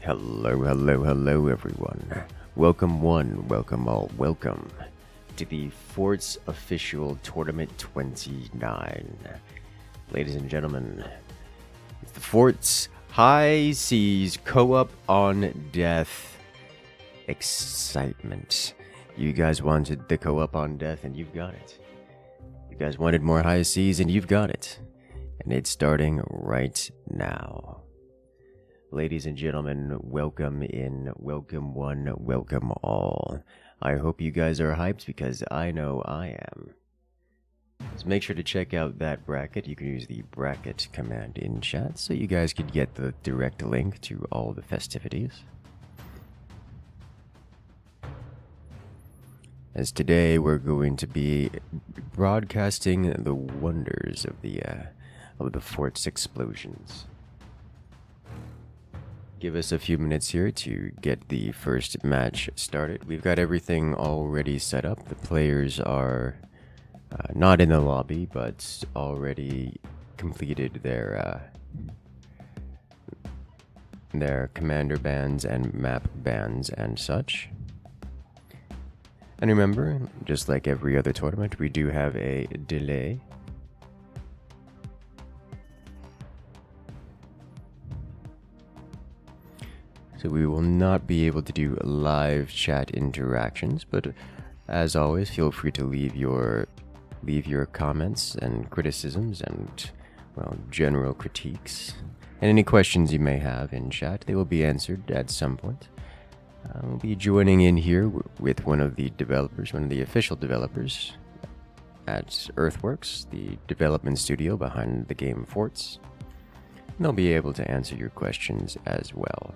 Hello, everyone. Welcome one, welcome all, welcome to the Forts Official Tournament 29. Ladies and gentlemen, it's the Forts High Seas Co-op on Death excitement. You guys wanted the co-op on Death, and you've got it. You guys wanted more High Seas, and you've got it. And it's starting right now. Ladies and gentlemen, welcome in, welcome one, welcome all. I hope you guys are hyped because I know I am. So make sure to check out that bracket. You can use the bracket command in chat so you guys can get the direct link to all the festivities. As today we're going to be broadcasting the wonders of the fort's explosions. Give us a few minutes here to get the first match started. We've got everything already set up. The players are not in the lobby, but already completed their commander bands and map bands and such. And remember, just like every other tournament, we do have a delay. So we will not be able to do live chat interactions, but as always, feel free to leave your comments and criticisms and, well, general critiques. And any questions you may have in chat, they will be answered at some point. We'll be joining in here with one of the developers, one of the official developers at Earthworks, the development studio behind the game Forts. And they'll be able to answer your questions as well.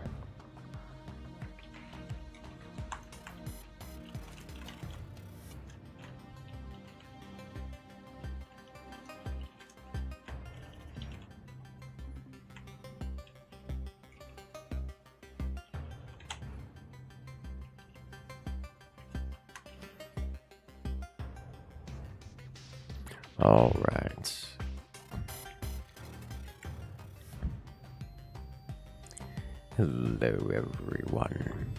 All right. Hello, everyone.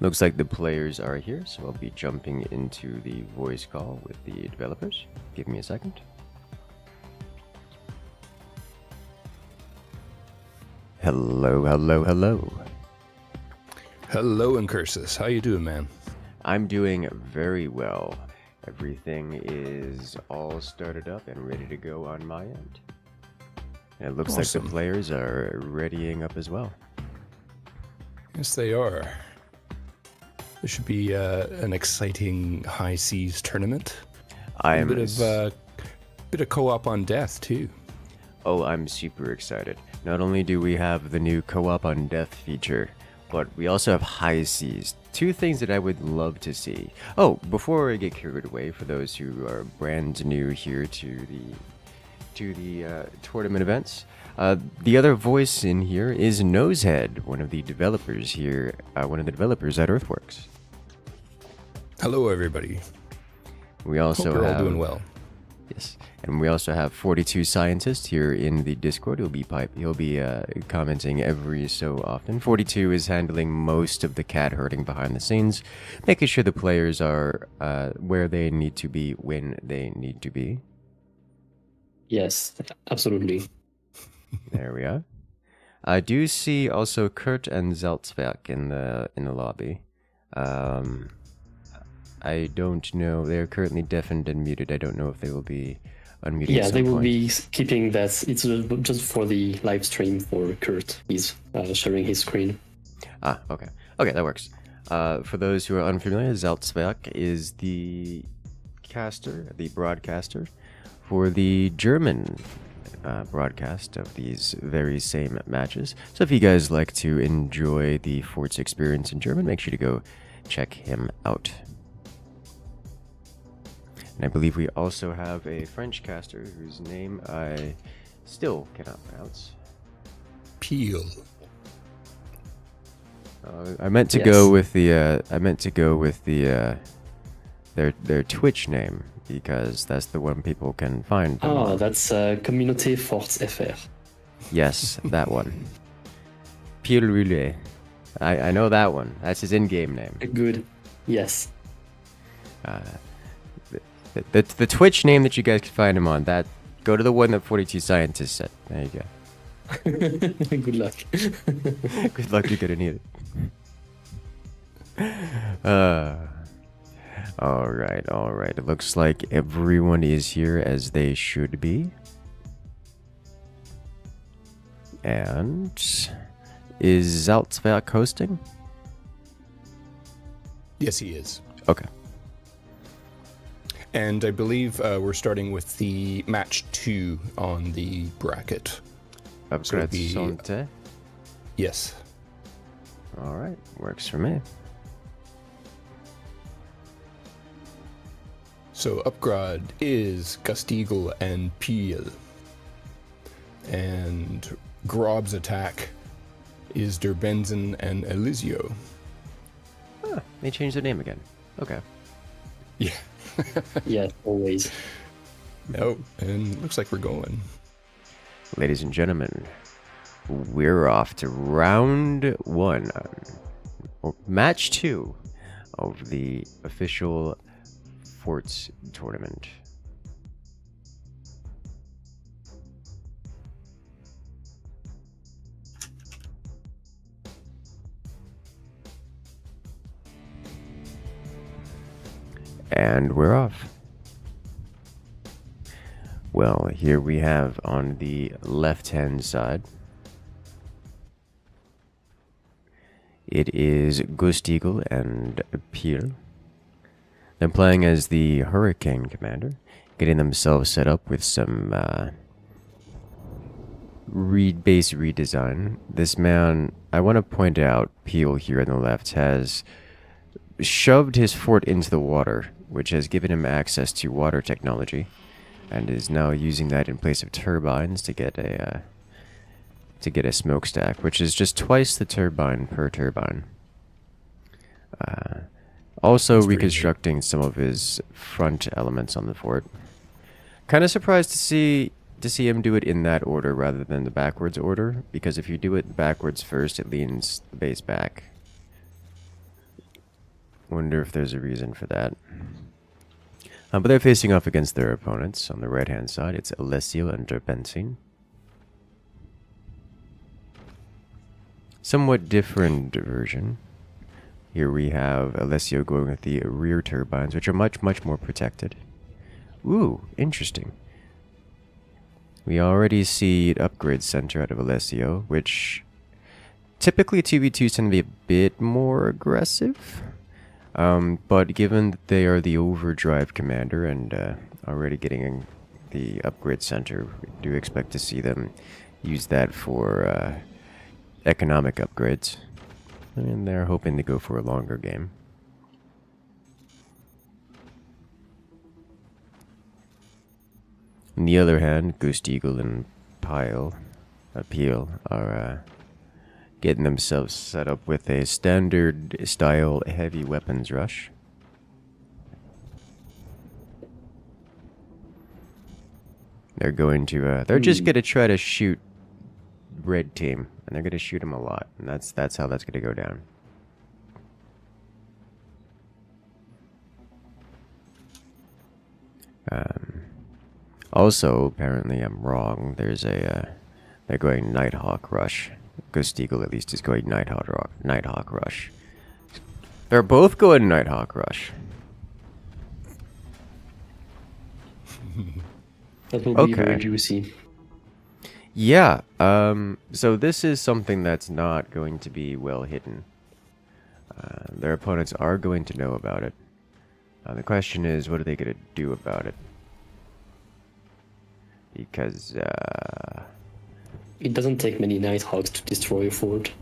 Looks like the players are here, so I'll be jumping into the voice call with the developers. Give me a second. Hello. Hello, Incursus. How you doing, man? I'm doing very well. Everything is all started up and ready to go on my end. And it looks Awesome. like the players are readying up as well. Yes, they are. This should be an exciting high seas tournament. I am a bit of co-op on death too. Oh, I'm super excited. Not only do we have the new co-op on death feature, but we also have high seas. Two things that I would love to see. Oh, before I get carried away, for those who are brand new here to the tournament events, the other voice in here is Nosehead, one of the developers here, one of the developers at Earthworks. Hello, everybody. We also Hope you're have all doing well. Yes, and we also have 42 scientists here in the Discord. He'll be commenting every so often. 42 is handling most of the cat herding behind the scenes, making sure the players are where they need to be when they need to be. Yes, absolutely. There we are. I do see also Kurt and Zeltzwerk in the lobby. I don't know. They're currently deafened and muted. I don't know if they will be unmuted. Yeah, at some they will point. be keeping that. It's just for the live stream for Kurt. He's sharing his screen. Ah, okay. Okay, that works. For those who are unfamiliar, Zeltzwerk is the broadcaster for the German broadcast of these very same matches. So if you guys like to enjoy the Forts experience in German, make sure to go check him out. And I believe we also have a French caster whose name I still cannot pronounce. Peel. I meant to go with the their Twitch name, because that's the one people can find them Oh, on. that's Communauté Force FR. Yes, that one. Pierre Roulet. I know that one. That's his in-game name. Good. Yes. The Twitch name that you guys can find him on, that go to the one that 42 Scientists said. There you go. Good luck. Good luck, you're gonna need it. Alright. It looks like everyone is here as they should be. And is Salzwerk hosting? Yes, he is. Okay. And I believe we're starting with the match 2 on the bracket. So it'd be- Upgrade Yes. Alright, works for me. So upgrade is Gastigel and Peel. And Grob's attack is Derbenzen and Elisio. Huh, they changed their name again. Okay. Yeah. Yeah, always. Oh, and looks like we're going. Ladies and gentlemen, we're off to round 1, or match 2 of the official Forts tournament. And we're off. Well, here we have on the left-hand side, it is Gustigel and Peel. They're playing as the Hurricane Commander, getting themselves set up with some base redesign. This man, I want to point out, Peel here on the left, has shoved his fort into the water, which has given him access to water technology, and is now using that in place of turbines to get a smokestack, which is just twice the turbine per turbine. Also That's pretty reconstructing some of his front elements on the fort. Kind of surprised to see him do it in that order rather than the backwards order, because if you do it backwards first, it leans the base back. Wonder if there's a reason for that. But they're facing off against their opponents. On the right-hand side, it's Alessio and Derbensin. Somewhat different version. Here we have Alessio going with the rear turbines, which are much more protected. Ooh, interesting. We already see an upgrade center out of Alessio, which typically 2v2s tend to be a bit more aggressive. But given that they are the overdrive commander and already getting the upgrade center, we do expect to see them use that for economic upgrades. And they're hoping to go for a longer game. On the other hand, Gustigel and Peel are getting themselves set up with a standard style heavy weapons rush. They're going to they're just going to try to shoot red team, and they're going to shoot them a lot, and that's how that's going to go down. Also, apparently I'm wrong. There's a they're going Nighthawk rush. Gustigel at least is going Nighthawk rush. They're both going Nighthawk rush. That will be Okay. very juicy. Yeah, so this is something that's not going to be well hidden. Their opponents are going to know about it. The question is, what are they going to do about it? Because, It doesn't take many Nighthawks to destroy a fort.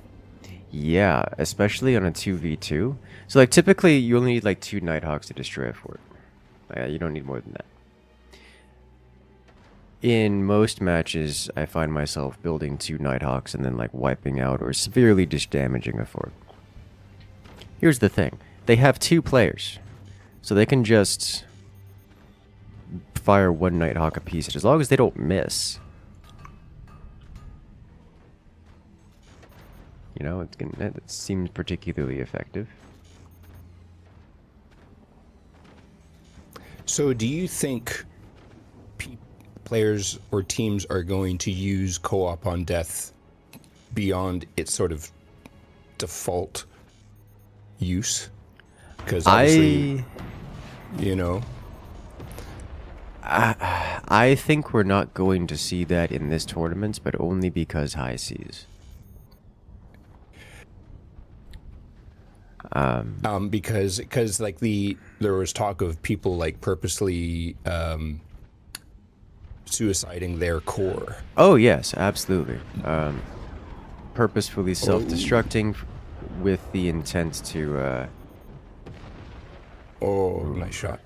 yeah, especially on a 2v2. So, like, typically, you only need, like, 2 Nighthawks to destroy a fort. You don't need more than that. In most matches, I find myself building 2 Nighthawks and then, like, wiping out or severely just damaging a fort. Here's the thing. They have 2 players. So they can just fire one Nighthawk apiece, as long as they don't miss. You know, it seems particularly effective. So do you think players or teams are going to use co-op on death beyond its sort of default use? Because obviously, you know... I think we're not going to see that in this tournament, but only because high seas. Because like there was talk of people like purposely suiciding their core. Oh yes, absolutely. Purposefully self-destructing with the intent to. Nice shot.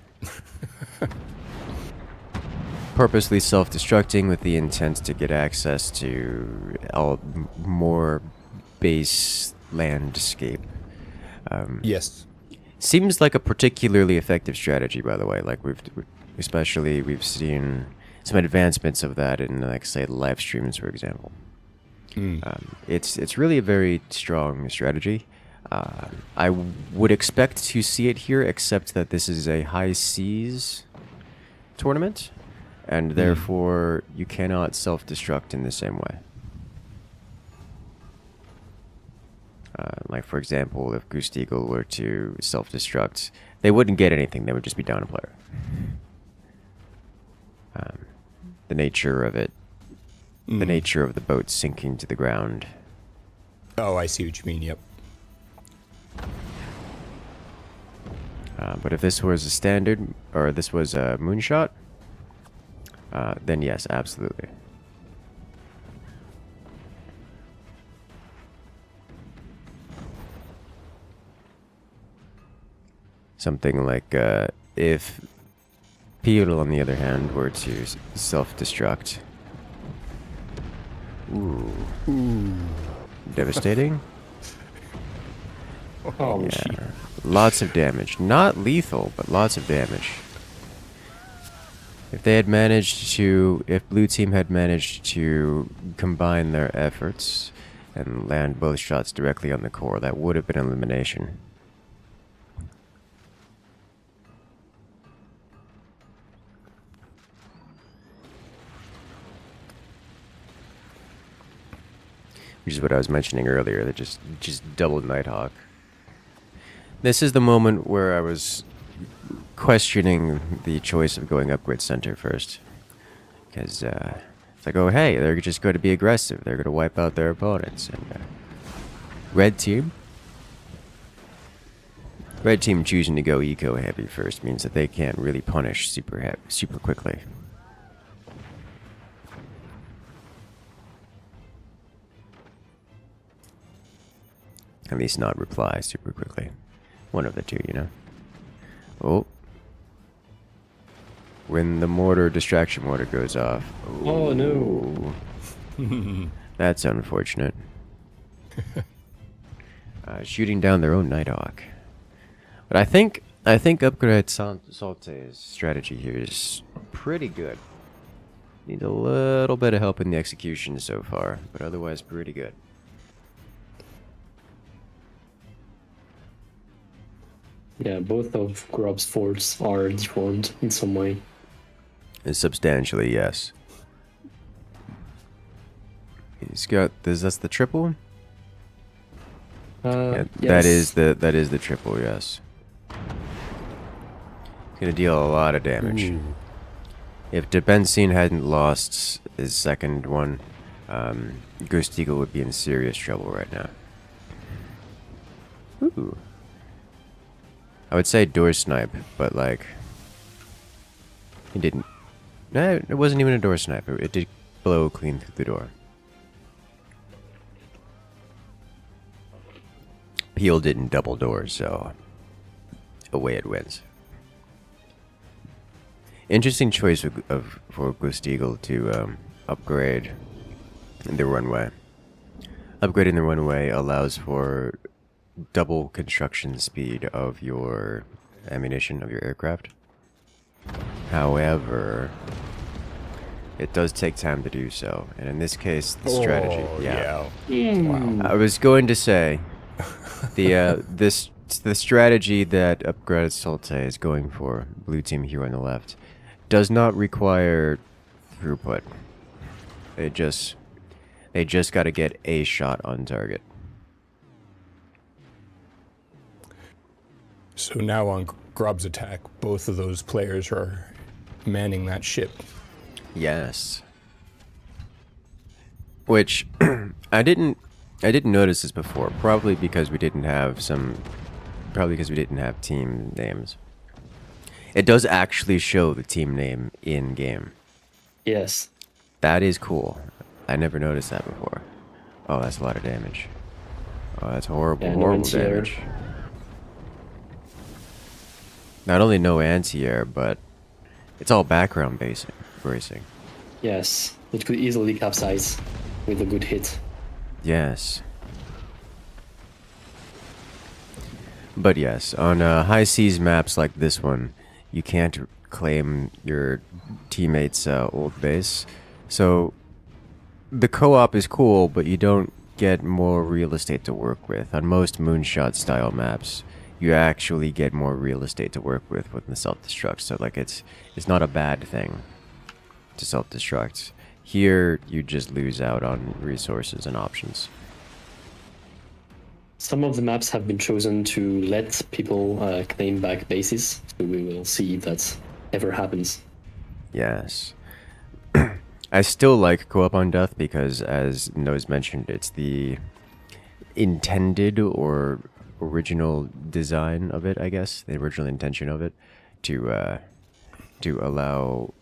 Purposely self-destructing with the intent to get access to more base landscape. Yes. Seems like a particularly effective strategy, by the way. Like we've seen some advancements of that in, like, say, live streams, for example. It's really a very strong strategy. I would expect to see it here, except that this is a high seas tournament, and therefore you cannot self-destruct in the same way. Like, for example, if Goose Eagle were to self-destruct, they wouldn't get anything. They would just be down a player. The nature of it, the nature of the boat sinking to the ground. Oh, I see what you mean, yep. But if this was a standard, or this was a moonshot, then yes, absolutely. Something like if Peel, on the other hand, were to self-destruct. Ooh. Devastating. Oh, Yeah. Lots of damage. Not lethal, but lots of damage. If blue team had managed to combine their efforts and land both shots directly on the core, that would have been elimination. Which is what I was mentioning earlier, that just doubled Nighthawk. This is the moment where I was questioning the choice of going upgrade center first. Because it's like, oh hey, they're just going to be aggressive. They're going to wipe out their opponents. And Red team choosing to go eco heavy first means that they can't really punish super quickly. At least not reply super quickly. One of the two, you know. Oh. When the distraction mortar goes off. Oh no. That's unfortunate. Shooting down their own Nighthawk. But I think Upgrade Salte's strategy here is pretty good. Need a little bit of help in the execution so far, but otherwise pretty good. Yeah, both of Grub's forts are deformed in some way. Substantially, yes. He's got that's the triple? Yeah, Yes. that is the triple, yes. It's gonna deal a lot of damage. Ooh. If Debensine hadn't lost his second one, Ghost Eagle would be in serious trouble right now. Ooh. I would say door snipe, but like he didn't. No, it wasn't even a door snipe. It did blow clean through the door. Peel didn't double doors, so away it wins. Interesting choice for Ghost Eagle to upgrade the runway. Upgrading the runway allows for double construction speed of your ammunition of your aircraft. However, it does take time to do so, and in this case, the strategy. Wow. I was going to say, the strategy that Upgraded Salte is going for, blue team here on the left, does not require throughput. They just got to get a shot on target. So now on Grob's attack, both of those players are manning that ship. Yes. Which I didn't notice this before. Probably because we didn't have team names. It does actually show the team name in game. Yes. That is cool. I never noticed that before. Oh, that's a lot of damage. Oh, that's horrible, Yeah, horrible no anti-air. damage. Not only no anti-air, but it's all background bracing. Yes. It could easily capsize with a good hit. Yes. But yes, on high seas maps like this one, you can't claim your teammate's old base. So the co-op is cool, but you don't get more real estate to work with. On most moonshot style maps, you actually get more real estate to work with the self-destruct. So like it's not a bad thing to self-destruct. Here, you just lose out on resources and options. Some of the maps have been chosen to let people claim back bases, so we will see if that ever happens. Yes. I still like co-op on death because, as Nose mentioned, it's the intended or original design of it, I guess. The original intention of it to allow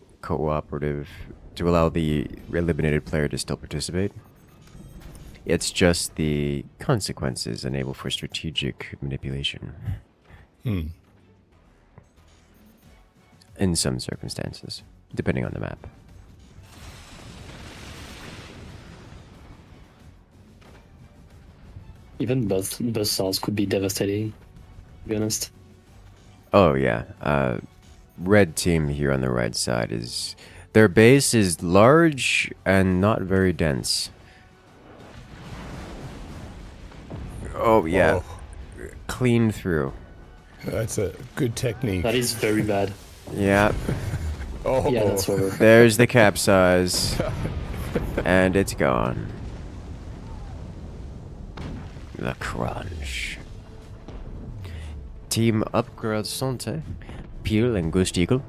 to allow the eliminated player to still participate. It's just the consequences enable for strategic manipulation. In some circumstances, depending on the map. Even buzzsaws could be devastating, to be honest. Oh yeah, red team here on the right side is... Their base is large and not very dense. Oh yeah, clean through. That's a good technique. That is very bad. Yeah, Yeah, that's over. there's the capsize. And it's gone. The crunch. Team Upgrade Santé, Peel and Ghost Eagle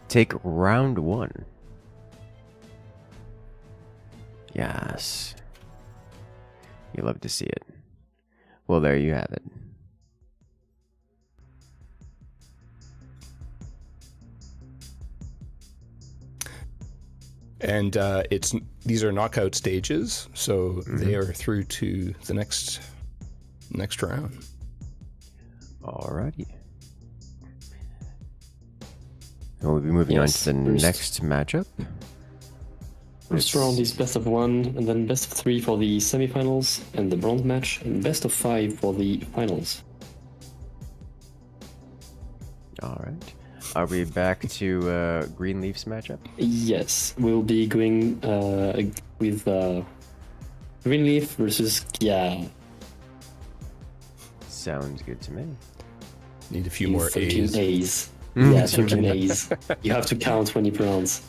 take round 1. Yes. You love to see it. Well, there you have it. And these are knockout stages, so they are through to the next round. Alrighty. And we'll be moving on to the next matchup. First round is best of 1, and then best of 3 for the semifinals and the bronze match, and best of 5 for the finals. Alright. Are we back to Greenleaf's matchup? Yes, we'll be going with Greenleaf versus Gia. Sounds good to me. Need a few more 13 A's. A's. Yeah, 13 A's. You have to count when you pronounce.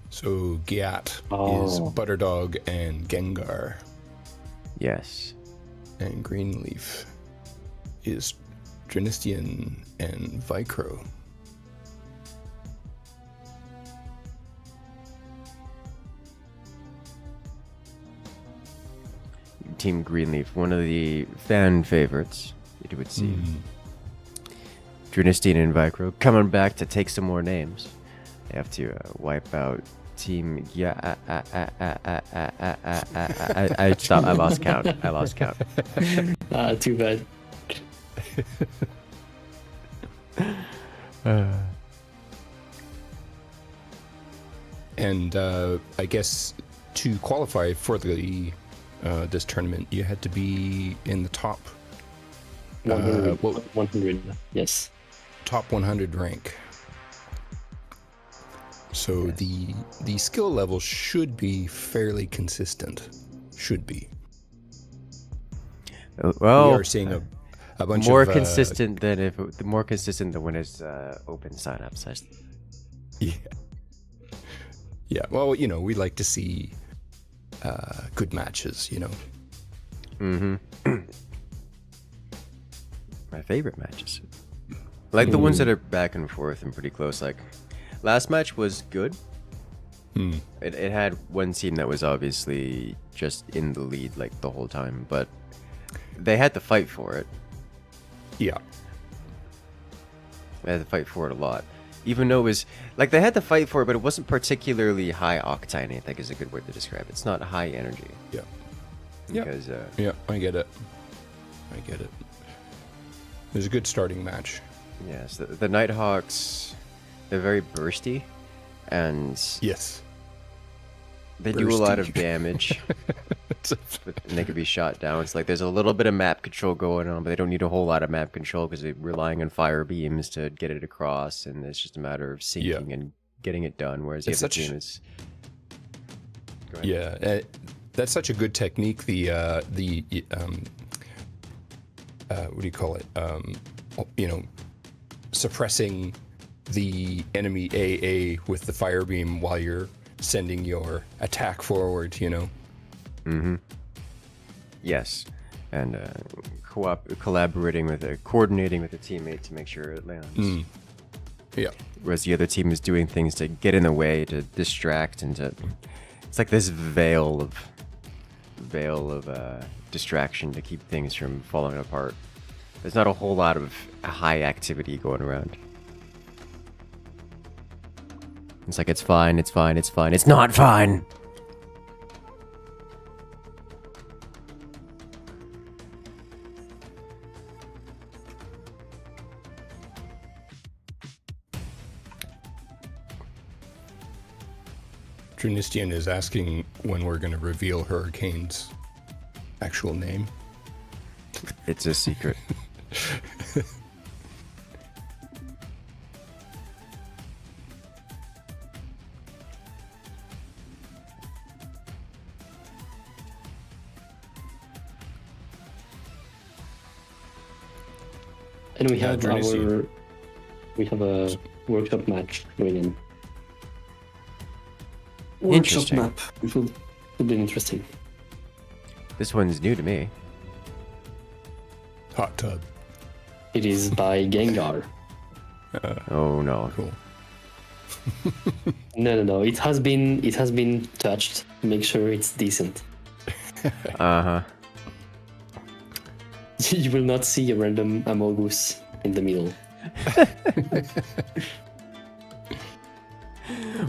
So Giat is Butterdog and Gengar, Yes. and Greenleaf is Drinistian and Vicro. Team Greenleaf, one of the fan favorites, it would seem. Drinistian and Vicro coming back to take some more names. They have to wipe out Team. Yeah. I stopped. I lost count. Too bad. And I guess to qualify for this tournament, you had to be in the top 100. 100. Yes. top 100 rank. So the skill level should be fairly consistent. Should be. Well, we are seeing a bunch more of consistent than more consistent than when it's open signups. Yeah. Yeah. Well, you know, we like to see good matches. You know. Mm-hmm. My favorite matches, like the ones that are back and forth and pretty close. Like last match was good. It had one team that was obviously just in the lead like the whole time, but they had to fight for it. Yeah. They had to fight for it a lot. Even though it was like they had to fight for it, but it wasn't particularly high octane, I think is a good word to describe it. It's not high energy. Yeah. Because yeah, I get it. It was a good starting match. Yes, the Nighthawks, they're very bursty, and yes, they do a lot of damage. And they can be shot down. It's like there's a little bit of map control going on, but they don't need a whole lot of map control because they're relying on fire beams to get it across, and it's just a matter of sinking and getting it done. Whereas the other team is. Yeah, that's such a good technique. The what do you call it? You know, suppressing the enemy AA with the fire beam while you're sending your attack forward. You know. Mm-hmm. Yes, and coordinating with a teammate to make sure it lands. Yeah. Whereas the other team is doing things to get in the way, to distract, and to. It's like this veil of distraction to keep things from falling apart. There's not a whole lot of high activity going around. It's like it's fine. It's not fine. Trinistian is asking when we're going to reveal Hurricane's actual name. It's a secret. And we have a workshop match going in. Interesting. Workshop map. It will be interesting. This one's new to me. Hot tub. It is by Gengar. Oh no. Cool. No. It has been touched. Make sure it's decent. Uh-huh. You will not see a random Amogus in the middle.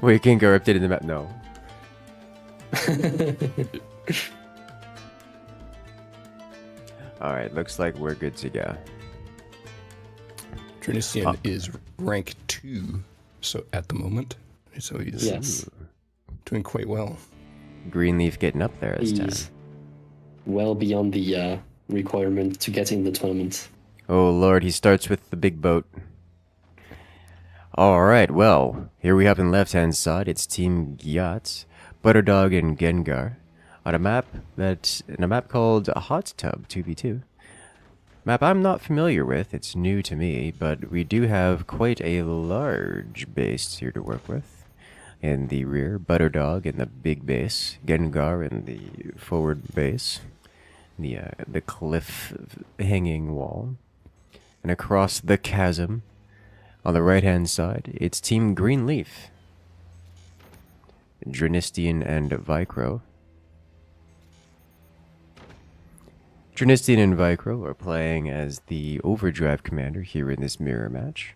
Wait, Gengar updated the map? No. Alright, looks like we're good to go. Trinistian is rank 2 so at the moment. So he's doing quite well. Greenleaf getting up there this time. He's well beyond the requirement to get in the tournament. Oh lord, he starts with the big boat. Alright, well, here we have on the left-hand side, it's Team Gyat, Butterdog, and Gengar, on a map called Hot Tub 2v2. Map I'm not familiar with, it's new to me, but we do have quite a large base here to work with. In the rear, Butterdog in the big base, Gengar in the forward base, the cliff hanging wall, and across the chasm, on the right-hand side, it's Team Greenleaf, Drinistian and Vicro. Drinistian and Vicro are playing as the Overdrive Commander here in this mirror match.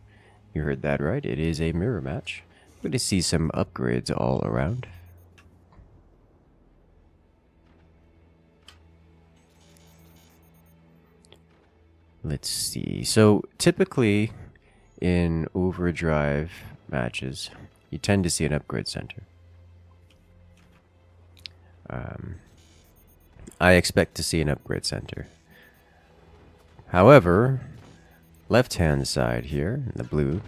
You heard that right, it is a mirror match. Good to see some upgrades all around. Let's see. So typically in overdrive matches, you tend to see an upgrade center. I expect to see an upgrade center. However, left-hand side here, the blue,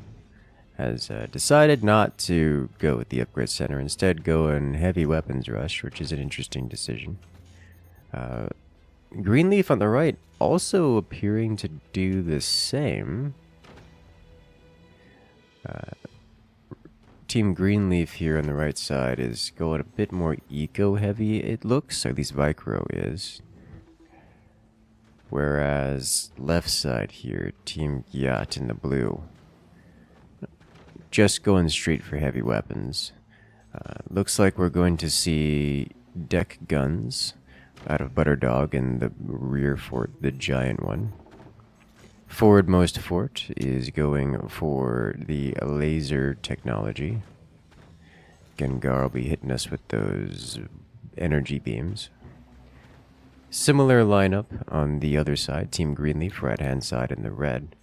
has decided not to go with the upgrade center. Instead, go in heavy weapons rush, which is an interesting decision. Greenleaf on the right also appearing to do the same. Team Greenleaf here on the right side is going a bit more eco-heavy, it looks, or at least Vicro is. Whereas left side here, Team Gyat in the blue, just going straight for heavy weapons. Looks like we're going to see deck guns out of Butterdog in the rear fort, the giant one. Forwardmost fort is going for the laser technology. Gengar will be hitting us with those energy beams. Similar lineup on the other side, Team Greenleaf, right hand side in the red.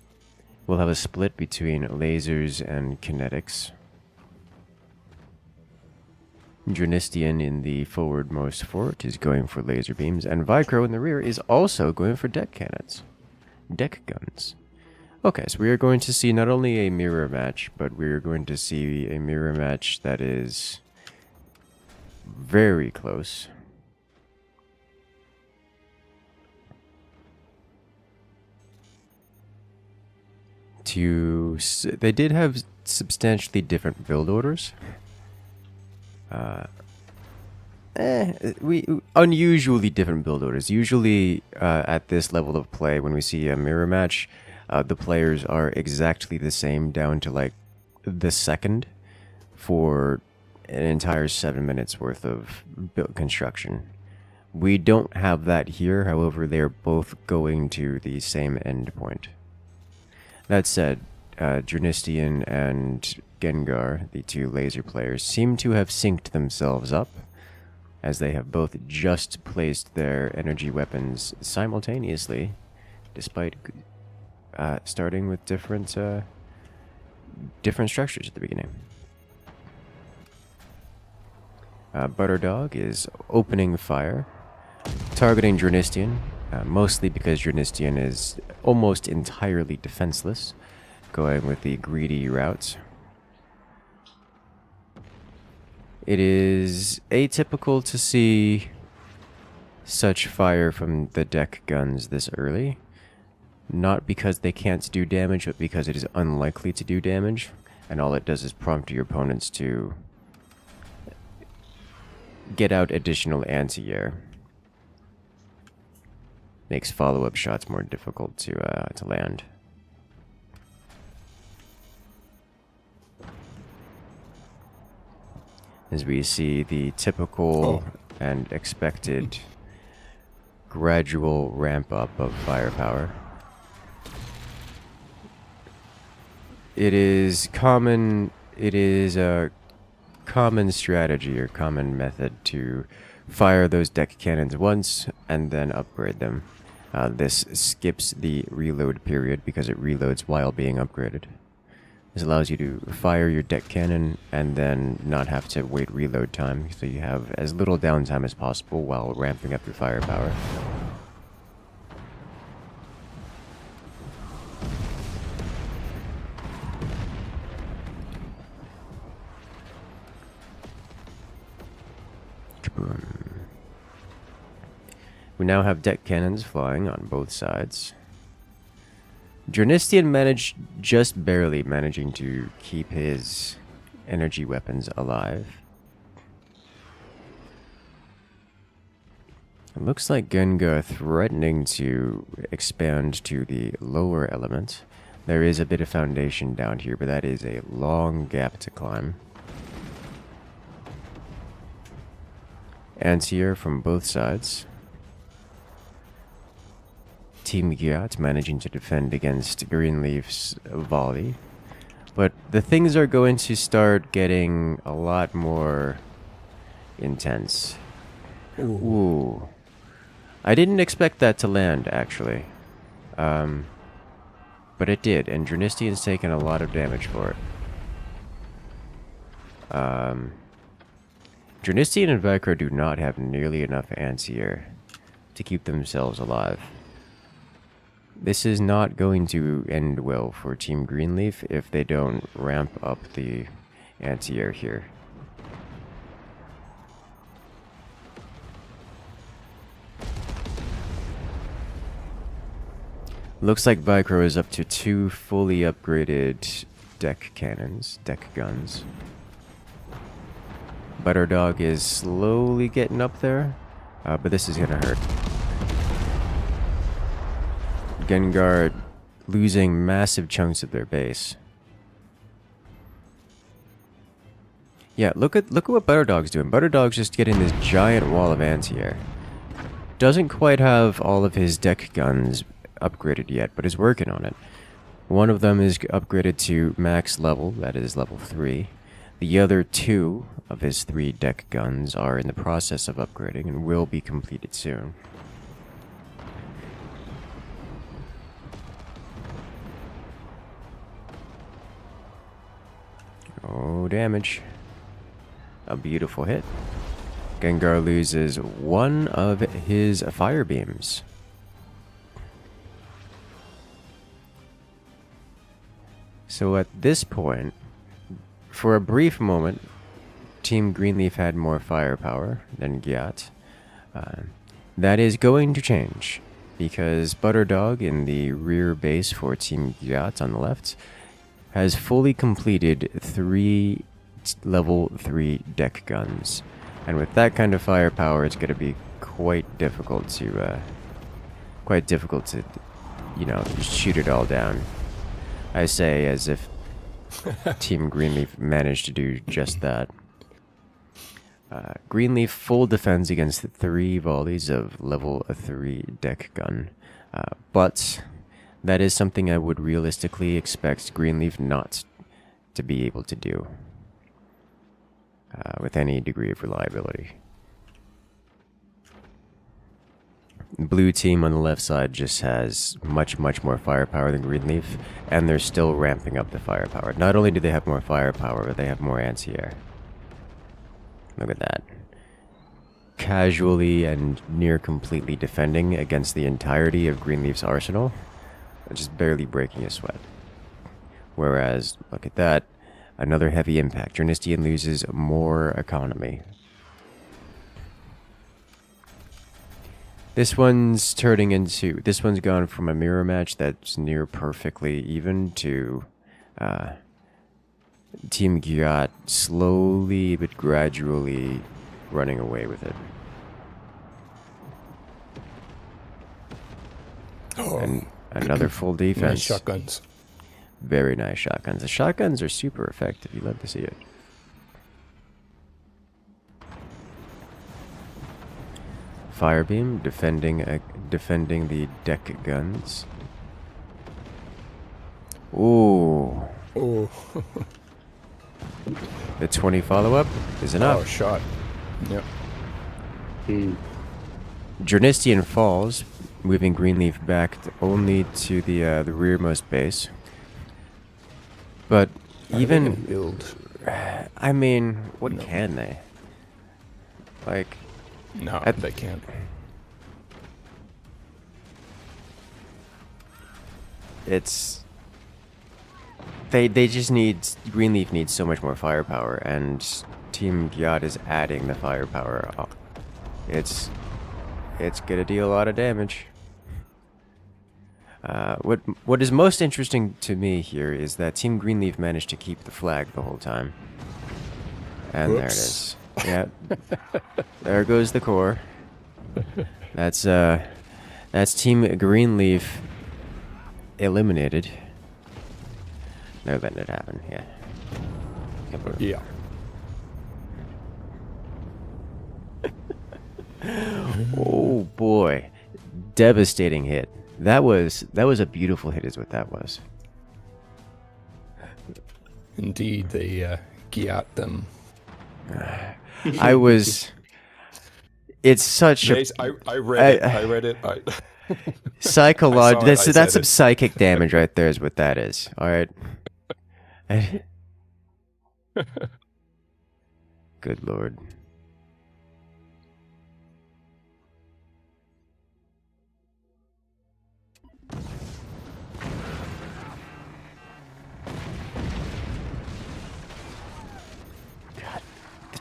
We'll have a split between lasers and kinetics. Dranistian in the forwardmost fort is going for laser beams, and Vicro in the rear is also going for deck cannons. Deck guns. Okay, so we are going to see not only a mirror match, but we are going to see a mirror match that is very close. They did have substantially different build orders. Unusually different build orders. Usually, at this level of play, when we see a mirror match, the players are exactly the same down to like the second for an entire 7 minutes worth of build construction. We don't have that here, however, they're both going to the same endpoint. That said, Dranistian and Gengar, the two laser players, seem to have synced themselves up, as they have both just placed their energy weapons simultaneously, despite starting with different structures at the beginning. Butterdog is opening fire, targeting Dranistian, mostly because Dranistian is almost entirely defenseless, going with the greedy route. It is atypical to see such fire from the deck guns this early. Not because they can't do damage, but because it is unlikely to do damage, and all it does is prompt your opponents to get out additional anti-air. Makes follow-up shots more difficult to land. As we see the typical and expected gradual ramp-up of firepower. It is a common strategy or common method to fire those deck cannons once and then upgrade them. This skips the reload period because it reloads while being upgraded. This allows you to fire your deck cannon and then not have to wait reload time, so you have as little downtime as possible while ramping up your firepower. We now have deck cannons flying on both sides. Dranistian managed just barely managing to keep his energy weapons alive. It looks like Gengar threatening to expand to the lower element. There is a bit of foundation down here, but that is a long gap to climb. Anti-air from both sides. Team Gyat managing to defend against Greenleaf's volley. But the things are going to start getting a lot more intense. Ooh. I didn't expect that to land, actually. But it did, and Dranistian's taken a lot of damage for it. Dranistian and Vicar do not have nearly enough anti-air to keep themselves alive. This is not going to end well for Team Greenleaf if they don't ramp up the anti-air here. Looks like Vicro is up to 2 fully upgraded deck cannons, deck guns. Butterdog is slowly getting up there, but this is gonna hurt. Gengar losing massive chunks of their base. Yeah, look at what Butterdog's doing. Butterdog's just getting this giant wall of anti-air. Doesn't quite have all of his deck guns upgraded yet, but is working on it. One of them is upgraded to max level, that is level 3. The other 2 of his 3 deck guns are in the process of upgrading and will be completed soon. Oh, damage. A beautiful hit. Gengar loses 1 of his fire beams. So at this point, for a brief moment, Team Greenleaf had more firepower than Gyat. That is going to change, because Butterdog in the rear base for Team Gyat on the left has fully completed 3 level 3 deck guns. And with that kind of firepower, it's going to be quite difficult to, you know, shoot it all down. I say as if Team Greenleaf managed to do just that. Greenleaf full defense against 3 volleys of level 3 deck gun. But that is something I would realistically expect Greenleaf not to be able to do with any degree of reliability. Blue team on the left side just has much more firepower than Greenleaf, and they're still ramping up the firepower. Not only do they have more firepower, but they have more anti-air. Look at that. Casually and near completely defending against the entirety of Greenleaf's arsenal, just barely breaking a sweat. Whereas, look at that, another heavy impact. Dranistian loses more economy. This one's gone from a mirror match that's near perfectly even to Team Gyat slowly but gradually running away with it. Oh, And another full defense. nice shotguns. Very nice shotguns. The shotguns are super effective. You love to see it. Firebeam defending the deck guns. Ooh. Oh, The 20 follow-up is enough. oh, shot. Yep. Dranistian falls, moving Greenleaf back only to the rearmost base. But even build. I mean, what can they? Like, No, they can't. it's they just need Greenleaf needs so much more firepower, and Team Gyat is adding the firepower up. It's gonna deal a lot of damage. What is most interesting to me here is that Team Greenleaf managed to keep the flag the whole time. And there it is. Yeah. There goes the core. That's Team Greenleaf eliminated. They're letting it happen, yeah. Yeah. Oh boy. Devastating hit. That was a beautiful hit is what that was. Indeed, they gyat them. I was. It's such a I read it. I read it. psychological. I saw it, I That's said some it. psychic damage right there. Is what that is. All right. Good lord.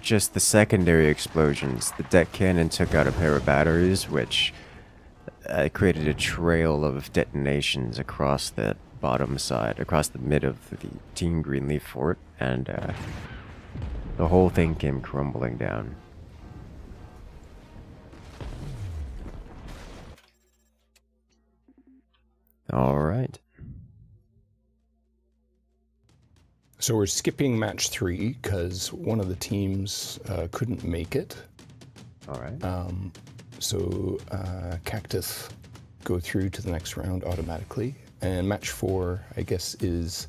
Just the secondary explosions. The deck cannon took out a pair of batteries, which created a trail of detonations across the bottom side, across the mid of the Team Greenleaf fort, and the whole thing came crumbling down. All right. So we're skipping match 3 because one of the teams couldn't make it. All right. So Cactus go through to the next round automatically. And match 4, I guess, is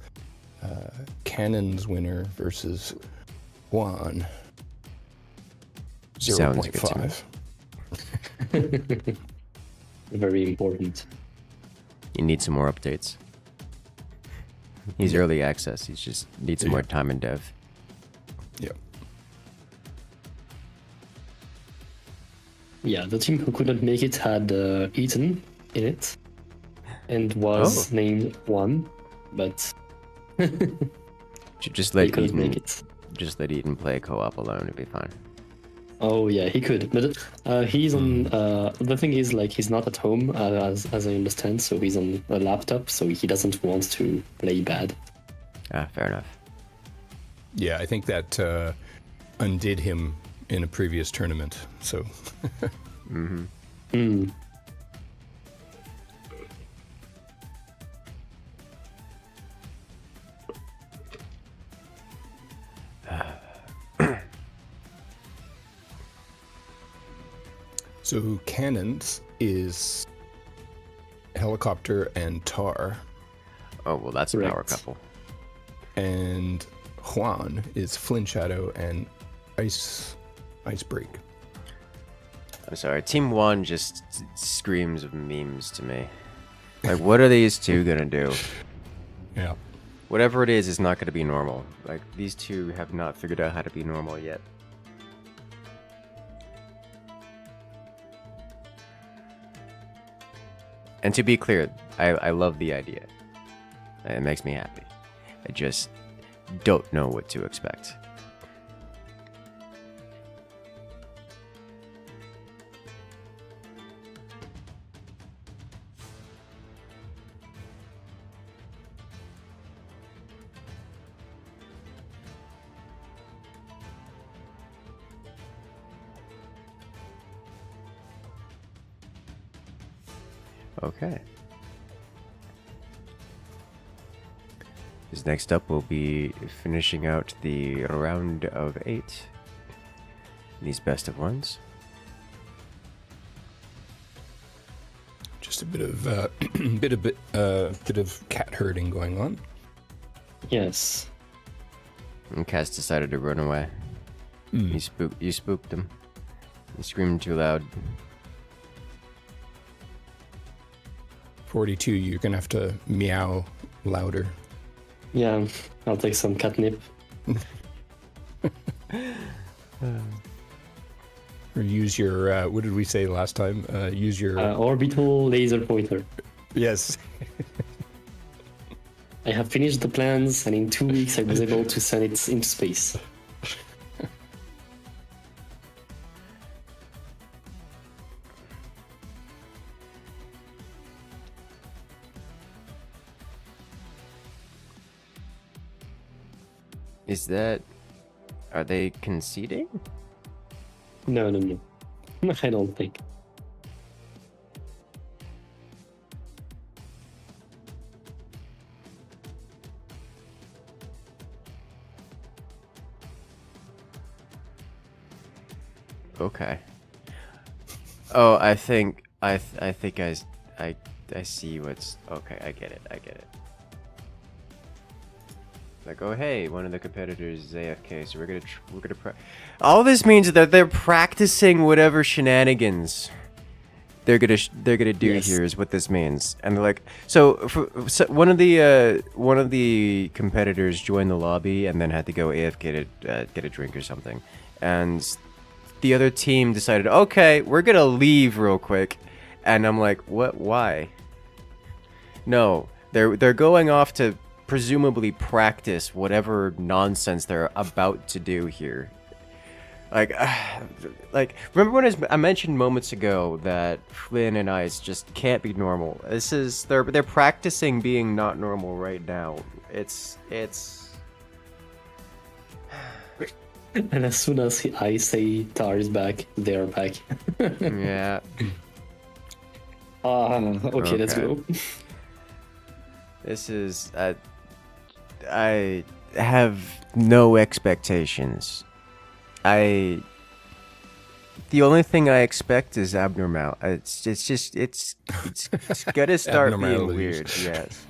Cannon's winner versus Juan. Sounds good to me. 0.5. Very important. You need some more updates. He's early access. He just needs some more time in dev. Yep. Yeah, the team who couldn't make it had Ethan in it, and was named Juan, but Should just he let couldn't Eden. make it. Just let Eden play co-op alone. It'd be fine. Oh yeah, he could, but he's on. The thing is, like, he's not at home, as I understand. So he's on a laptop, so he doesn't want to play bad. Ah, fair enough. Yeah, I think that undid him in a previous tournament. So. Mm-hmm. Mm. So Cannons is Helicopter and Tar, Oh well, that's a power Correct. couple. and Juan is Flint Shadow and Icebreak. I'm sorry. Team One just screams of memes to me. Like, what are these two gonna do? Yeah. Whatever it is not gonna be normal. Like, these two have not figured out how to be normal yet. And to be clear, I love the idea. It makes me happy. I just don't know what to expect. Okay. Because next up we'll be finishing out the round of 8. These best of ones. Just a bit of bit of cat herding going on. Yes. And Cass decided to run away. You spooked him. You screamed too loud. 42, you're gonna have to meow louder. Yeah, I'll take some catnip. Or use your, what did we say last time? Use your... Orbital laser pointer. yes. I have finished the plans, and in 2 weeks I was able to send it into space. Is that... Are they conceding? No. I don't think. Okay. Oh, I think I see what's... Okay, I get it. Like, oh hey, one of the competitors is AFK, so we're gonna all this means that they're practicing whatever shenanigans they're gonna do here is what this means. And they're like, so one of the competitors joined the lobby and then had to go AFK to get a drink or something, and the other team decided, okay, we're gonna leave real quick, and I'm like, what? Why? No, they're going off to presumably practice whatever nonsense they're about to do here. Like, remember when I mentioned moments ago that Flynn and Ice just can't be normal? They're practicing being not normal right now. It's. And as soon as I say Tar is back, they're back. Yeah. Okay, let's go. This is. I have no expectations. The only thing I expect is abnormal. It's gonna start being weird. Yes.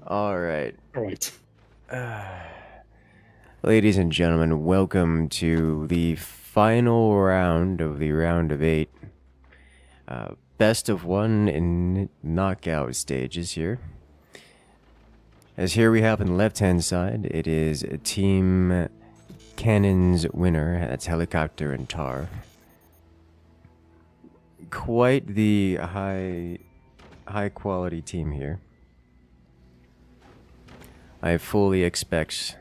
All right. Ladies and gentlemen, welcome to the final round of the round of 8. Best of 1 in knockout stages here. As here we have on the left-hand side, it is Team Cannon's winner. That's Helicopter and Tar. Quite the high quality team here. I fully expect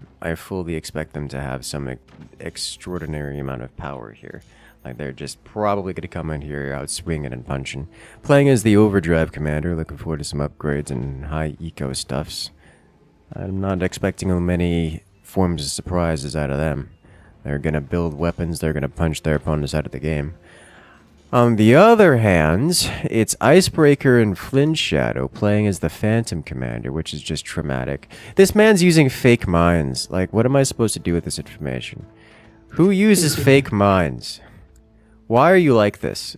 them to have some extraordinary amount of power here. Like, they're just probably going to come in here out swinging and punching. Playing as the Overdrive Commander, looking forward to some upgrades and high eco stuffs. I'm not expecting many forms of surprises out of them. They're going to build weapons, they're going to punch their opponents out of the game. On the other hand, it's Icebreaker and Flint Shadow playing as the Phantom Commander, which is just traumatic. This man's using fake mines. Like, what am I supposed to do with this information? Who uses fake mines? Why are you like this?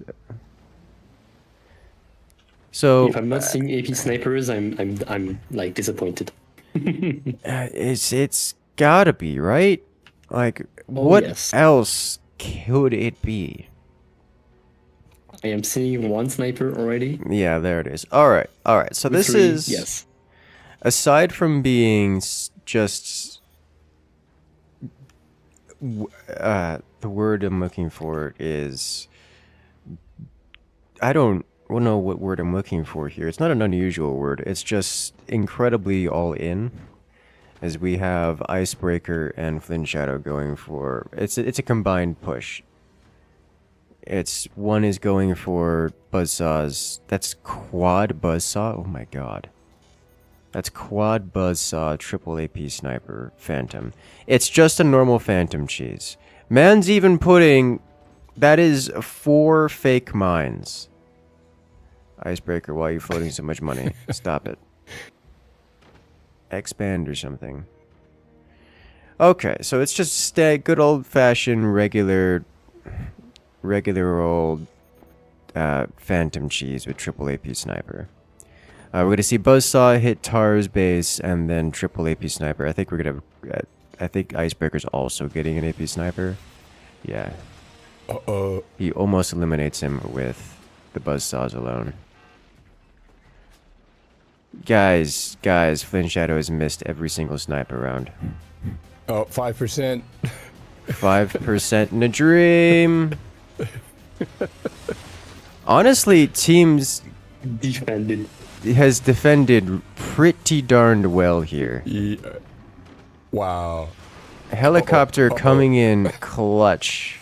So if I'm not seeing AP snipers, I'm like disappointed. It's gotta be, right? Like, what else could it be? I am seeing one sniper already. Yeah, there it is. Alright. So this is... Aside from being just... the word I'm looking for is... I don't know what word I'm looking for here. It's not an unusual word. It's just incredibly all in. As we have Icebreaker and Flint Shadow going for... It's a combined push. One is going for Buzzsaws. That's quad Buzzsaw? Oh my god. That's quad Buzzsaw, triple AP Sniper, Phantom. It's just a normal Phantom cheese. Man's even putting... That is 4 fake mines. Icebreaker, why are you floating so much money? Stop it. Expand or something. Okay, so it's just good old-fashioned, regular old Phantom cheese with triple AP Sniper. We're going to see Buzzsaw hit Tar's base and then triple AP Sniper. I think we're going to... I think Icebreaker's also getting an AP Sniper. Yeah. He almost eliminates him with the Buzzsaws alone. Guys, Flint Shadow has missed every single sniper round. Oh, 5%. 5% in a dream. Honestly, teams has defended pretty darned well here. Yeah. Wow. Helicopter coming in clutch.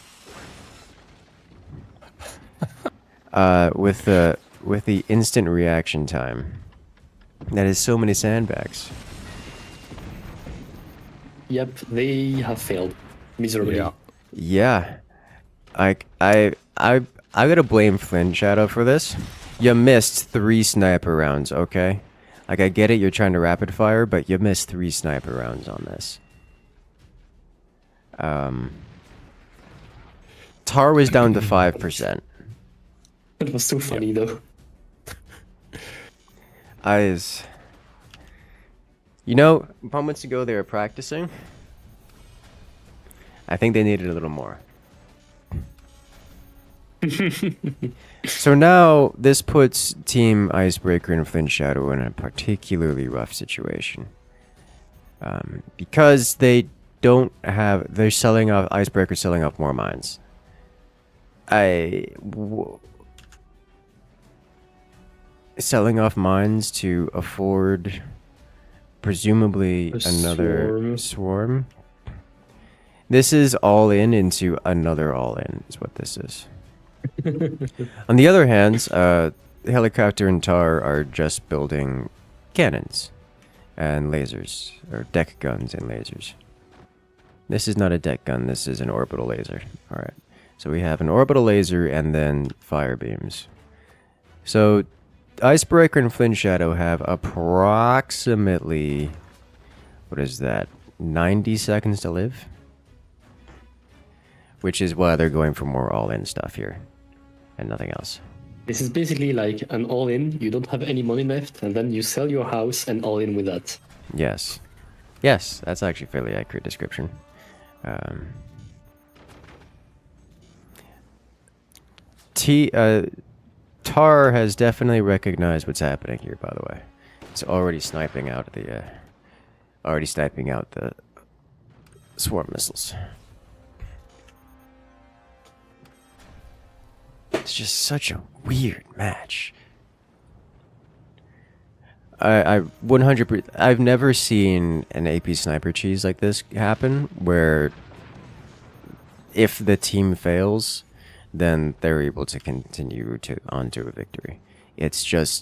With the instant reaction time. That is so many sandbags. Yep, they have failed miserably. Yeah. I gotta blame Flint Shadow for this. You missed 3 sniper rounds, okay? Like, I get it, you're trying to rapid fire, but you missed 3 sniper rounds on this. Tar was down to 5%. It was so funny though. You know, moments ago they were practicing. I think they needed a little more. So now this puts Team Icebreaker and Flint Shadow in a particularly rough situation. Because they're selling off, Icebreaker selling off more mines. Selling off mines to afford presumably another swarm. This is all in into another all in is what this is. On the other hand, Helicopter and Tar are just building cannons and lasers, or deck guns and lasers. This is not a deck gun, this is an orbital laser. Alright, so we have an orbital laser and then fire beams. So, Icebreaker and Flint Shadow have approximately, what is that, 90 seconds to live? Which is why they're going for more all-in stuff here, and nothing else. This is basically like an all-in, you don't have any money left, and then you sell your house and all-in with that. Yes. Yes, that's actually a fairly accurate description. Tar has definitely recognized what's happening here, by the way. It's already sniping out the swarm missiles. It's just such a weird match. I 100%. I've never seen an AP sniper cheese like this happen, where if the team fails, then they're able to continue onto a victory. It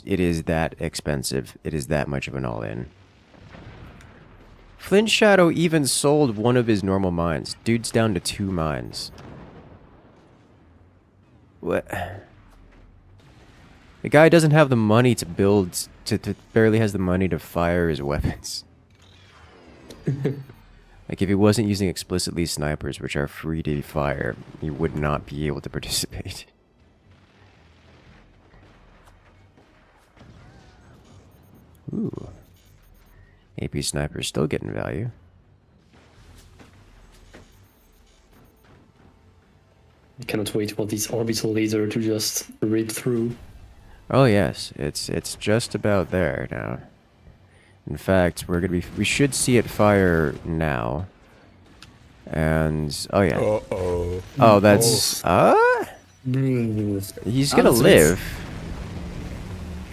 is that expensive. It is that much of an all-in. Flint Shadow even sold one of his normal mines. Dude's down to 2 mines. What? The guy doesn't have the money to build, barely has the money to fire his weapons. Like, if he wasn't using explicitly snipers, which are free to fire, he would not be able to participate. Ooh. AP sniper's still getting value. I cannot wait for this orbital laser to just rip through. Oh yes, it's just about there now. In fact, we should see it fire now. And oh yeah. Uh-oh. Oh, that's he's gonna live.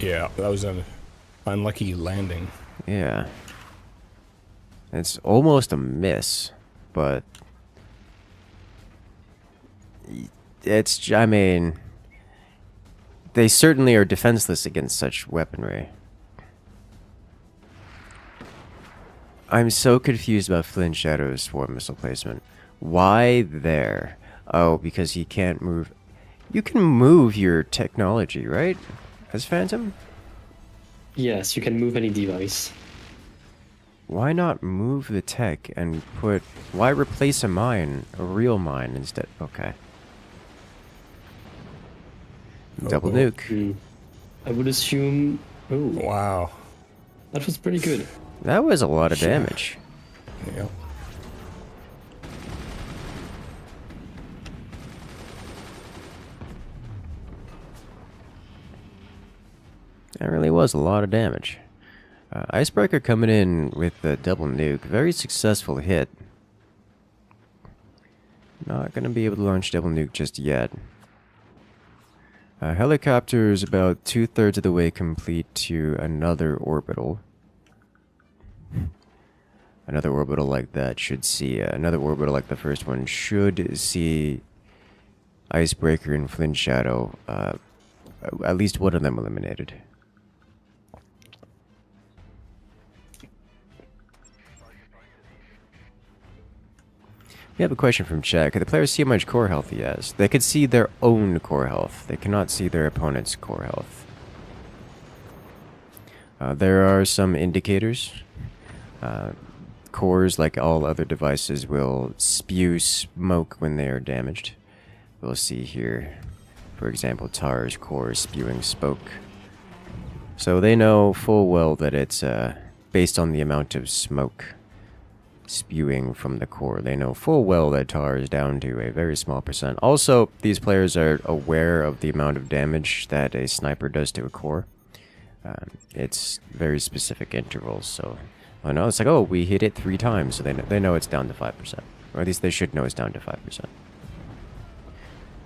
Yeah, that was an unlucky landing. Yeah. It's almost a miss, but I mean, they certainly are defenseless against such weaponry. I'm so confused about Flint Shadow's swarm missile placement. Why there? Oh, because he can't move. You can move your technology, right? As Phantom? Yes, you can move any device. Why not move the tech and why replace a mine, a real mine instead? Okay. Double nuke. I would assume... Oh, Wow. that was pretty good. That was a lot of damage. Yep. That really was a lot of damage. Icebreaker coming in with the double nuke. Very successful hit. Not going to be able to launch double nuke just yet. Helicopter is about 2/3 of the way complete to another orbital. Another orbital like that should see... another orbital like the first one should see Icebreaker and Flint Shadow, at least one of them eliminated. We have a question from chat. Could the players see how much core health he has? They could see their own core health. They cannot see their opponent's core health. There are some indicators. Cores, like all other devices, will spew smoke when they are damaged. We'll see here, for example, Tar's core spewing smoke. So they know full well that it's based on the amount of smoke spewing from the core. They know full well that tar is down to a very small percent. Also, these players are aware of the amount of damage that a sniper does to a core. It's very specific intervals, so I know it's like, oh, we hit it 3 times, so they know it's down to 5%, or at least they should know it's down to 5%,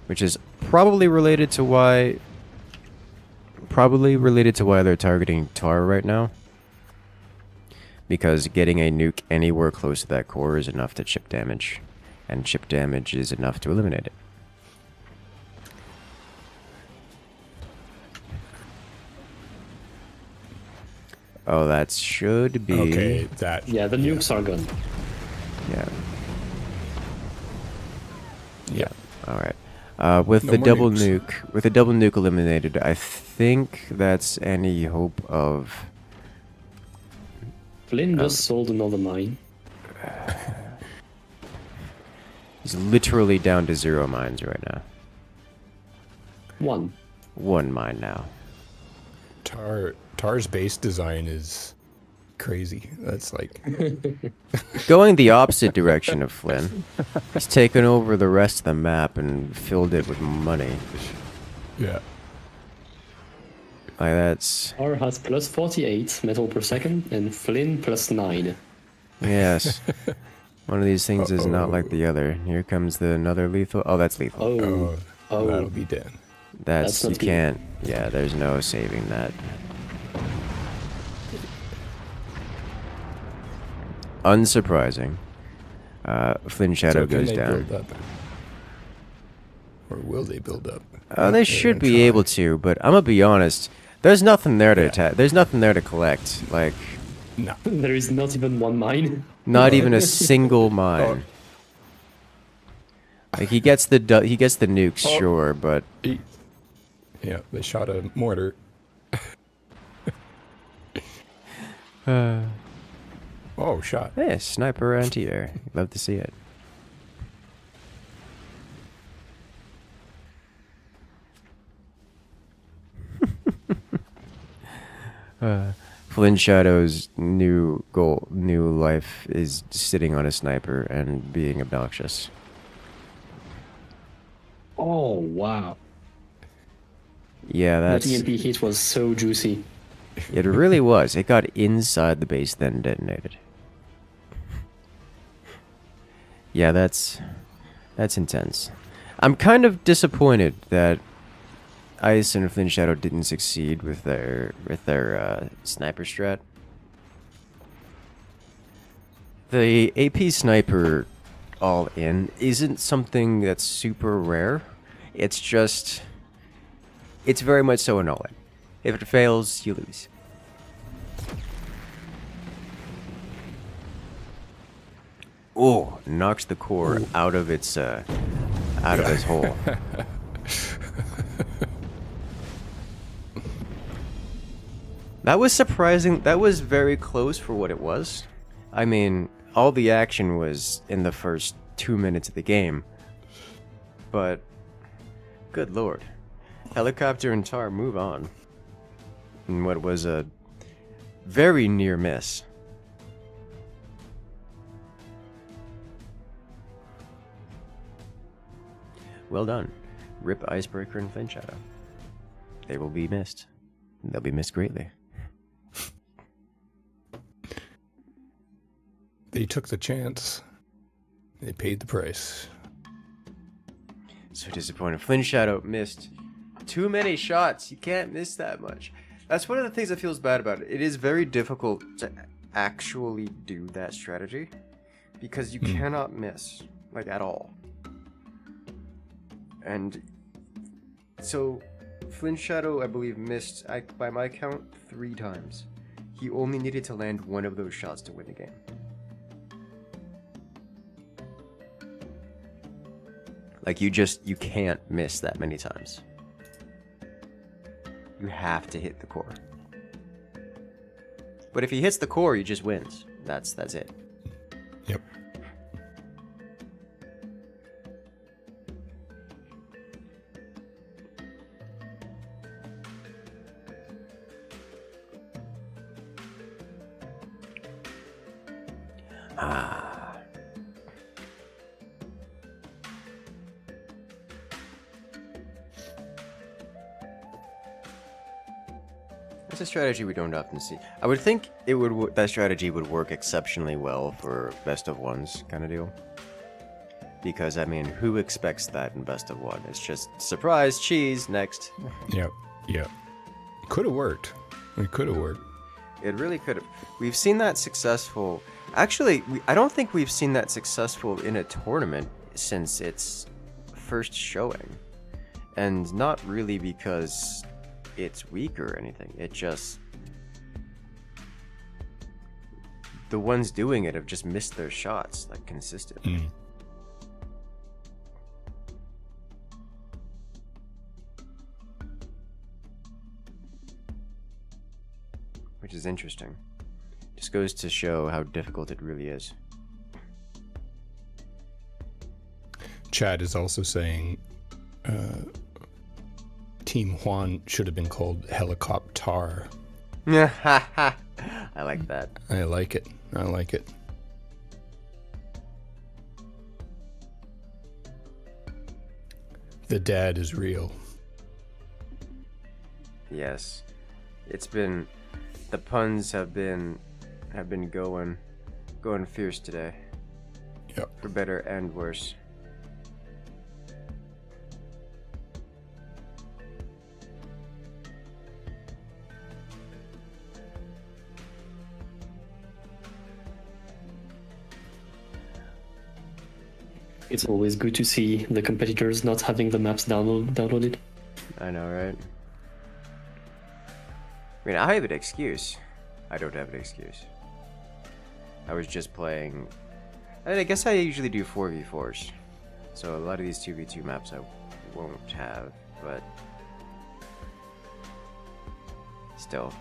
which is probably related to why they're targeting tar right now. Because getting a nuke anywhere close to that core is enough to chip damage, and chip damage is enough to eliminate it. Oh, that should be... Okay, that... Yeah, the nukes are gone. Yeah. Yeah. Alright. With No the more double nukes. nuke... With the double nuke eliminated, I think that's any hope of... Flynn just sold another mine. He's literally down to 0 mines right now. 1. 1 mine now. Tar's base design is crazy. That's like... Going the opposite direction of Flynn. He's taken over the rest of the map and filled it with money. Yeah. Like, that's... Tar has plus 48 metal per second, and Flynn plus 9. Yes. One of these things is not like the other. Here comes another lethal. Oh, that's lethal. Oh. Oh. That'll be dead. That's you not good. can't... Yeah, there's no saving that. Unsurprising. Flynn Shadow So can goes they down. build up? Or will they build up? They should be able to, but I'm gonna be honest. There's nothing there to attack. There's nothing there to collect. Like, No. There is not even 1 mine. not even a single mine. Like, he gets the nukes, Oh. sure, but Yeah, they shot a mortar. Oh, shot. hey, sniper anti-air. Love to see it. Flynn Shadow's new life is sitting on a sniper and being obnoxious. Oh, wow. Yeah, That that's... EMP hit was so juicy. It really was. It got inside the base, then detonated. Yeah, that's intense. I'm kind of disappointed that Ice and Flynn Shadow didn't succeed with their sniper strat. The AP sniper all in isn't something that's super rare. It's just, it's very much so an all in. If it fails, you lose. Oh, knocks the core out of its of its hole. That was surprising. That was very close for what it was. I mean, all the action was in the first 2 minutes of the game. But, good lord. Helicopter and Tar move on. In what was a very near miss. Well done. Rip Icebreaker and Flynn Shadow. They will be missed. They'll be missed greatly. They took the chance. They paid the price. So disappointed. Flynn Shadow missed too many shots. You can't miss that much. That's one of the things that feels bad about it. It is very difficult to actually do that strategy because you cannot miss, like, at all. And so Flynn Shadow, I believe, missed, by my count, 3 times. He only needed to land one of those shots to win the game. Like, you can't miss that many times. You have to hit the core. But if he hits the core, he just wins. That's it. Yep. It's a strategy we don't often see. I would think that strategy would work exceptionally well for best of ones kind of deal. Because I mean, who expects that in best of one? It's just surprise, cheese, next. Yep. Could have worked. It could have worked. It really could have. We've seen that successful. Actually, I don't think we've seen that successful in a tournament since its first showing. And not really because it's weak or anything. It just... The ones doing it have just missed their shots, like, consistently. Which is interesting. Just goes to show how difficult it really is. Chad is also saying Team Juan should have been called Helicopter. I like that. I like it. The dad is real. Yes. It's been... The puns have been going fierce today. Yep. For better and worse. It's always good to see the competitors not having the maps downloaded. I know, right? I mean, I have an excuse. I don't have an excuse. I was just playing... I guess I usually do 4v4s. So a lot of these 2v2 maps I won't have, but... Still.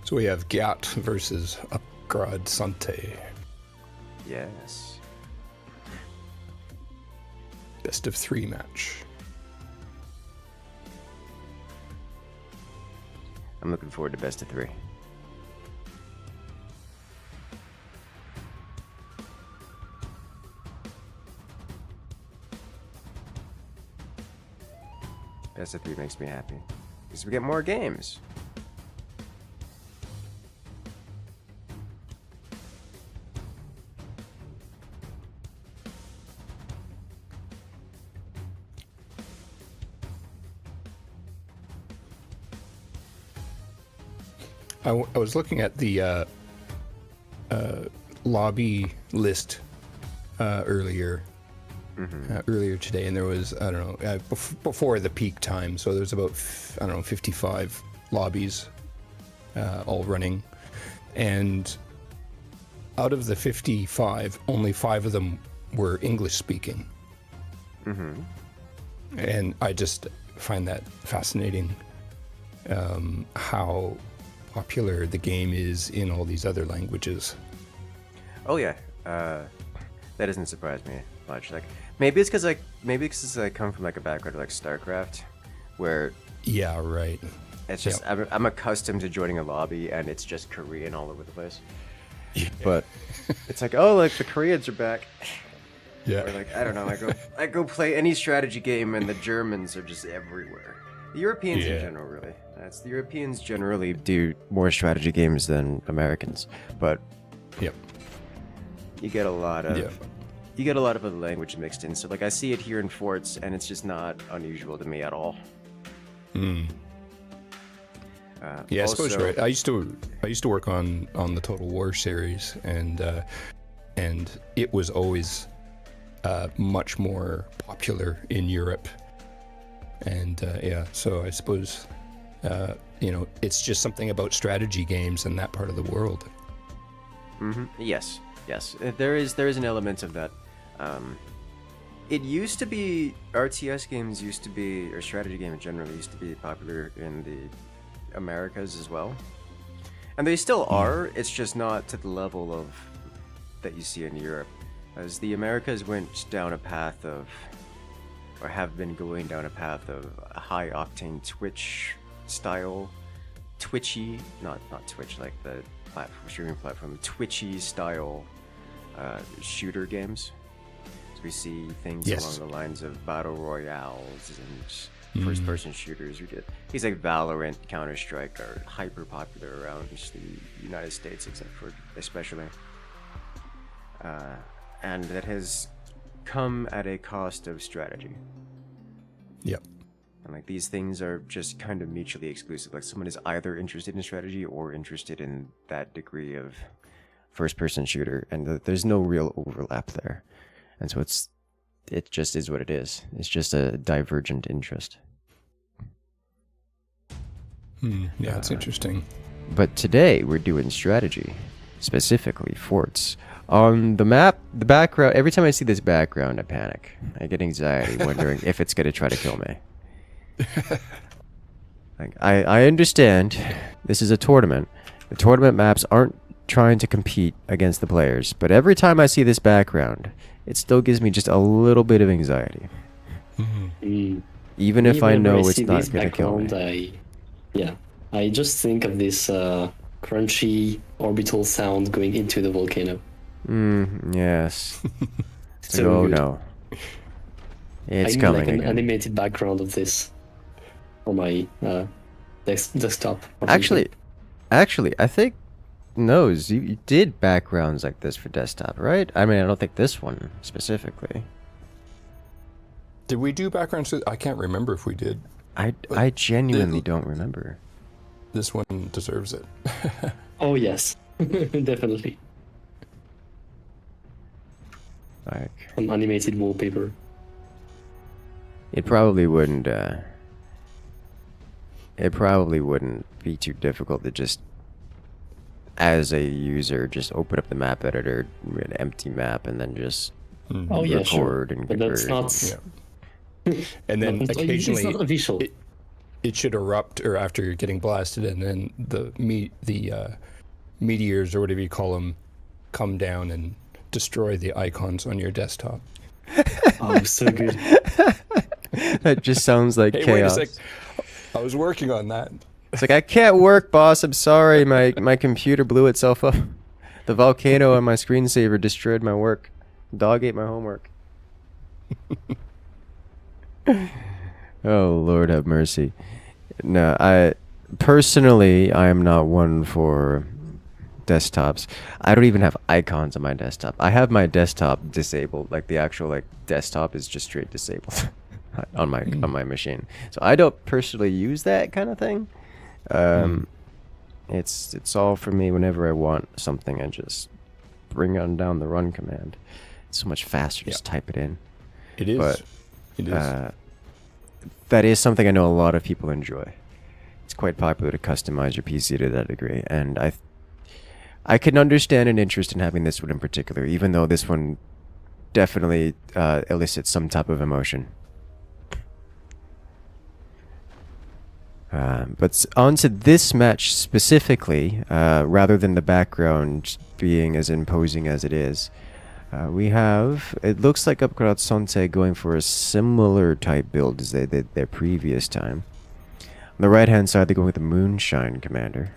So we have Gat versus Upgrad Sante. Yes. Best of 3 match. I'm looking forward to best of 3. Best of 3 makes me happy. Because we get more games. I was looking at the lobby list earlier today, and there was, I don't know, before the peak time, so there's about 55 lobbies all running, and out of the 55, only 5 of them were English speaking. And I just find that fascinating, how popular the game is in all these other languages. Oh yeah, that doesn't surprise me much. Like maybe it's because I come from like a background of like StarCraft, where yeah, right. It's just I'm accustomed to joining a lobby and it's just Korean all over the place. Yeah. But it's like, oh, like the Koreans are back. Yeah. Or like I don't know, I go play any strategy game and the Germans are just everywhere. The Europeans in general, really. The Europeans generally do more strategy games than Americans, but you get a lot of other language mixed in. So like I see it here in Forts, and it's just not unusual to me at all. Yeah, I suppose right. I used to work on the Total War series, and it was always much more popular in Europe. And so I suppose it's just something about strategy games in that part of the world. Yes. There is an element of that. It used to be RTS games or strategy games generally used to be popular in the Americas as well, and they still are. It's just not to the level of that you see in Europe, as the Americas went down a path of, or have been going down a path of high octane Twitch style twitchy, not Twitch, like the streaming platform, twitchy style shooter games. So we see things along the lines of battle royales and first-person shooters. We get things like Valorant, Counter-Strike are hyper popular around the United States, except for especially, and that has come at a cost of strategy. Yep. And like these things are just kind of mutually exclusive. Like someone is either interested in strategy or interested in that degree of first-person shooter, and there's no real overlap there. And so it just is what it is. It's just a divergent interest. Yeah, that's interesting. But today we're doing strategy, specifically forts. On the map, the background, every time I see this background, I panic. I get anxiety wondering if it's going to try to kill me. Like, I understand this is a tournament. The tournament maps aren't trying to compete against the players, but every time I see this background, it still gives me just a little bit of anxiety. Even if I know it's not going to kill me. I just think of this crunchy orbital sound going into the volcano. Yes. So oh good. no. It's I need coming like an again. animated background of this on my desktop. or Actually, something. I think Nose, you did backgrounds like this for desktop, right? I mean, I don't think this one specifically. Did we do backgrounds? I can't remember if we did. I genuinely don't remember. This one deserves it. Oh yes, definitely. Like, An animated wallpaper. it probably wouldn't. It probably wouldn't be too difficult to just, as a user, just open up the map editor, an empty map, and then just Oh yeah, record sure. and But convert. that's not. And then It's occasionally not official. it should erupt, or after you're getting blasted, and then the meteors, or whatever you call them, come down and destroy the icons on your desktop. Oh, so good. That just sounds like Hey, chaos. wait a sec. I was working on that. It's like, I can't work, boss. I'm sorry. My computer blew itself up. The volcano on my screensaver destroyed my work. Dog ate my homework. Oh, Lord have mercy. No, I am not one for desktops. I don't even have icons on my desktop. I have my desktop disabled. Like the actual desktop is just straight disabled on my machine. So I don't personally use that kind of thing. It's all for me. Whenever I want something, I just bring on down the run command. It's so much faster. Just type it in. It is. But, it is. that is something I know a lot of people enjoy. It's quite popular to customize your PC to that degree, and I can understand an interest in having this one in particular, even though this one definitely elicits some type of emotion. But onto this match specifically, rather than the background being as imposing as it is, we have, it looks like XXIX going for a similar type build as they did their previous time. On the right hand side, they're going with the Moonshine Commander.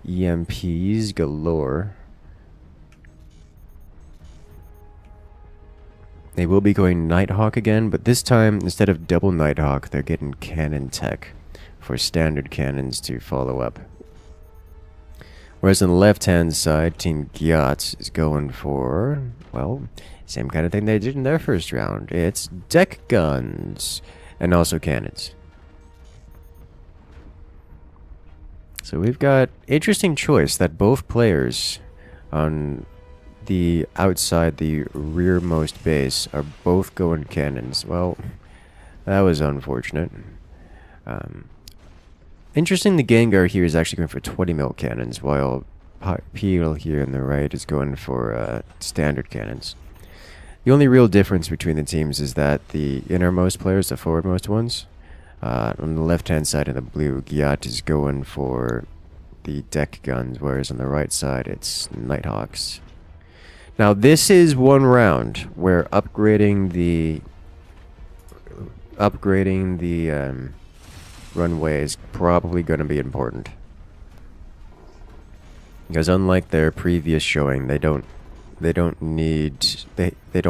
EMPs galore. They will be going Nighthawk again, but this time, instead of double Nighthawk, they're getting cannon tech for standard cannons to follow up. Whereas on the left-hand side, Team Gyat is going for, well, same kind of thing they did in their first round. It's deck guns and also cannons. So we've got interesting choice that both players on the outside, the rearmost base, are both going cannons. Well, that was unfortunate. Interesting, the Gengar here is actually going for 20 mil cannons, while Peel here on the right is going for standard cannons. The only real difference between the teams is that the innermost players, the forwardmost ones, on the left-hand side of the blue, Gyat is going for the deck guns, whereas on the right side it's Nighthawks. Now this is one round where upgrading the runway is probably going to be important. Because unlike their previous showing, they don't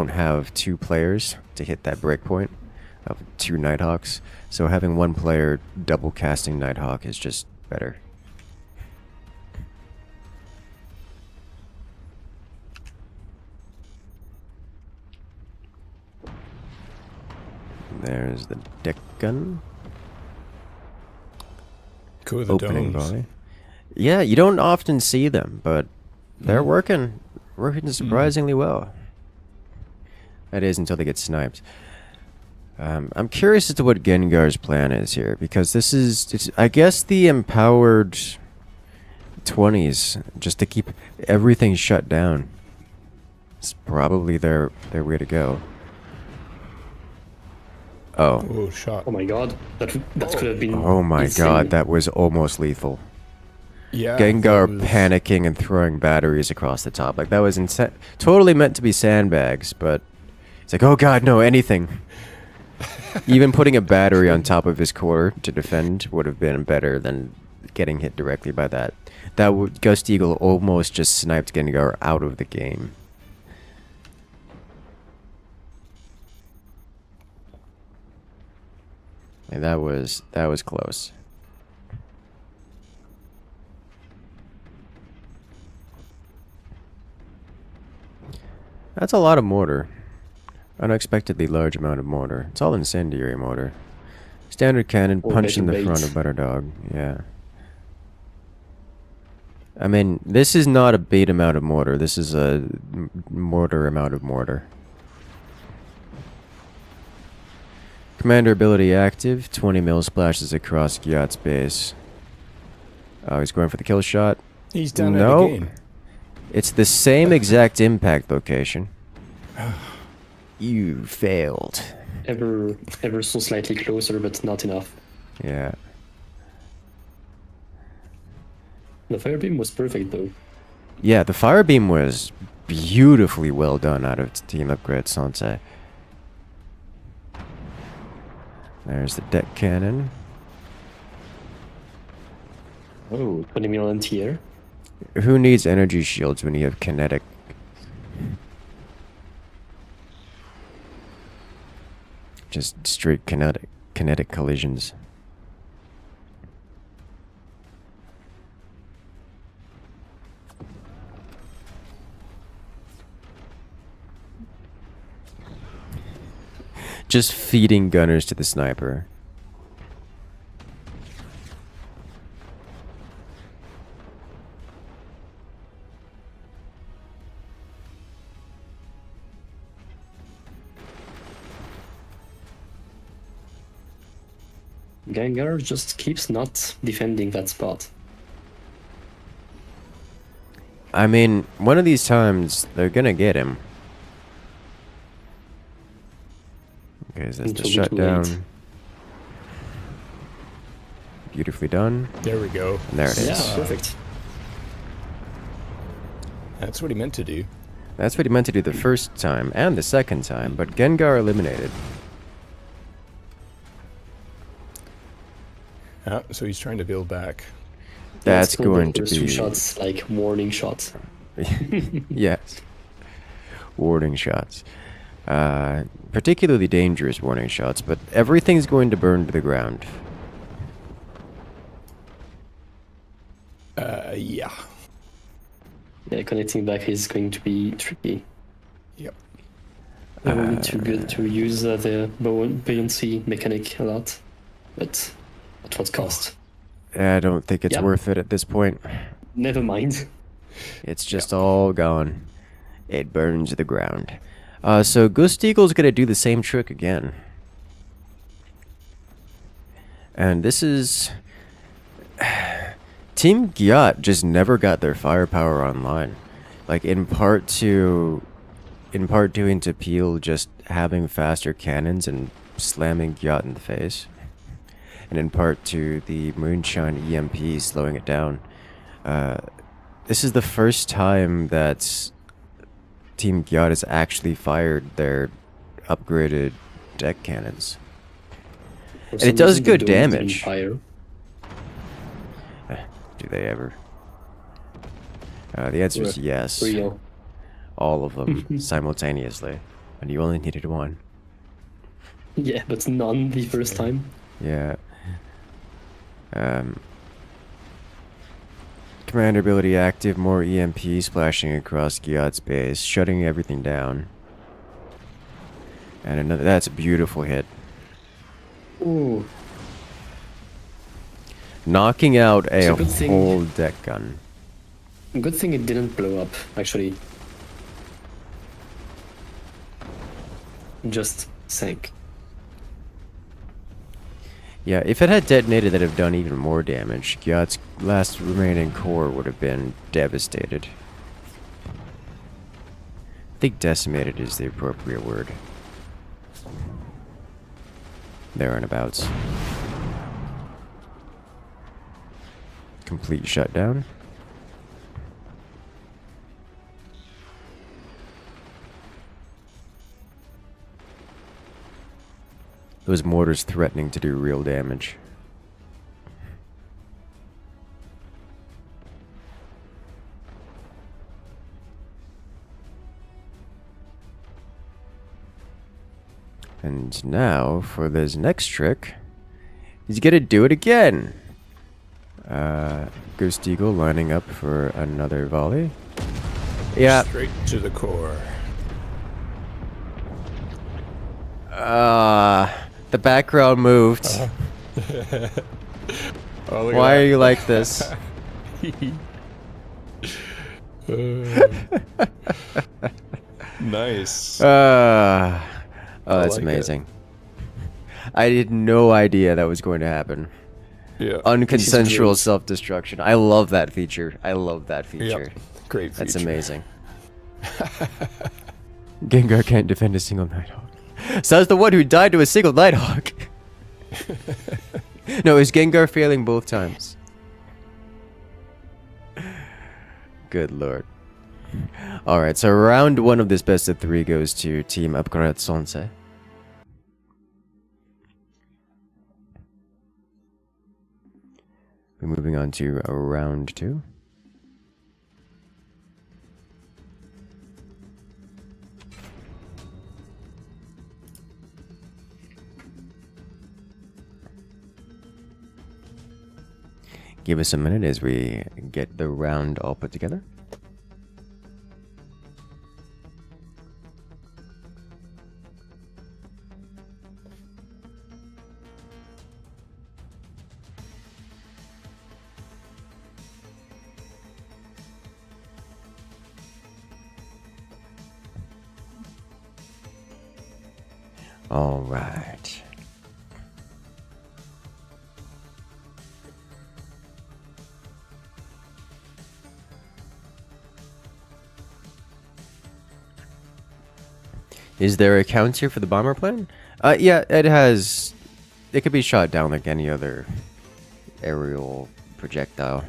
have 2 players to hit that breakpoint of 2 Nighthawks. So having 1 player double casting Nighthawk is just better. There's the deck gun. Cool, the Opening domes. volley. Yeah, you don't often see them, but they're working surprisingly well. That is until they get sniped. I'm curious as to what Gengar's plan is here, because it's I guess the empowered 20s, just to keep everything shut down. It's probably their way to go. Oh. Oh, shot. Oh my god, that could have been. Oh my insane. god, that was almost lethal. Yeah. Gengar that was- panicking and throwing batteries across the top. Like, that was totally meant to be sandbags, but it's like, oh god, no, anything. Even putting a battery on top of his core to defend would have been better than getting hit directly by that. Ghost Eagle almost just sniped Gengar out of the game. And that was close. That's a lot of mortar. Unexpectedly large amount of mortar. It's all incendiary mortar. Standard cannon, Or punch in the bait. front of Butterdog. Yeah. I mean, this is not a bait amount of mortar. This is a mortar amount of mortar. Commander ability active. 20 mil splashes across Gyat's base. Oh, he's going for the kill shot. He's done No. it again. It's the same exact impact location. You failed. Ever so slightly closer, but not enough. Yeah. The fire beam was perfect though. Yeah, the fire beam was beautifully well done out of Team Upgrade Sensei. There's the deck cannon. Oh, 20 mil anti-air. Who needs energy shields when you have kinetic? Just straight kinetic collisions. Just feeding gunners to the sniper. Gengar just keeps not defending that spot. I mean, one of these times they're gonna get him. Okay, so that's the Until too shutdown. late. Beautifully done. There we go. And there it is. Yeah, perfect. That's what he meant to do. That's what he meant to do the first time and the second time, but Gengar eliminated. Ah, so he's trying to build back. That's Let's go going the to first two be... shots, like warning shots. Yes. Warning shots. Particularly dangerous warning shots, but everything's going to burn to the ground. Yeah. Yeah, connecting back is going to be tricky. Yep. I will need to use the buoyancy mechanic a lot, but at what cost? I don't think it's Yep. worth it at this point. Never mind. It's just all gone. It burns to the ground. So Ghost Eagle's gonna do the same trick again. And this is... Team Gyat just never got their firepower online. Like, in part due to Peel just having faster cannons and slamming Gyat in the face. And in part to the Moonshine EMP slowing it down. This is the first time that Team Gyat has actually fired their upgraded deck cannons. For And some it does reason, the good domes didn't damage. fire. Do they ever? The answer is yes. Real. All of them simultaneously. And you only needed one. Yeah, but none the first time. Yeah. Commander ability active, more EMP splashing across Gyat's base, shutting everything down. And another, that's a beautiful hit. Ooh. Knocking out It's a a good thing. whole deck gun. Good thing it didn't blow up, actually. Just sank. Yeah, if it had detonated, that'd have done even more damage. Gyat's last remaining core would have been devastated. I think decimated is the appropriate word. There and abouts. Complete shutdown. Those mortars threatening to do real damage. And now, for this next trick, he's gonna do it again. Ghost Eagle lining up for another volley. Yeah. Straight to the core. The background moved. Oh, look Why at are you like this? that. Nice. Oh, that's like it. amazing. I had no idea that was going to happen. Yeah. Unconsensual great. self-destruction. I love that feature. I love that feature. Yep. Great feature. That's amazing. Gengar can't defend a single Nighthawk. Says the one who died to a single Nighthawk. No, is Gengar failing both times? Good lord. Alright, so round one of this best of three goes to Team XXIX. We're moving on to round two. Give us a minute as we get the round all put together. All right. Is there a counter for the bomber plane? Yeah, it has. It could be shot down like any other aerial projectile.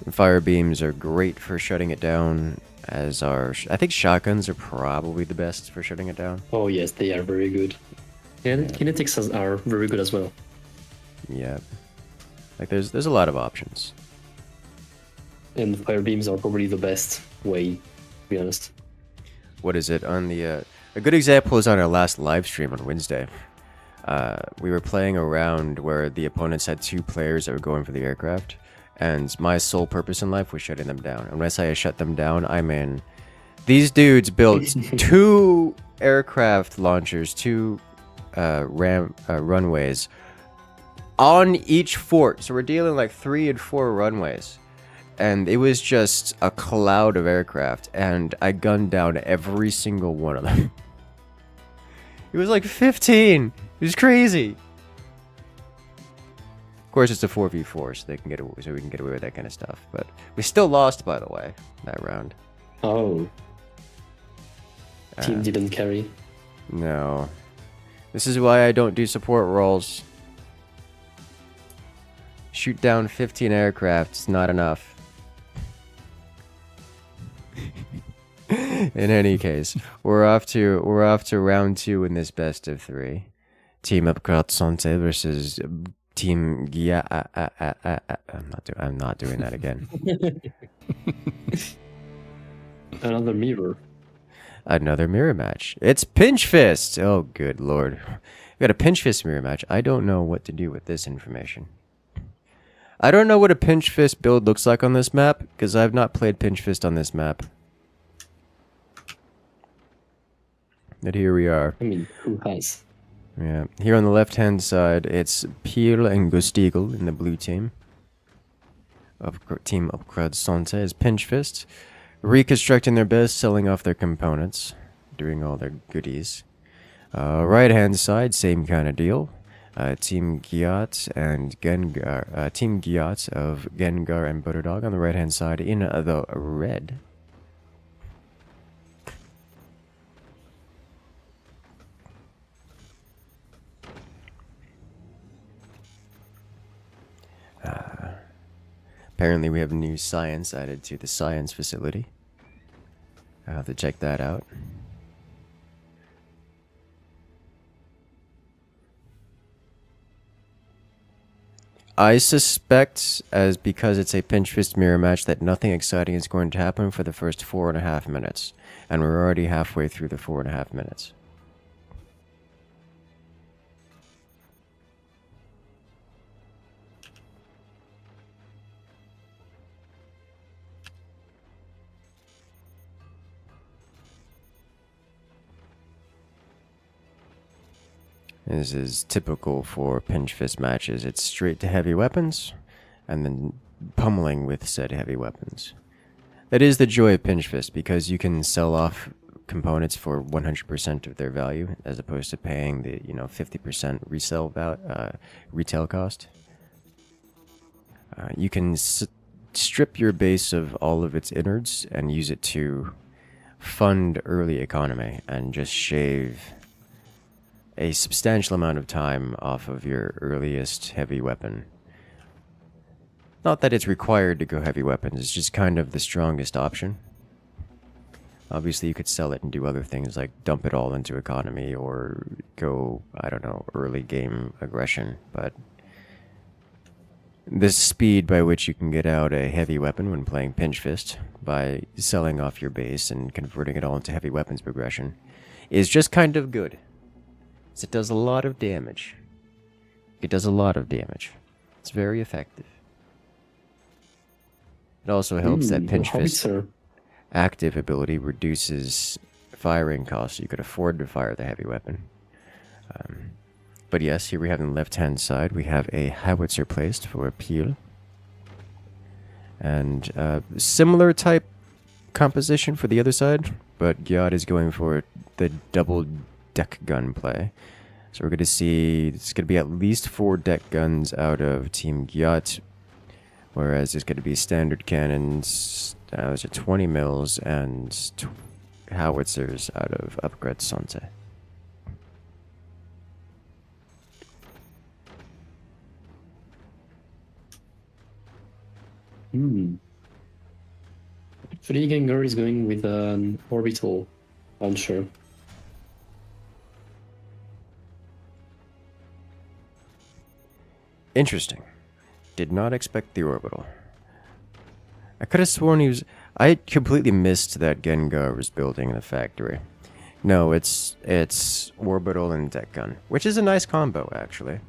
Fire beams are great for shutting it down, as are... I think shotguns are probably the best for shutting it down. Oh yes, they are very good. And kinetics are very good as well. Yeah. Like, there's a lot of options. And fire beams are probably the best way, to be honest. What is it on the a good example is on our last live stream on Wednesday. We were playing a round where the opponents had two players that were going for the aircraft, and my sole purpose in life was shutting them down. And when I say I shut them down, I mean these dudes built two aircraft launchers, two runways on each fort. So we're dealing like 3 and 4 runways. And it was just a cloud of aircraft, and I gunned down every single one of them. It was like 15. It was crazy. Of course, it's a 4v4, so we can get away with that kind of stuff. But we still lost, by the way, that round. Oh. Team didn't carry. No. This is why I don't do support roles. Shoot down 15 aircraft is not enough. In any case, we're off to round 2 in this best of 3. Team XXIX versus Team Gia. I'm not doing that again. Another mirror. Another mirror match. It's Pinch Fist. Oh, good lord. We got a Pinch Fist mirror match. I don't know what to do with this information. I don't know what a Pinch Fist build looks like on this map, because I've not played Pinch Fist on this map. But here we are. I mean, who has? Yeah. Here on the left-hand side, it's Pierre and Gustigel in the blue team. Of Team XXIX is Pinch Fist, reconstructing their base, selling off their components, doing all their goodies. Right-hand side, same kind of deal. Team Gyat and Gengar, Team Gyat of Gengar and Butterdog on the right-hand side in the red. Apparently we have new science added to the science facility. I'll have to check that out. I suspect, as because it's a Pinch Fist mirror match, that nothing exciting is going to happen for the first 4.5 minutes. And we're already halfway through the 4.5 minutes. This is typical for Pinch Fist matches. It's straight to heavy weapons, and then pummeling with said heavy weapons. That is the joy of Pinch Fist, because you can sell off components for 100% of their value, as opposed to paying the 50% retail cost. You can strip your base of all of its innards and use it to fund early economy and just shave a substantial amount of time off of your earliest heavy weapon. Not that it's required to go heavy weapons, it's just kind of the strongest option. Obviously you could sell it and do other things like dump it all into economy or go, I don't know, early game aggression, but the speed by which you can get out a heavy weapon when playing Pinch Fist by selling off your base and converting it all into heavy weapons progression is just kind of good. It does a lot of damage. It does a lot of damage. It's very effective. It also helps that Pinch Fist active ability reduces firing costs, so you could afford to fire the heavy weapon. But yes, here we have on the left-hand side, we have a howitzer placed for Peel. And similar type composition for the other side, but Gyat is going for the double deck gun play. So we're going to see, it's going to be at least 4 deck guns out of Team Gyat, whereas it's going to be standard cannons, those are 20 mils, and howitzers out of XXIX. Actually, Gengar is going with an orbital launcher. Interesting. Did not expect the orbital. I could have sworn he was... I completely missed that Gengar was building in the factory. No, it's orbital and deck gun, which is a nice combo, actually.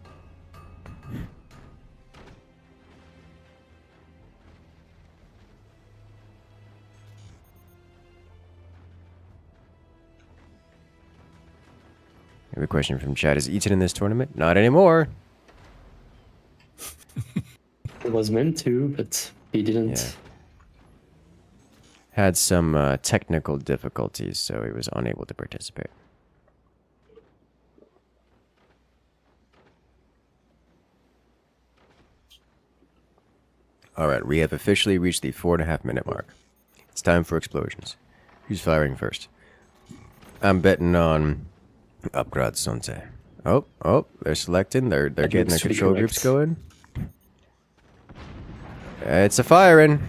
I have a question from chat. Is Eaton in this tournament? Not anymore. It was meant to, but he didn't. Yeah. Had some technical difficulties, so he was unable to participate. Alright, we have officially reached the 4.5 minute mark. It's time for explosions. Who's firing first? I'm betting on XXIX. Oh, they're selecting. They're getting their control groups going. It's a firing.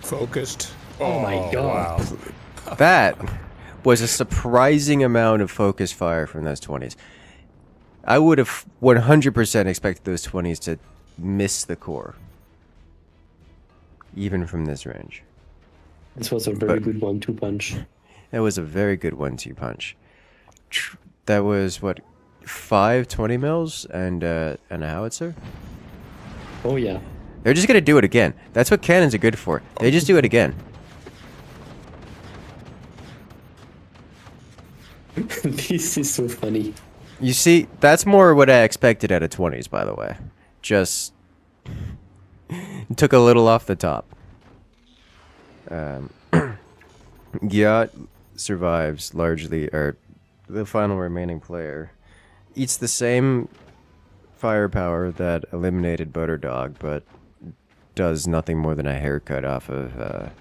Focused. Oh my god. Wow. That was a surprising amount of focus fire from those 20s. I would have 100% expected those 20s to miss the core. Even from this range. This was a very good 1-2 punch. That was a very good 1-2 punch. That was, what, 5 20 mils and a howitzer? Oh, yeah. They're just going to do it again. That's what cannons are good for. They just do it again. This is so funny. You see, that's more what I expected out of 20s, by the way. Just took a little off the top. Gyat survives largely, or the final remaining player eats the same firepower that eliminated Butter Dog, but does nothing more than a haircut off of the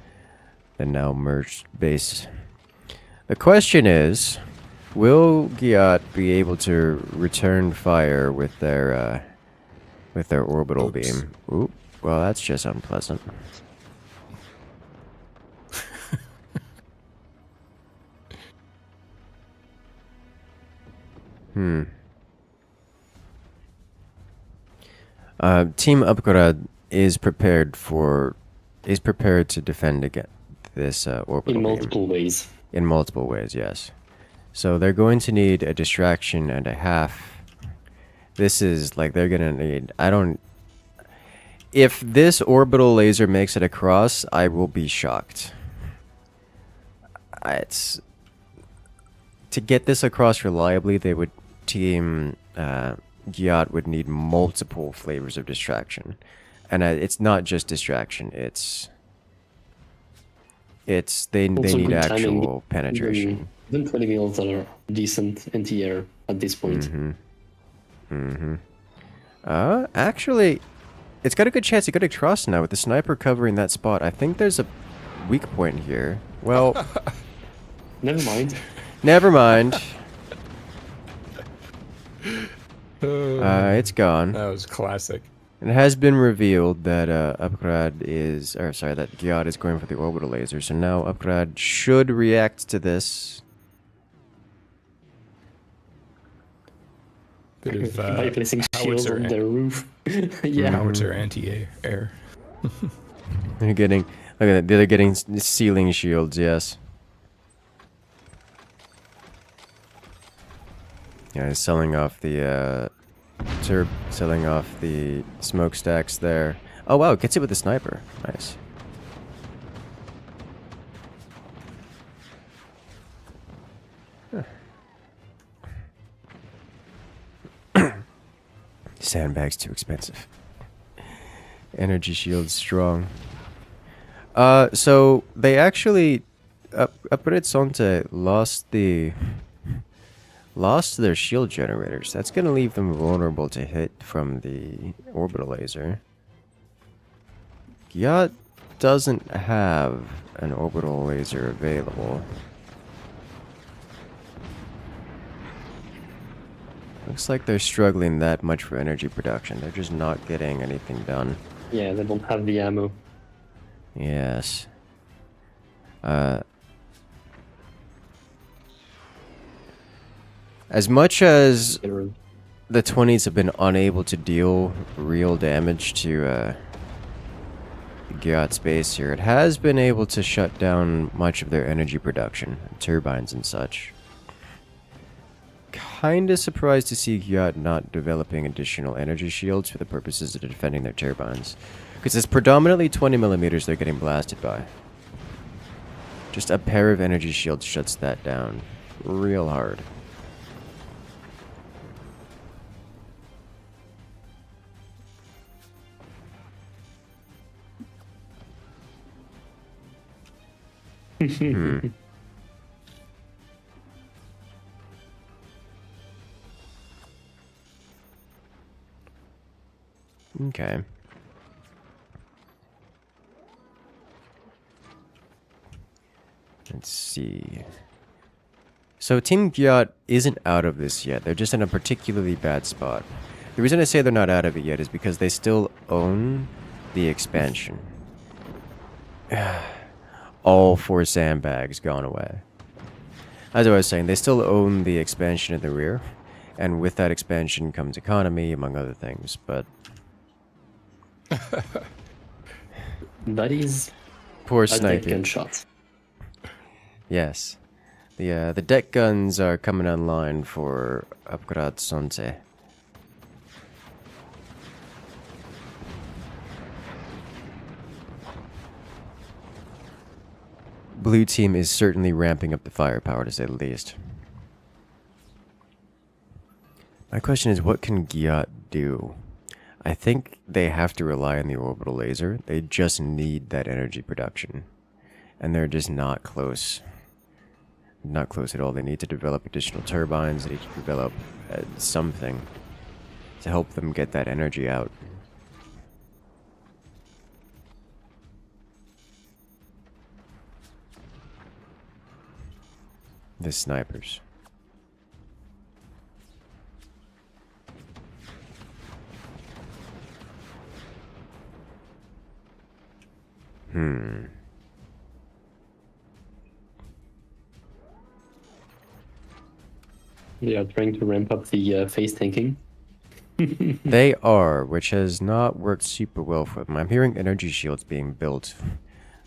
now merged base. The question is, will Gyat be able to return fire with their orbital beam? Oop, well, that's just unpleasant. Team Upgrad is prepared to defend against this orbital In multiple beam. ways. In multiple ways, yes. So they're going to need a distraction and a half. This is like they're gonna need. If this orbital laser makes it across, I will be shocked. It's to get this across reliably. Team Gyat would need multiple flavors of distraction, and it's not just distraction. They need actual penetration. Even 20 mils are decent anti-air at this point. Actually, it's got a good chance to get across now with the sniper covering that spot. I think there's a weak point here. Well, Never mind. never mind. It's gone. That was classic. It has been revealed that that Gyat is going for the orbital laser. So now Upgrad should react to this. Bit of By placing shields howitzer on their roof. Yeah. howitzer anti-air. They're getting they're getting ceiling shields. Yes. Yeah, he's selling off the smokestacks there. Oh wow, gets it with the sniper. Nice. Sandbags too expensive. Energy shields strong. So they actually Upgrade Sonte lost their shield generators. That's going to leave them vulnerable to hit from the orbital laser. Gyat doesn't have an orbital laser available. Looks like they're struggling that much for energy production. They're just not getting anything done. Yeah, they don't have the ammo. Yes. As much as the 20s have been unable to deal real damage to Gyat's base here, it has been able to shut down much of their energy production, turbines and such. Kinda surprised to see Gyat not developing additional energy shields for the purposes of defending their turbines. Because it's predominantly 20 millimeters they're getting blasted by. Just a pair of energy shields shuts that down real hard. Okay. Let's see. So Team Gyat isn't out of this yet. They're just in a particularly bad spot. The reason I say they're not out of it yet is because they still own the expansion. All 4 sandbags gone away. as I was saying, they still own the expansion in the rear, and with that expansion comes economy, among other things. But That is poor a dead sniping. gunshot. Yes, the deck guns are coming online for XXIX. Blue team is certainly ramping up the firepower, to say the least. My question is, what can Giat do? I think they have to rely on the orbital laser. They just need that energy production. And they're just not close. Not close at all. They need to develop additional turbines. They need to develop something to help them get that energy out. The snipers. They are trying to ramp up the phase tanking. They are, which has not worked super well for them. I'm hearing energy shields being built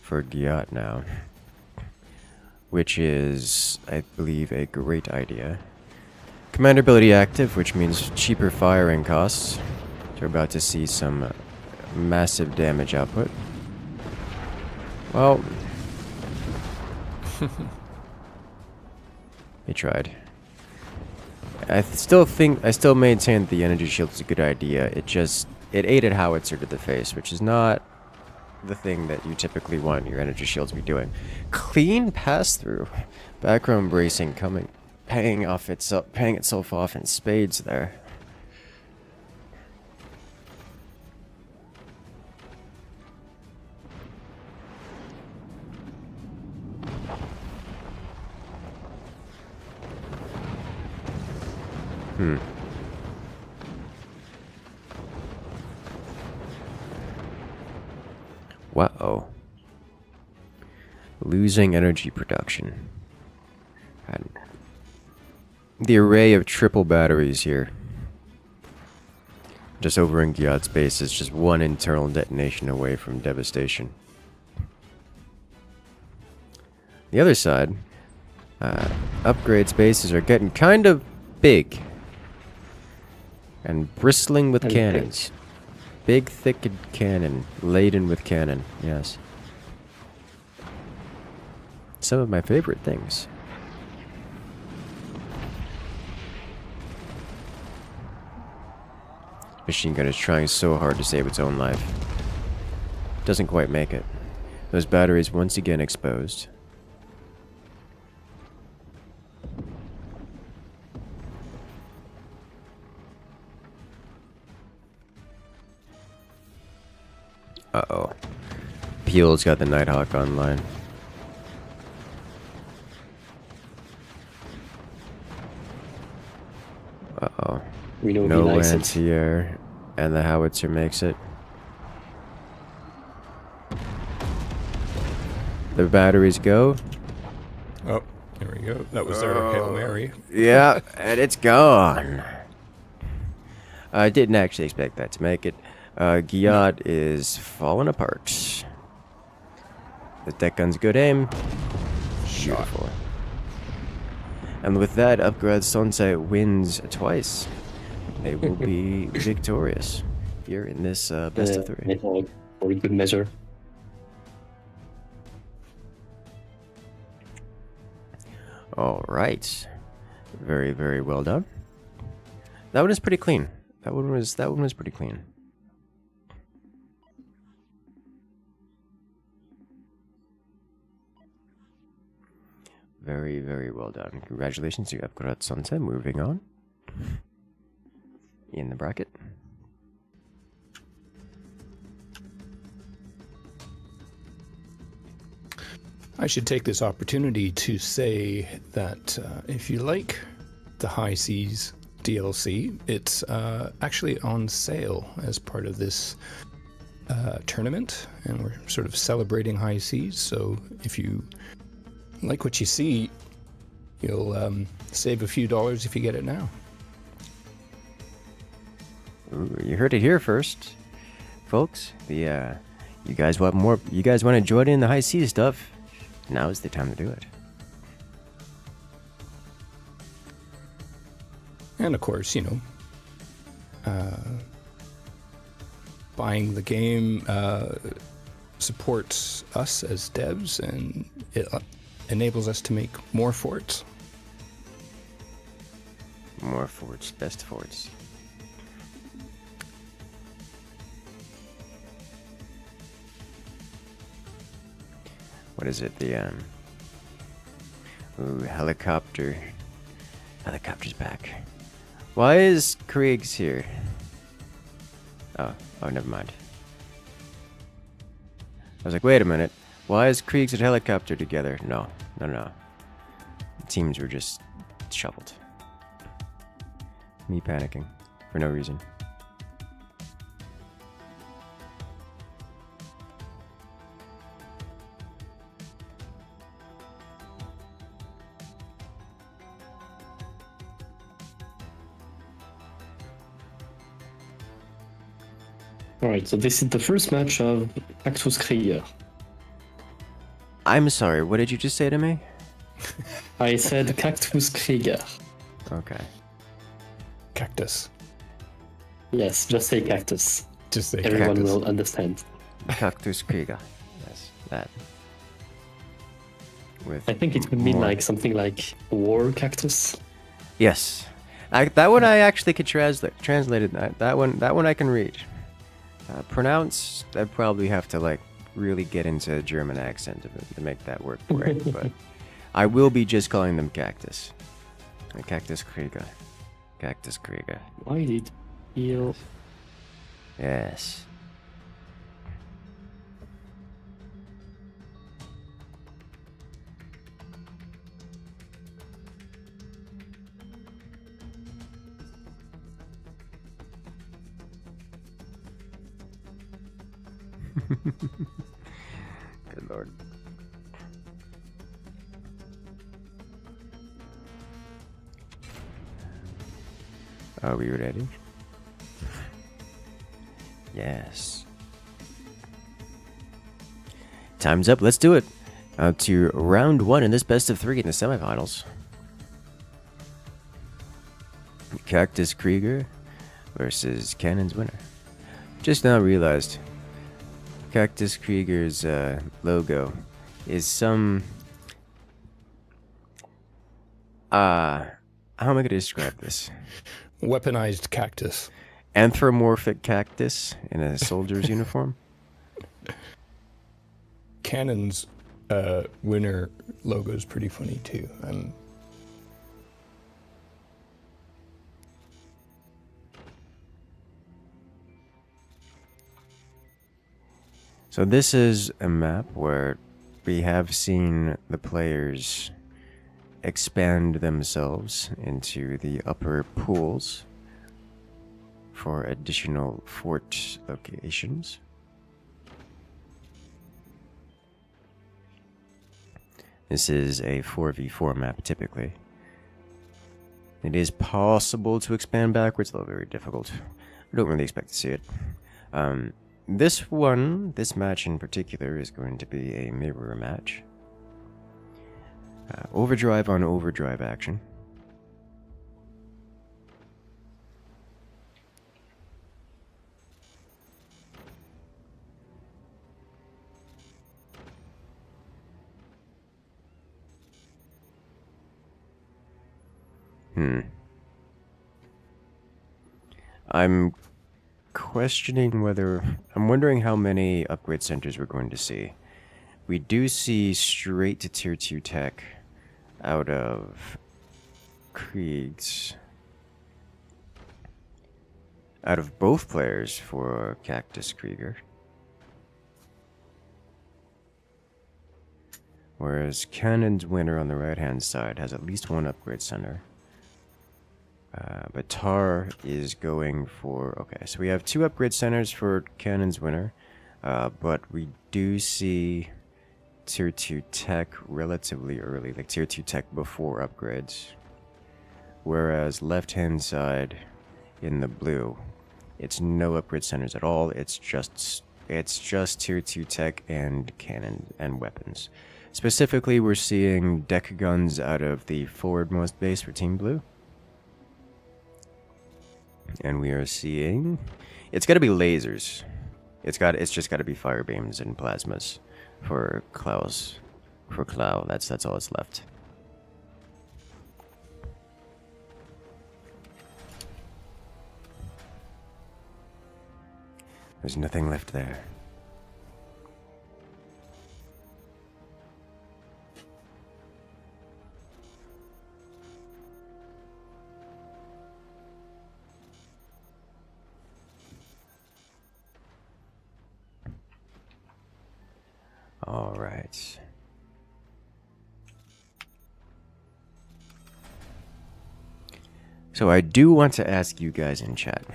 for Giat now, which is, I believe, a great idea. Commander ability active, which means cheaper firing costs. We're about to see some massive damage output. Well, he tried. I still maintain that the energy shield is a good idea. It aided Howitzer to the face, which is not the thing that you typically want your energy shields to be doing. Clean pass through, background bracing paying itself off in spades there. Wow. Losing energy production. And the array of triple batteries here. Just over in Giat's base is just one internal detonation away from devastation. The other side, upgrade spaces are getting kind of big. And bristling with cannons. Big, thick cannon. Laden with cannon, yes. Some of my favorite things. Machine gun is trying so hard to save its own life. Doesn't quite make it. Those batteries once again exposed. Uh-oh. Peel's got the Nighthawk online. Uh-oh. We know No he likes it. anti-air, and the howitzer makes it. The batteries go. Oh, there we go. That was their Hail Mary. Yeah, and it's gone. I didn't actually expect that to make it. Giat is falling apart. The deck gun's good aim. Beautiful. And with that, XXIX wins twice. They will be victorious here in this best of three. For a good measure. All right, very, very well done. That one is pretty clean. That one was pretty clean. Very, very well done. Congratulations to XXIX. Moving on in the bracket. I should take this opportunity to say that if you like the High Seas DLC, it's actually on sale as part of this tournament, and we're sort of celebrating High Seas. So if you like what you see, You'll save a few dollars if you get it now. Ooh, you heard it here first, folks. You guys want more? You guys want to join in the high seas stuff? Now is the time to do it. And of course, buying the game supports us as devs, and it enables us to make more forts. More forts, best forts. What is it? The ooh, helicopter. Helicopter's back. Why is Krieg's here? Oh, never mind. I was like, wait a minute. Why is Krieg's and helicopter together? No. The teams were just shuffled. Me panicking for no reason. Alright, so this is the first match of Cactus Krieger. I'm sorry, what did you just say to me? I said Cactus Krieger. Okay. Cactus. Yes, just say cactus. Just say Everyone cactus. will understand. Cactus Krieger. Yes, that. With I think it would mean more- like something like war cactus. Yes. That one I actually could translate it. That one I can read. Pronounce, I'd probably have to like really get into a German accent to make that work right. But I will be just calling them cactus. Cactus Krieger. Cactus Krieger. Why did you... Yes. Good lord. Are we ready? Yes. Time's up. Let's do it. To round one in this best of three in the semifinals. Cactus Krieger versus Cannon's winner. Just now realized Cactus Krieger's logo is some... how am I going to describe this? Weaponized cactus. Anthropomorphic cactus in a soldier's uniform? Cannon's winner logo is pretty funny too. So this is a map where we have seen the players expand themselves into the upper pools for additional fort locations. This is a 4v4 map typically. It is possible to expand backwards, though very difficult. I don't really expect to see it. This match in particular is going to be a mirror match. Overdrive on overdrive action. I'm wondering how many upgrade centers we're going to see. We do see straight to tier 2 tech out of Krieg's. Out of both players for Cactus Krieger. Whereas Cannon's winner on the right hand side has at least one upgrade center. But Tar is going for... Okay, so we have 2 upgrade centers for Cannon's winner. But we do see tier 2 tech relatively early, like tier 2 tech before upgrades. Whereas left-hand side in the blue, it's no upgrade centers at all. It's just tier 2 tech and cannon and weapons. Specifically, we're seeing deck guns out of the forwardmost base for Team Blue. And we are seeing, it's got to be lasers. It's just got to be fire beams and plasmas for Klaus. For Clow, that's all that's left. There's nothing left there. All right. So I do want to ask you guys in chat.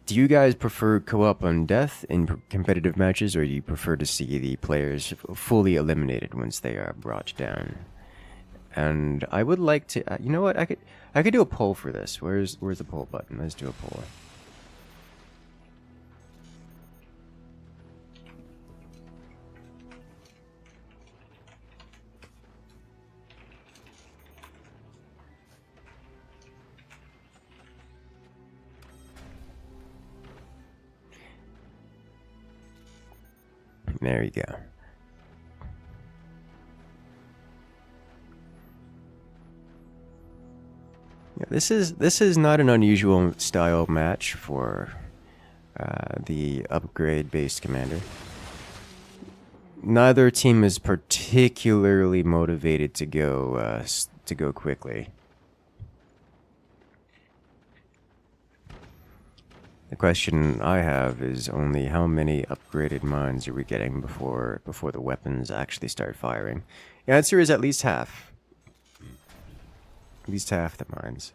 Do you guys prefer co-op on death in competitive matches, or do you prefer to see the players fully eliminated once they are brought down? And I would like to, you know what? I could do a poll for this. Where's the poll button? Let's do a poll. There you go. Yeah, this is not an unusual style match for the upgrade-based commander. Neither team is particularly motivated to go quickly. The question I have is only how many upgraded mines are we getting before the weapons actually start firing? The answer is at least half. At least half the mines.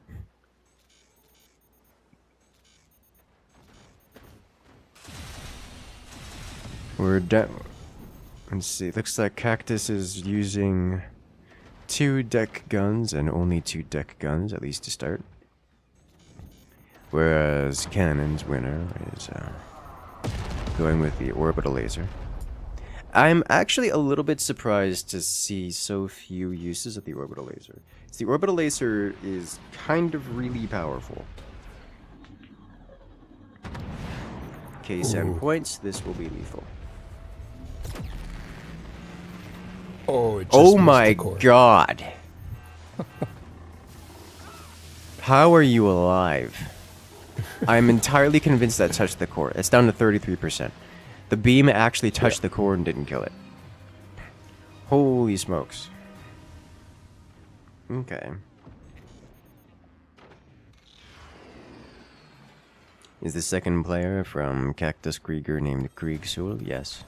We're down. Let's see. Looks like Cactus is using 2 deck guns and only 2 deck guns, at least to start. Whereas Cannon's winner is going with the orbital laser. I'm actually a little bit surprised to see so few uses of the orbital laser. The orbital laser is kind of really powerful. Case and points, this will be lethal. Oh, it just oh missed my the core. god! How are you alive? I'm entirely convinced that touched the core. It's down to 33%. The beam actually touched the core and didn't kill it. Holy smokes. Okay. Is the second player from Cactus Krieger named Kriegsul? Yes.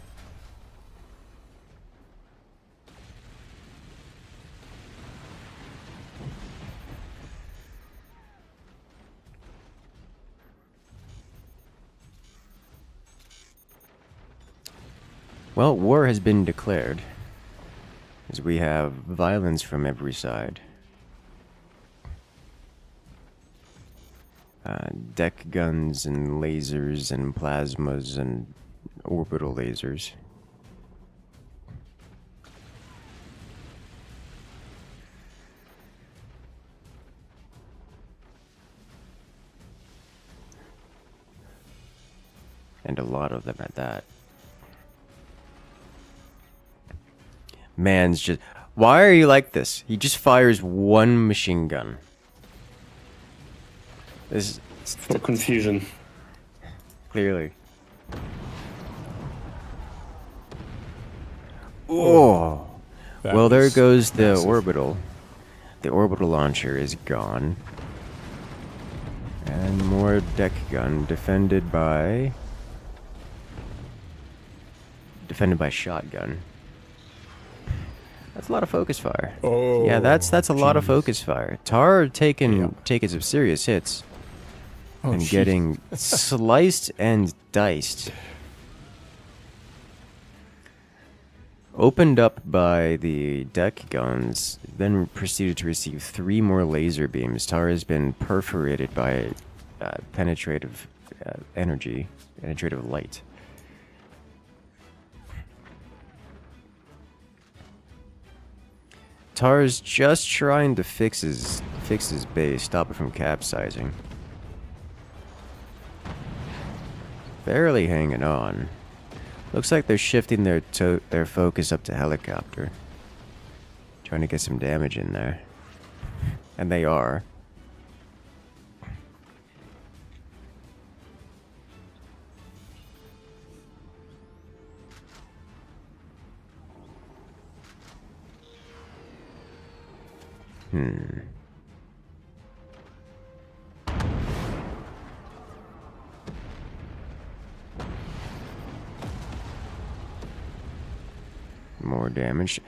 Well, war has been declared, as we have violence from every side. Deck guns and lasers and plasmas and orbital lasers. And a lot of them at that. Man's just... Why are you like this? He just fires one machine gun. This is... For confusion. Clearly. Oh! Well, there goes the orbital. The orbital launcher is gone. And more deck gun defended by shotgun. That's a lot of focus fire. Oh, yeah, that's a lot of focus fire. Tar taking some serious hits and jeez. getting sliced and diced. Opened up by the deck guns, then proceeded to receive 3 more laser beams. Tar has been perforated by penetrative energy, penetrative light. Tar's just trying to fix his base, stop it from capsizing. Barely hanging on. Looks like they're shifting their focus up to helicopter. Trying to get some damage in there. And they are. More damage.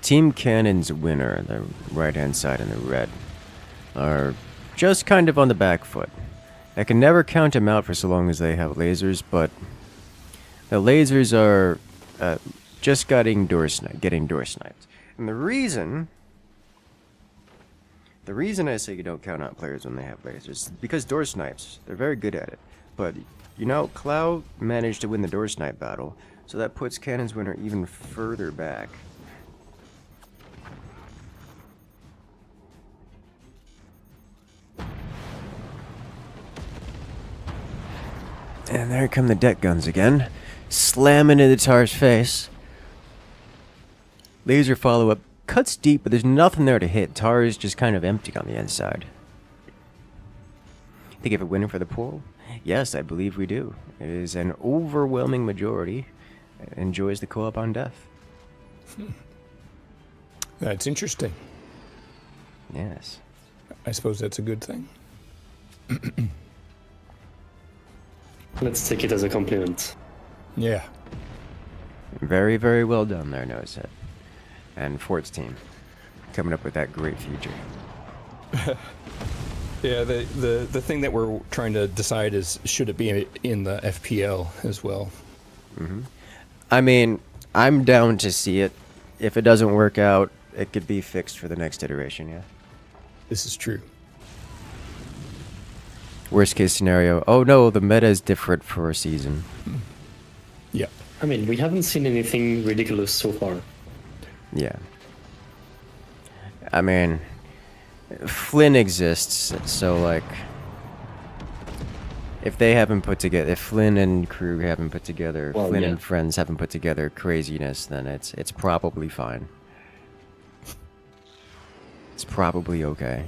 Team Cannon's winner, the right-hand side in the red, are just kind of on the back foot. I can never count them out for so long as they have lasers, but the lasers are just getting door sniped. And the reason I say you don't count out players when they have lasers is because door snipes, they're very good at it. But, you know, Cloud managed to win the door snipe battle, so that puts Cannon's winner even further back. And there come the deck guns again, slamming into Tar's face. Laser follow-up cuts deep, but there's nothing there to hit. Tar is just kind of empty on the inside. Think of a winner for the poll? Yes, I believe we do. It is an overwhelming majority enjoys the co-op on death. That's interesting. Yes. I suppose that's a good thing. Let's take it as a compliment. Yeah. Very, very well done there, Nosehead. And Fort's team coming up with that great future. Yeah, the thing that we're trying to decide is, should it be in the FPL as well? I mean, I'm down to see it. If it doesn't work out, it could be fixed for the next iteration, yeah. This is true. Worst case scenario, oh no, the meta is different for a season. Yeah. I mean, we haven't seen anything ridiculous so far. Yeah. I mean, Flynn exists, so like, if they haven't put together, if Flynn and crew haven't put together, Well, Flynn yeah. and friends haven't put together craziness, then it's probably fine. It's probably okay.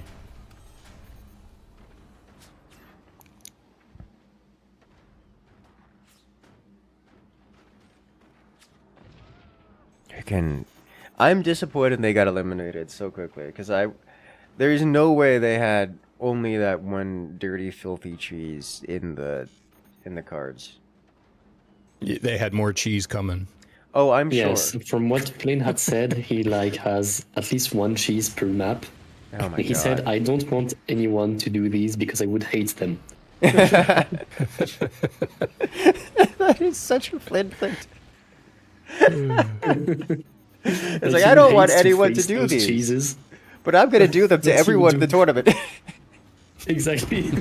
I'm disappointed they got eliminated so quickly, because there's no way they had only that one dirty, filthy cheese in the cards. They had more cheese coming. Oh, I'm Yes, sure. from what Flynn had said, he has at least one cheese per map. Oh my He god. said, "I don't want anyone to do these because I would hate them." That is such a Flynn thing. It's like, he I don't want hates anyone to face do those these, cheeses. but I'm gonna do them to That's everyone in the huge. tournament. Exactly.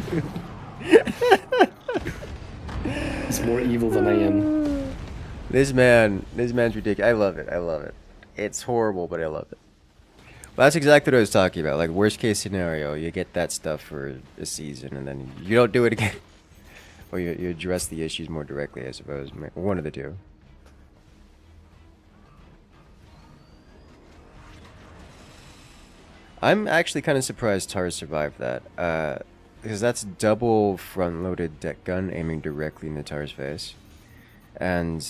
He's more evil than I am. This man's ridiculous. I love it. It's horrible, but I love it. Well, that's exactly what I was talking about. Like, worst case scenario, you get that stuff for a season, and then you don't do it again. Or you address the issues more directly, I suppose. One of the two. I'm actually kind of surprised Tar survived that. Because that's double front-loaded deck gun aiming directly in the Tar's face. And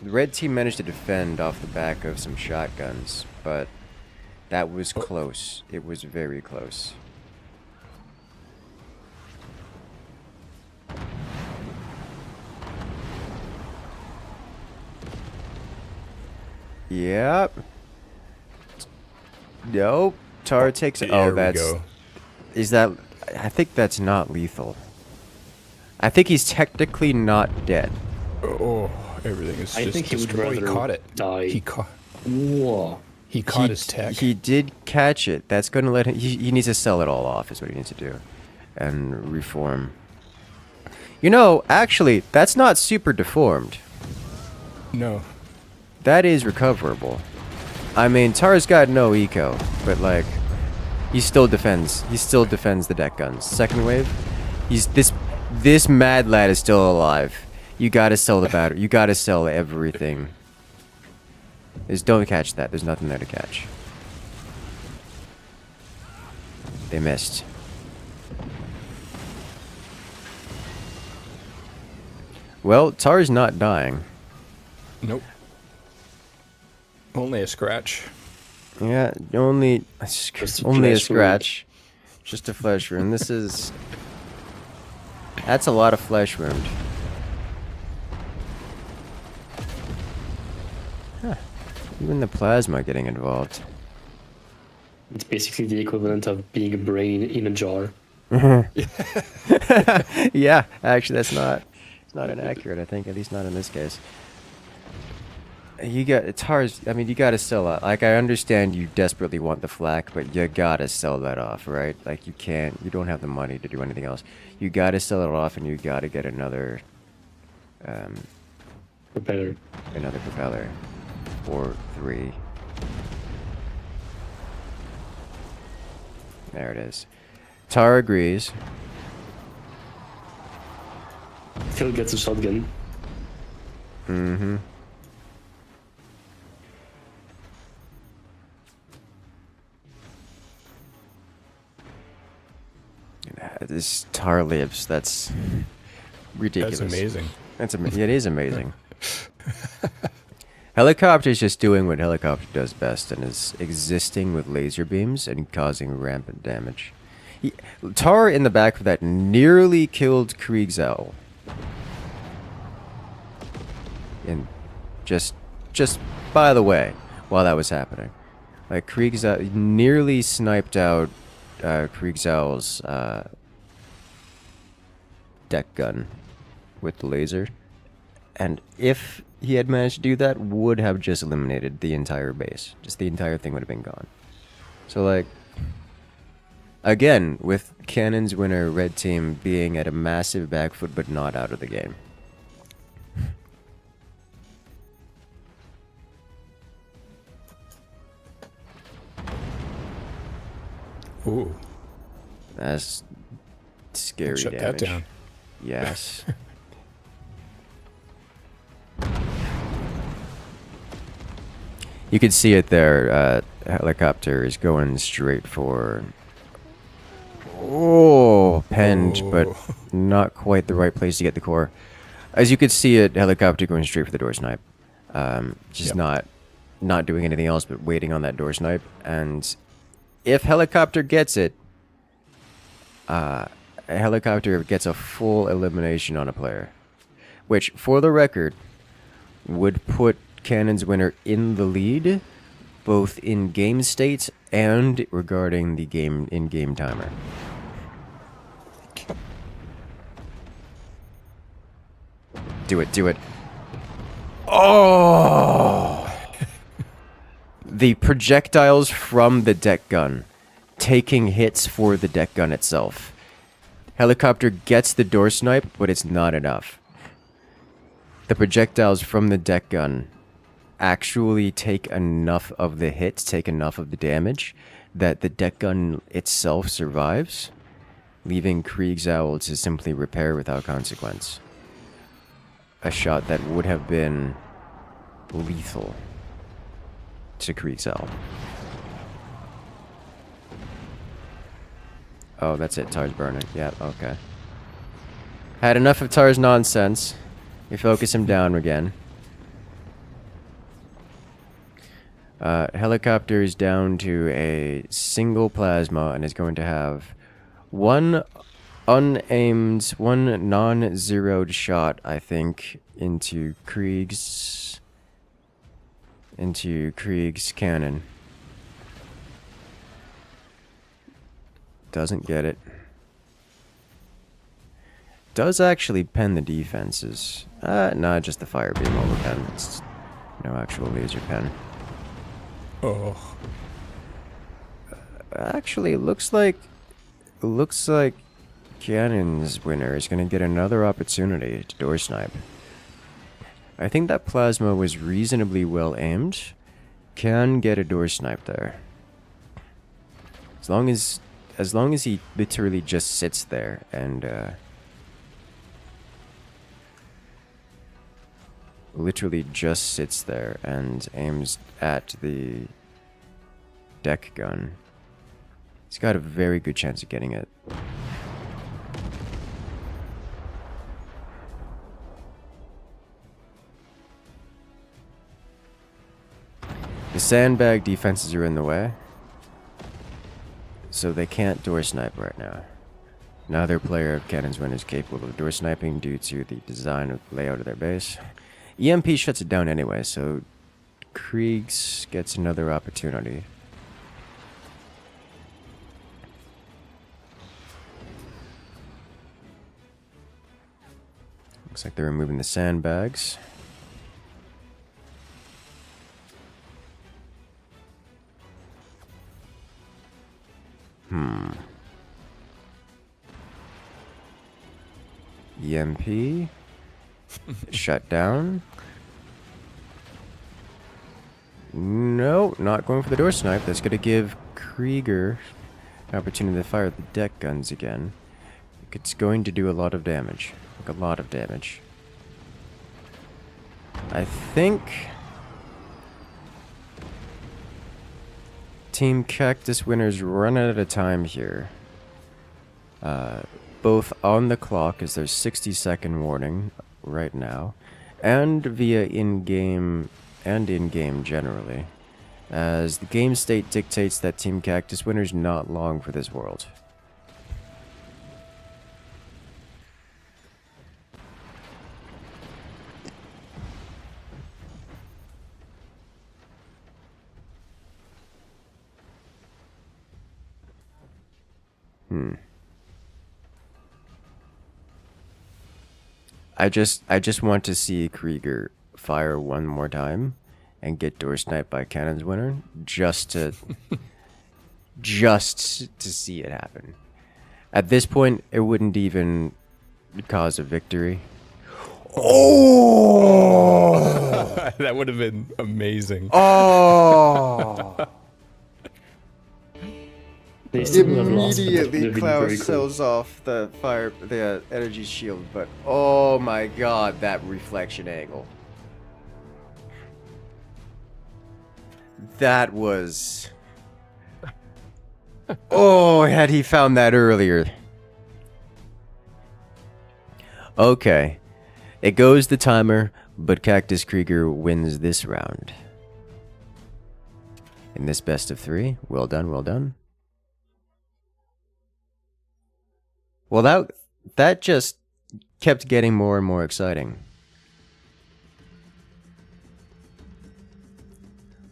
the red team managed to defend off the back of some shotguns, but that was close. It was very close. Yep. Nope. Tar takes it. There Oh, we that's... go. Is that... I think that's not lethal. I think he's technically not dead. Oh, Everything is I just think he would destroyed. He rather caught it. die. Whoa. He caught his tech. He did catch it. That's going to let him... He needs to sell it all off is what he needs to do. And reform. You know, actually, that's not super deformed. No. That is recoverable. I mean, Tar's got no eco, but like... He still defends. He still defends the deck guns. Second wave. This mad lad is still alive. You gotta sell the battery. You gotta sell everything. Don't catch that. There's nothing there to catch. They missed. Well, Tar's not dying. Nope. Only a scratch. Yeah, only a scratch. Just a flesh wound. This is... That's a lot of flesh wound. Huh. Even the plasma getting involved. It's basically the equivalent of being a brain in a jar. Yeah, actually, that's not... It's not inaccurate, I think. At least not in this case. It's hard. I mean, you gotta sell it. Like, I understand you desperately want the flak, but you gotta sell that off, right? Like, you don't have the money to do anything else. You gotta sell it off, and you gotta get another, Propeller. Another propeller. Or 3. There it is. Tar agrees. Phil gets a shotgun. Mm-hmm. This tar lives. That's ridiculous. That's amazing. It is amazing. Helicopter's just doing what helicopter does best and is existing with laser beams and causing rampant damage. Tar in the back of that nearly killed Krieg's owl. And just by the way, while that was happening, like Krieg's nearly sniped out Krieg's owl's deck gun with the laser, and if he had managed to do that, would have just eliminated the entire base. Just the entire thing would have been gone. So like, again, with Cannon's winner, red team being at a massive back foot but not out of the game. Ooh. That's scary Shut damage. that down. Yes. You can see it there. Helicopter is going straight for... Oh, penned, but not quite the right place to get the core. As you could see it, helicopter going straight for the door snipe. Just not doing anything else but waiting on that door snipe. And if helicopter gets it, a helicopter gets a full elimination on a player. Which, for the record, would put Cannon's winner in the lead, both in game state and regarding the in-game timer. Do it. Oh! The projectiles from the deck gun taking hits for the deck gun itself. Helicopter gets the door snipe, but it's not enough. The projectiles from the deck gun actually take enough of the hits, take enough of the damage, that the deck gun itself survives, leaving Krieg's owl to simply repair without consequence. A shot that would have been lethal to Krieg's owl. Oh, that's it. Tar's burning. Yeah, okay. Had enough of Tar's nonsense. We focus him down again. Helicopter is down to a single plasma and is going to have one unaimed, one non-zeroed shot, I think, into Krieg's cannon. Doesn't get it. does actually pen the defenses. Nah, just the fire beam overpen. It's no actual laser pen. Oh. Actually, it looks like Cannon's winner is gonna get another opportunity to door snipe. I think that plasma was reasonably well aimed. Can get a door snipe there. As long as he literally just sits there and aims at the deck gun. He's got a very good chance of getting it. The sandbag defenses are in the way, so they can't door snipe right now. Neither player of Cannon's Win is capable of door sniping due to the design of layout of their base. EMP shuts it down anyway, so Kriegs gets another opportunity. Looks like they're removing the sandbags. EMP. Shut down. No, not going for the door snipe. That's going to give Krieger an opportunity to fire the deck guns again. It's going to do a lot of damage. Like a lot of damage. I think Team Cactus winners run out of time here. Both on the clock, as there's 60-second warning right now, and via in-game and in-game generally, as the game state dictates that Team Cactus winners not long for this world. I just want to see Krieger fire one more time and get door sniped by Cannon's winner just to see it happen. At this point, it wouldn't even cause a victory. Oh! That would have been amazing. Oh! They still would have lost, but that would Immediately, have been Klaus very cool. sells off the energy shield, but oh my god, that reflection angle. That was... Oh, had he found that earlier. Okay. It goes the timer, but Cactus Krieger wins this round. In this best of 3. Well done, well done. Well, that just kept getting more and more exciting.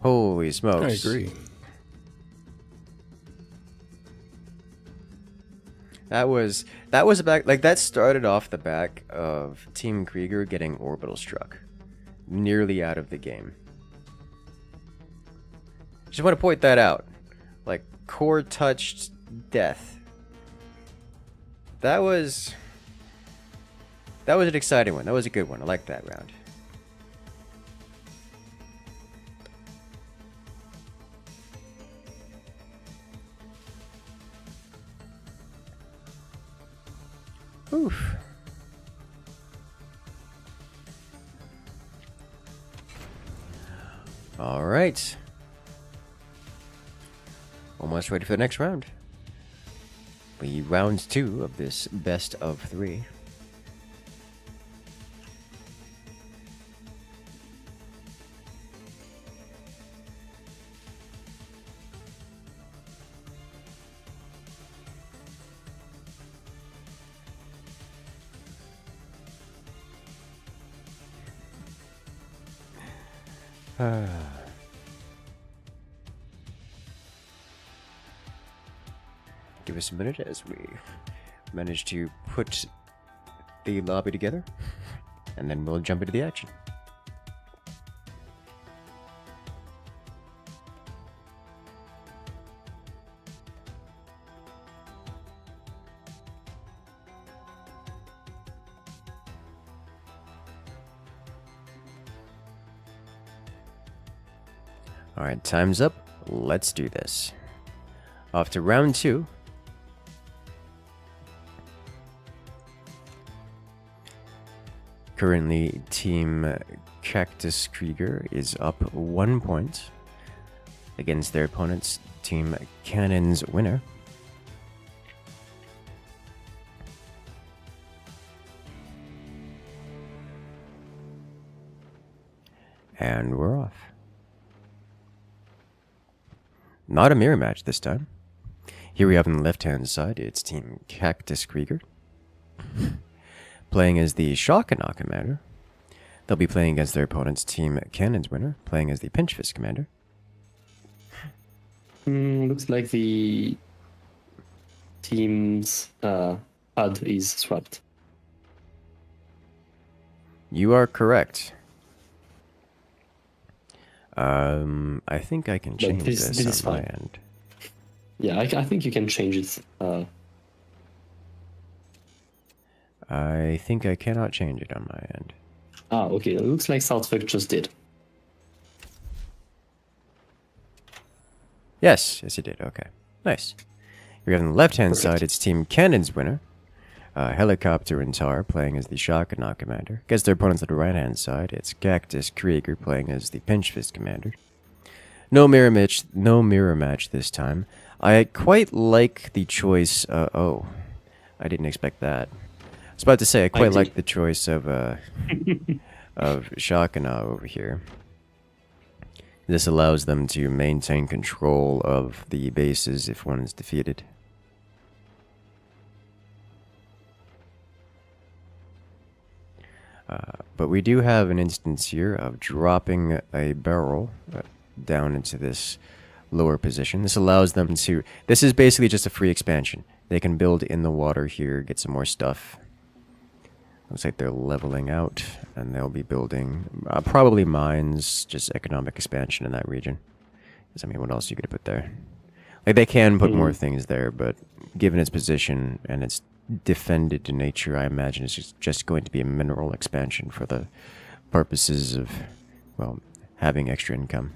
Holy smokes. I agree. That was back, like, that started off the back of Team Krieger getting orbital struck. Nearly out of the game. Just want to point that out. Like, core touched death. That was an exciting one. That was a good one. I liked that round. Oof. All right. Almost ready for the next round. Round 2 of this best of 3. Give us a minute as we manage to put the lobby together, and then we'll jump into the action. Alright, time's up. Let's do this. Off to round 2. Currently, Team Cactus Krieger is up 1 point against their opponents, Team Cannon's winner. And we're off. Not a mirror match this time. Here we have on the left-hand side, it's Team Cactus Krieger. Playing as the Shockana commander. They'll be playing against their opponent's Team Cannon's winner, playing as the Pinch Fist commander. Looks like the team's HUD is swapped. You are correct. I think I can change this on my end. Yeah, I think you can change it. I think I cannot change it on my end. Okay. It looks like Southwick just did. Yes, it did. Okay, nice. We have on the left-hand side, it's Team Cannon's winner. Helicopter and Tar playing as the Shockana commander. Against their opponents on the right-hand side, it's Cactus Krieger playing as the Pinch Fist commander. No mirror match this time. I quite like the choice. Oh, I didn't expect that. I was about to say I quite like the choice of Shockana over here. This allows them to maintain control of the bases if one is defeated. But we do have an instance here of dropping a barrel down into this lower position. This allows them to... This is basically just a free expansion. They can build in the water here, get some more stuff. Looks like they're leveling out, and they'll be building probably mines, just economic expansion in that region. Because, I mean, what else are you going to put there? Like, they can put more things there, but given its position and its defended nature, I imagine it's just going to be a mineral expansion for the purposes of, well, having extra income.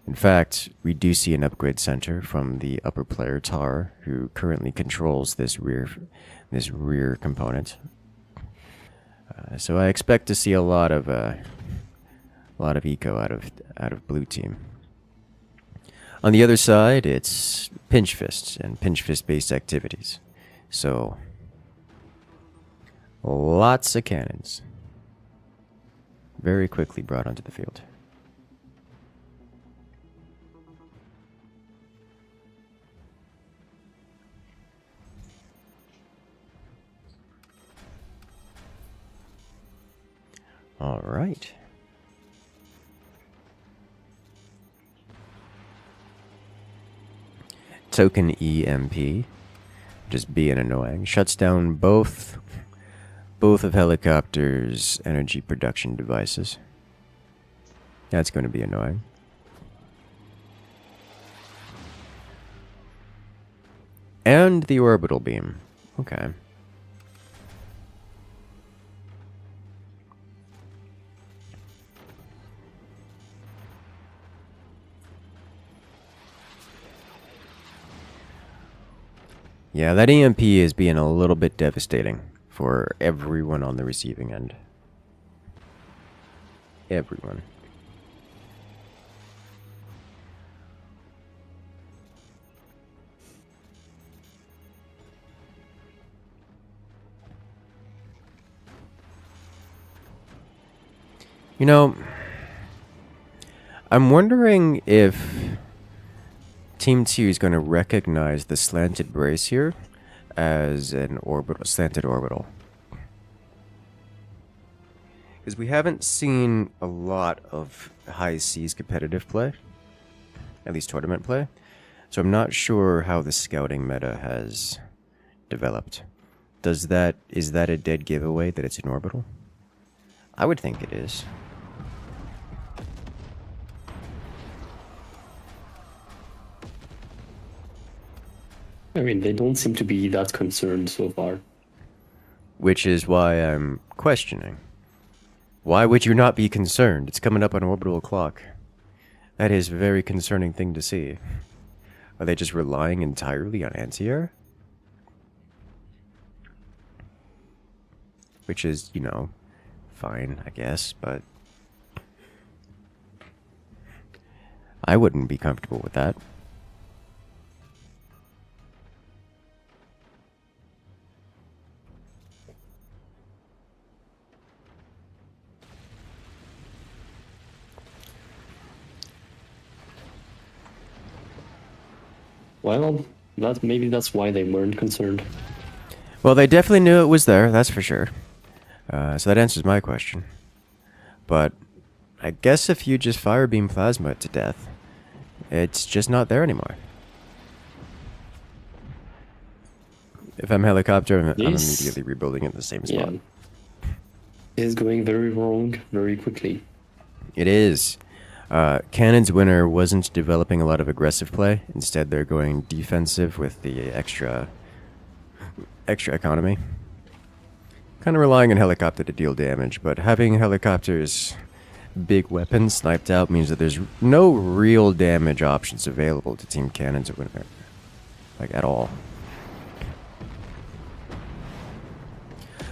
In fact, we do see an upgrade center from the upper player Tar, who currently controls this rear component. So I expect to see a lot of eco out of blue team. On the other side, it's Pinch Fists and Pinch Fist based activities. So lots of cannons very quickly brought onto the field. All right. Token EMP, just being annoying, shuts down both of Helicopter's energy production devices. That's going to be annoying. And the orbital beam. Okay. Yeah, that EMP is being a little bit devastating for everyone on the receiving end. Everyone. You know, I'm wondering if Team 2 is going to recognize the slanted brace here as an slanted orbital. Because we haven't seen a lot of high seas competitive play, at least tournament play, so I'm not sure how the scouting meta has developed. is that a dead giveaway that it's in orbital? I would think it is. I mean, they don't seem to be that concerned so far. Which is why I'm questioning. Why would you not be concerned? It's coming up on orbital clock. That is a very concerning thing to see. Are they just relying entirely on anti-air? Which is, you know, fine, I guess, but I wouldn't be comfortable with that. Well, maybe that's why they weren't concerned. Well, they definitely knew it was there, that's for sure. So that answers my question. But I guess if you just fire beam plasma it to death, it's just not there anymore. If I'm helicopter, I'm immediately rebuilding it in the same spot. Yeah. It is going very wrong very quickly. It is. Cannon's winner wasn't developing a lot of aggressive play. Instead, they're going defensive with the extra economy. Kind of relying on helicopter to deal damage, but having helicopter's big weapons sniped out means that there's no real damage options available to Team Cannon's winner. Like, at all.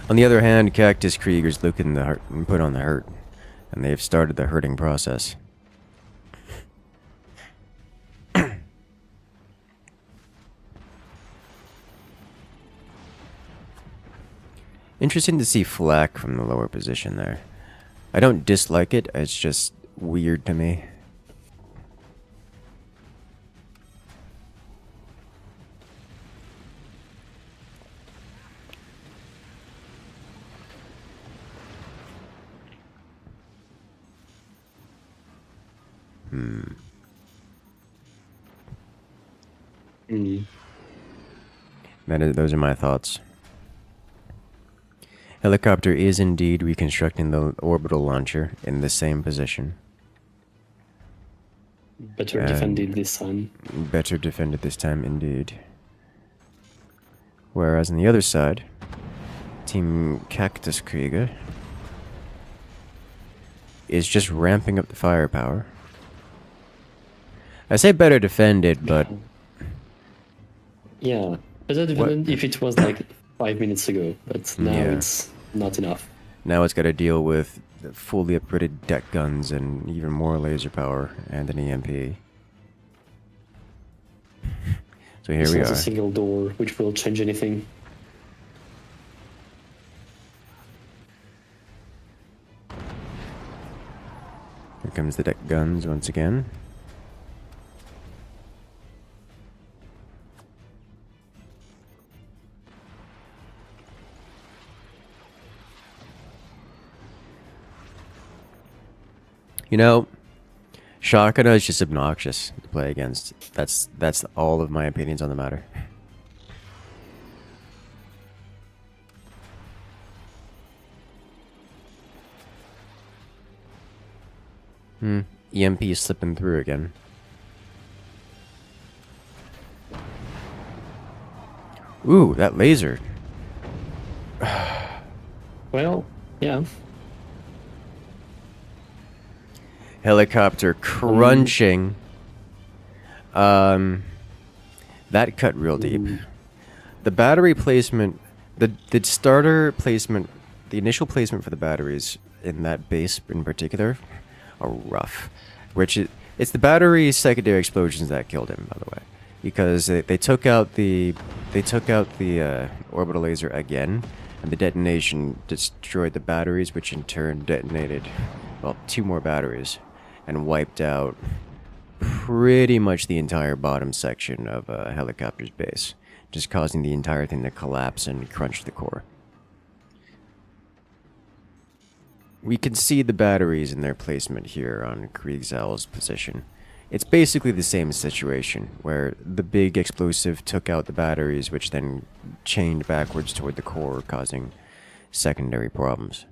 On the other hand, Cactus Krieger's looking to put on the hurt, and they've started the hurting process. Interesting to see flak from the lower position there. I don't dislike it, it's just weird to me. Those are my thoughts. Helicopter is indeed reconstructing the orbital launcher in the same position. Better defended this time. Better defended this time, indeed. Whereas on the other side, Team Cactus Krieger is just ramping up the firepower. I say better defended, but... Yeah, better defended if it was like 5 minutes ago, but now it's not enough. Now it's got to deal with fully upgraded deck guns and even more laser power and an EMP. So here we are. A single door, which will change anything. Here comes the deck guns once again. You know, Shakana is just obnoxious to play against. That's all of my opinions on the matter. EMP is slipping through again. Ooh, that laser. Well, yeah. Helicopter crunching. That cut real deep. The battery placement, the starter placement, the initial placement for the batteries in that base in particular are rough. It's the battery secondary explosions that killed him, by the way, because they took out the orbital laser again, and the detonation destroyed the batteries, which in turn detonated, well, 2 more batteries, and wiped out pretty much the entire bottom section of a helicopter's base, just causing the entire thing to collapse and crunch the core. We can see the batteries in their placement here on Kriegzal's position. It's basically the same situation, where the big explosive took out the batteries, which then chained backwards toward the core, causing secondary problems.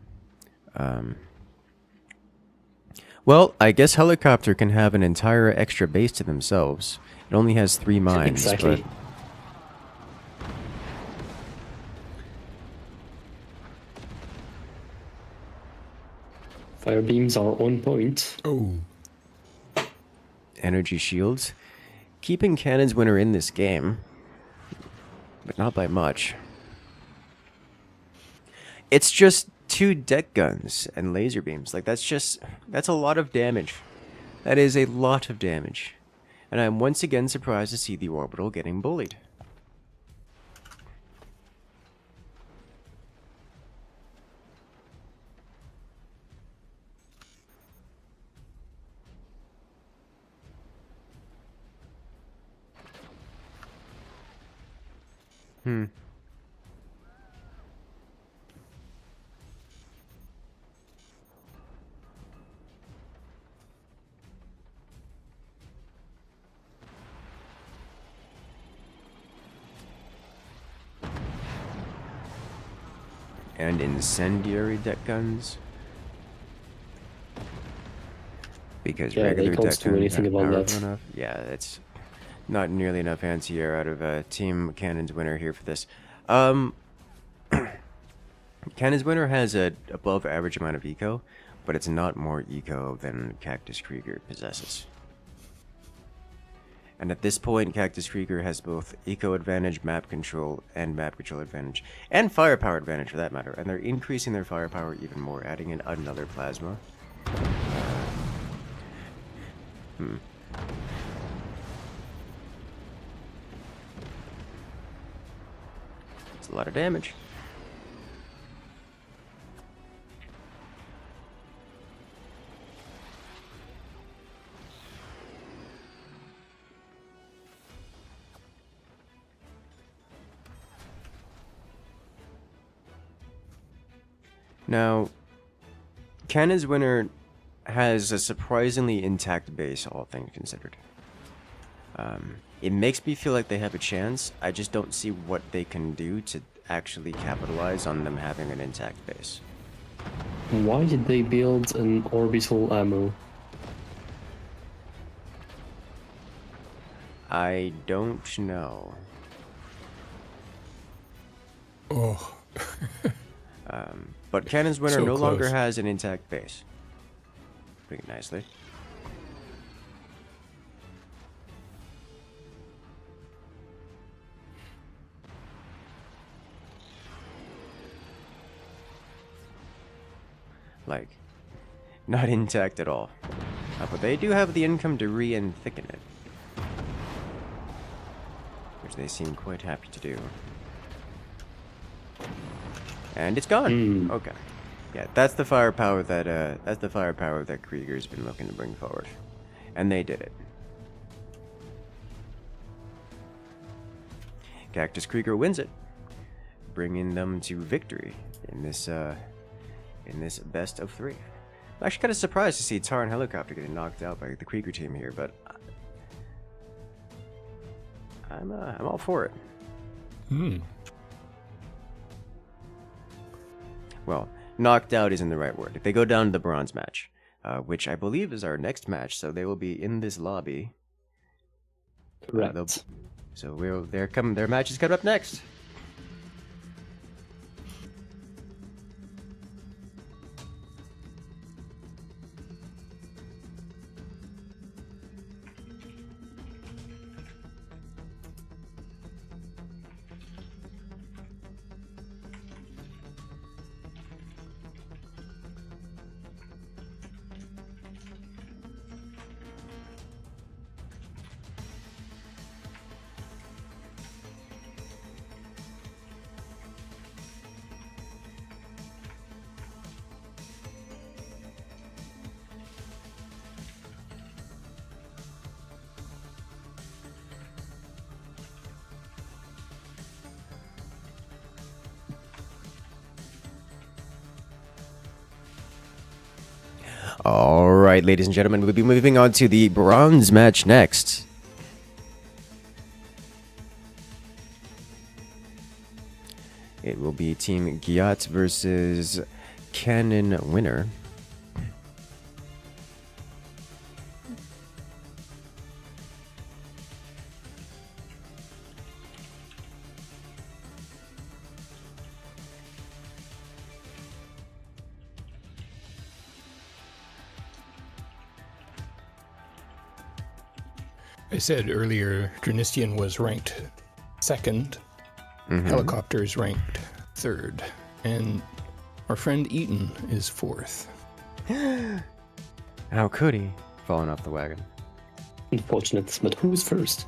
Well, I guess Helicopter can have an entire extra base to themselves. It only has 3 mines, Exactly. Fire beams are on point. Oh. energy shields, keeping Cannon's Winner in this game, but not by much. It's just 2 deck guns and laser beams. Like, that's a lot of damage. That is a lot of damage. And I'm once again surprised to see the orbital getting bullied. And incendiary deck guns. Because Yeah, regular they can't deck do guns anything aren't about powerful that. enough. Yeah, it's not nearly enough anti-air out of Team Cannon's Winner here for this. Cannon's Winner has a above average amount of eco, but it's not more eco than Cactus Krieger possesses. And at this point, Cactus Krieger has both eco advantage, map control advantage, and firepower advantage for that matter. And they're increasing their firepower even more, adding in another plasma. It's a lot of damage. Now, Cannon's Winner has a surprisingly intact base, all things considered. It makes me feel like they have a chance. I just don't see what they can do to actually capitalize on them having an intact base. Why did they build an orbital ammo? I don't know. Oh. But Cannon's Winner So no longer close. has an intact base. Pretty nicely. Like, not intact at all. But they do have the income to and thicken it. Which they seem quite happy to do. And it's gone. Okay. Yeah, that's the firepower that Krieger's been looking to bring forward. And they did it. Cactus Krieger wins it, bringing them to victory in this best of 3. I'm actually kind of surprised to see Tar and Helicopter getting knocked out by the Krieger team here, but I'm all for it. Well, knocked out isn't the right word. If they go down to the bronze match, which I believe is our next match, so they will be in this lobby. Correct. So their match is coming up next. Alright. right, ladies and gentlemen, we'll be moving on to the bronze match next. It will be Team Gyat versus Cannon Winner. I said earlier, Dranistian was ranked second. Helicopters ranked third, and our friend Eaton is fourth. How could he? Falling off the wagon. Unfortunate, but who's first?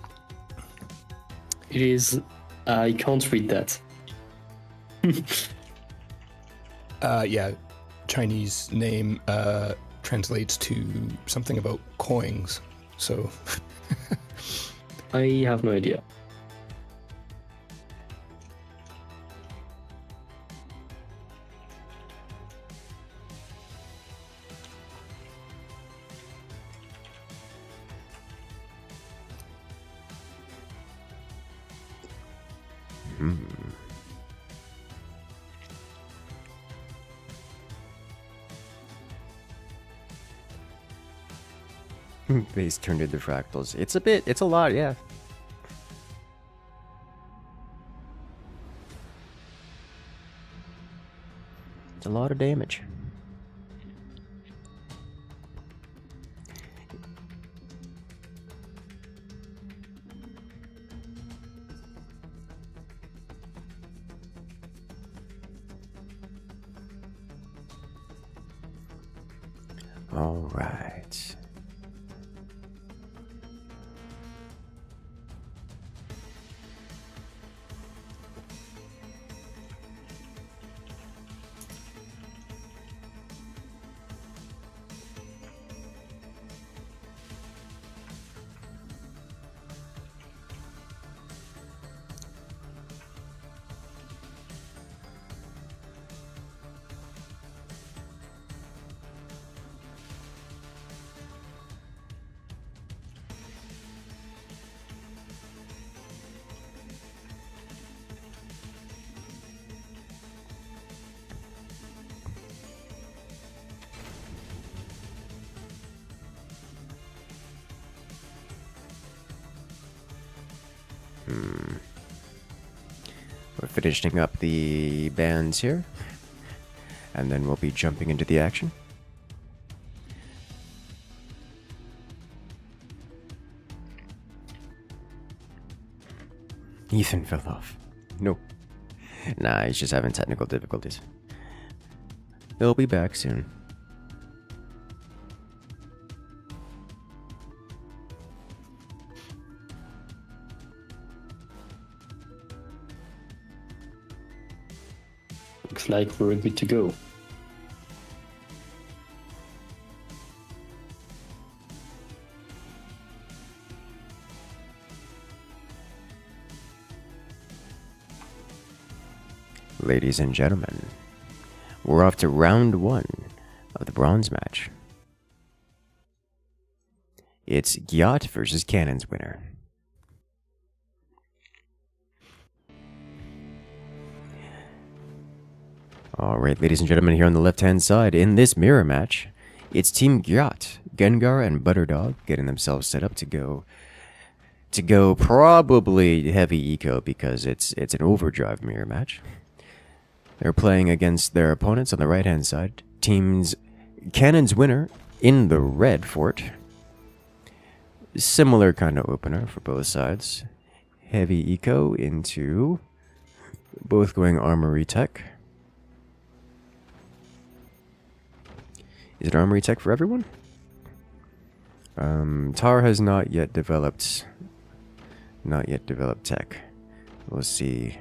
It is. I can't read that. Yeah, Chinese name translates to something about coins. So I have no idea. Base turned into fractals. It's a lot, yeah. It's a lot of damage. All right. We're finishing up the bands here, and then we'll be jumping into the action. Ethan fell off. No. Nah, he's just having technical difficulties. He'll be back soon. Looks like we're good to go. Ladies and gentlemen, we're off to round one of the bronze match. It's Gyat versus Cannon's winner. Alright, ladies and gentlemen, here on the left-hand side, in this mirror match, it's Team Gyat, Gengar and Butterdog getting themselves set up to go probably heavy eco because it's an overdrive mirror match. They're playing against their opponents on the right-hand side. Teams Cannon's winner in the red fort. Similar kind of opener for both sides. Heavy eco into both going armory tech. Is it armory tech for everyone? Tar has not yet developed tech. We'll see.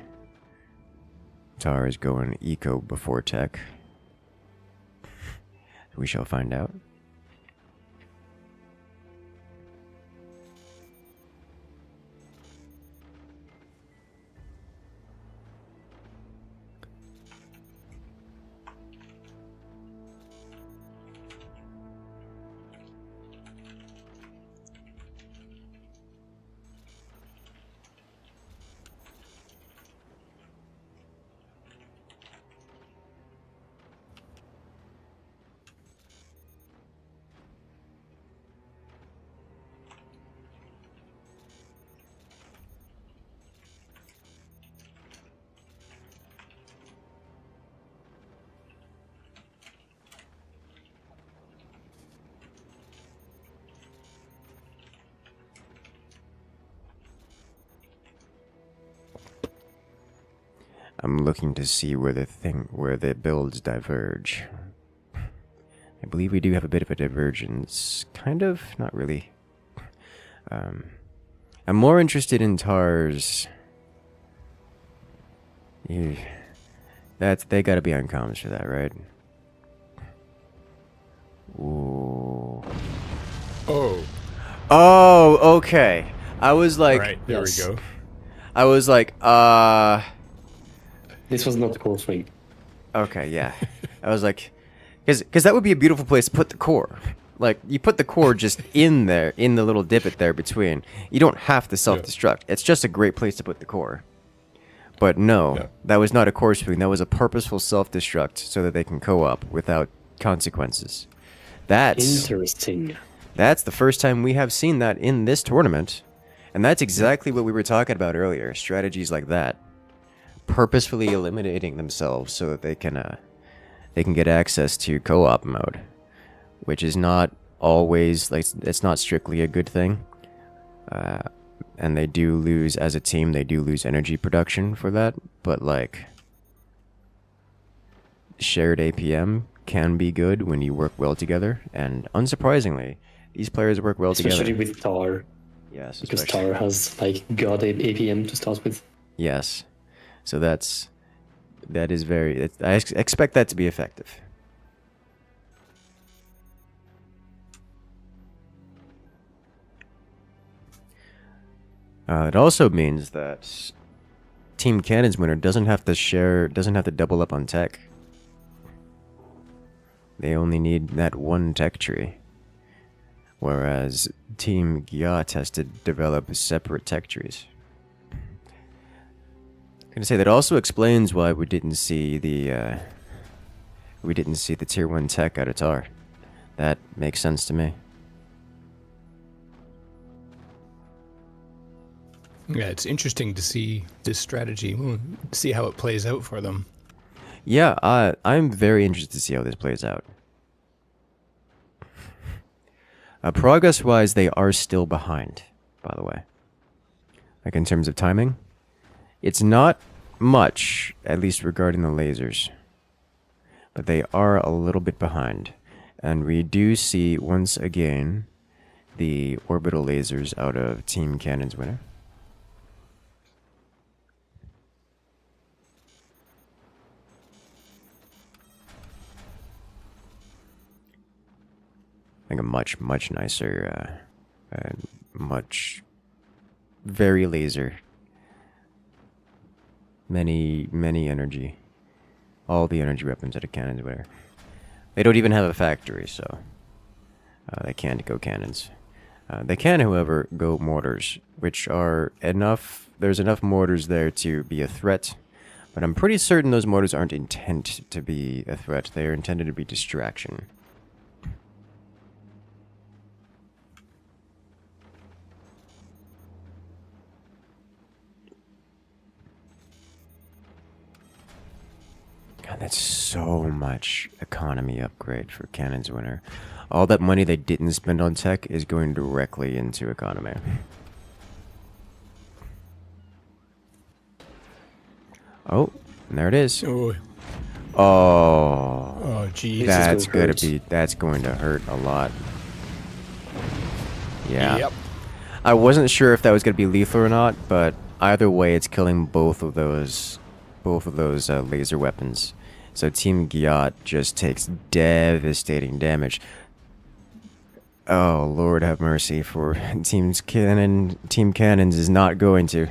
Tar is going eco before tech. We shall find out. I'm looking to see where the builds diverge. I believe we do have a bit of a divergence. Kind of, not really. I'm more interested in Tars. They gotta be uncommons for that, right? Ooh. Oh. Oh, okay. I was like, All right, there yes. we go. I was like, This was not a core swing. okay, yeah. I was like, because that would be a beautiful place to put the core. Like, you put the core just in there, in the little divot there between. You don't have to self-destruct. It's just a great place to put the core. But no, that was not a core swing. That was a purposeful self-destruct so that they can co-op without consequences. That's Interesting. That's the first time we have seen that in this tournament. And that's exactly what we were talking about earlier. Strategies like that. Purposefully eliminating themselves so that they can get access to co-op mode. Which is not always, like, it's not strictly a good thing. And they do lose, as a team, they do lose energy production for that. But, like, shared APM can be good when you work well together. And unsurprisingly, these players work well Especially together. with Tar. Yes, Because especially. Tar has, like, god APM to start with. Yes. So that is very, I expect that to be effective. It also means that Team Cannon's winner doesn't have to double up on tech. They only need that one tech tree. Whereas Team Gyat has to develop separate tech trees. I'm gonna say that also explains why we didn't see the tier 1 tech out of Tar. That makes sense to me. Yeah, it's interesting to see this strategy. We'll see how it plays out for them. Yeah, I'm very interested to see how this plays out. Progress-wise, they are still behind, by the way. Like, in terms of timing. It's not much, at least regarding the lasers. But they are a little bit behind. And we do see, once again, the orbital lasers out of Team Cannon's winner. I think a much nicer, very laser. Many energy. All the energy weapons at a cannon's winner. They don't even have a factory, so they can't go cannons. They can, however, go mortars, which are enough. There's enough mortars there to be a threat, but I'm pretty certain those mortars aren't intended to be a threat. They are intended to be distraction. God, that's so much economy upgrade for Cannon's winner. All that money they didn't spend on tech is going directly into economy. Oh, and there it is. Oh, Oh, geez. that's gonna that's going to hurt a lot. Yeah. Yep. I wasn't sure if that was going to be lethal or not, but either way, it's killing both of those laser weapons. So Team Gyat just takes devastating damage. Oh, Lord have mercy for Team Cannon. Team Cannons is not going to.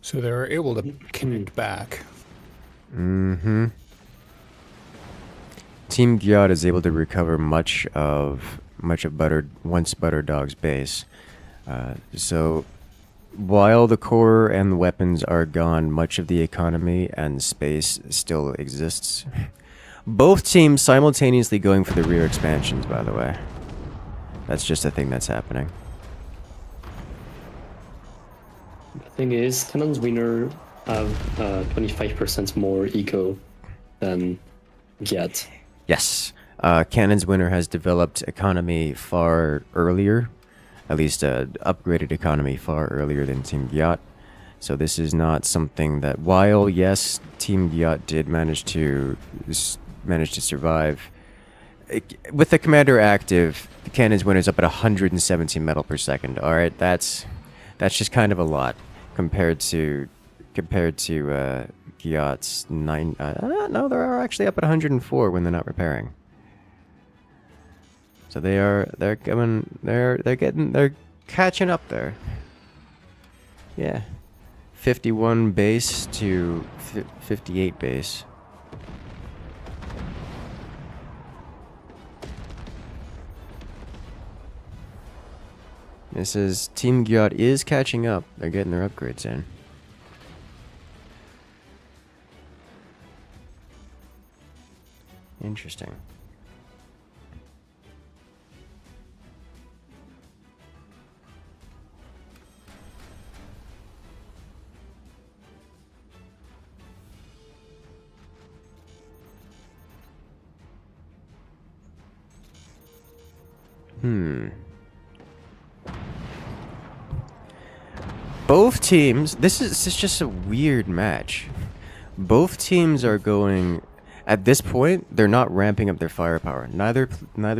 So they're able to connect back. Mm-hmm. Team Gyat is able to recover much of once Butterdog's base. So while the core and the weapons are gone, much of the economy and space still exists. Both teams simultaneously going for the rear expansions, by the way. That's just a thing that's happening. The thing is, Cannon's winner have 25% more eco than Gyat. Yes. Cannon's winner has developed economy far earlier, at least upgraded economy far earlier than Team Gyat. So this is not something that, while yes, Team Gyat did manage to survive, with the commander active, the Cannon's winner is up at 117 metal per second. All right, that's just kind of a lot compared to Gyat's 9. No, they're actually up at 104 when they're not repairing. So they're catching up there. Yeah. 51 base to 58 base. This is Team Gyat is catching up. They're getting their upgrades in. Interesting. Both teams, this is just a weird match. Both teams are going, at this point, they're not ramping up their firepower. Neither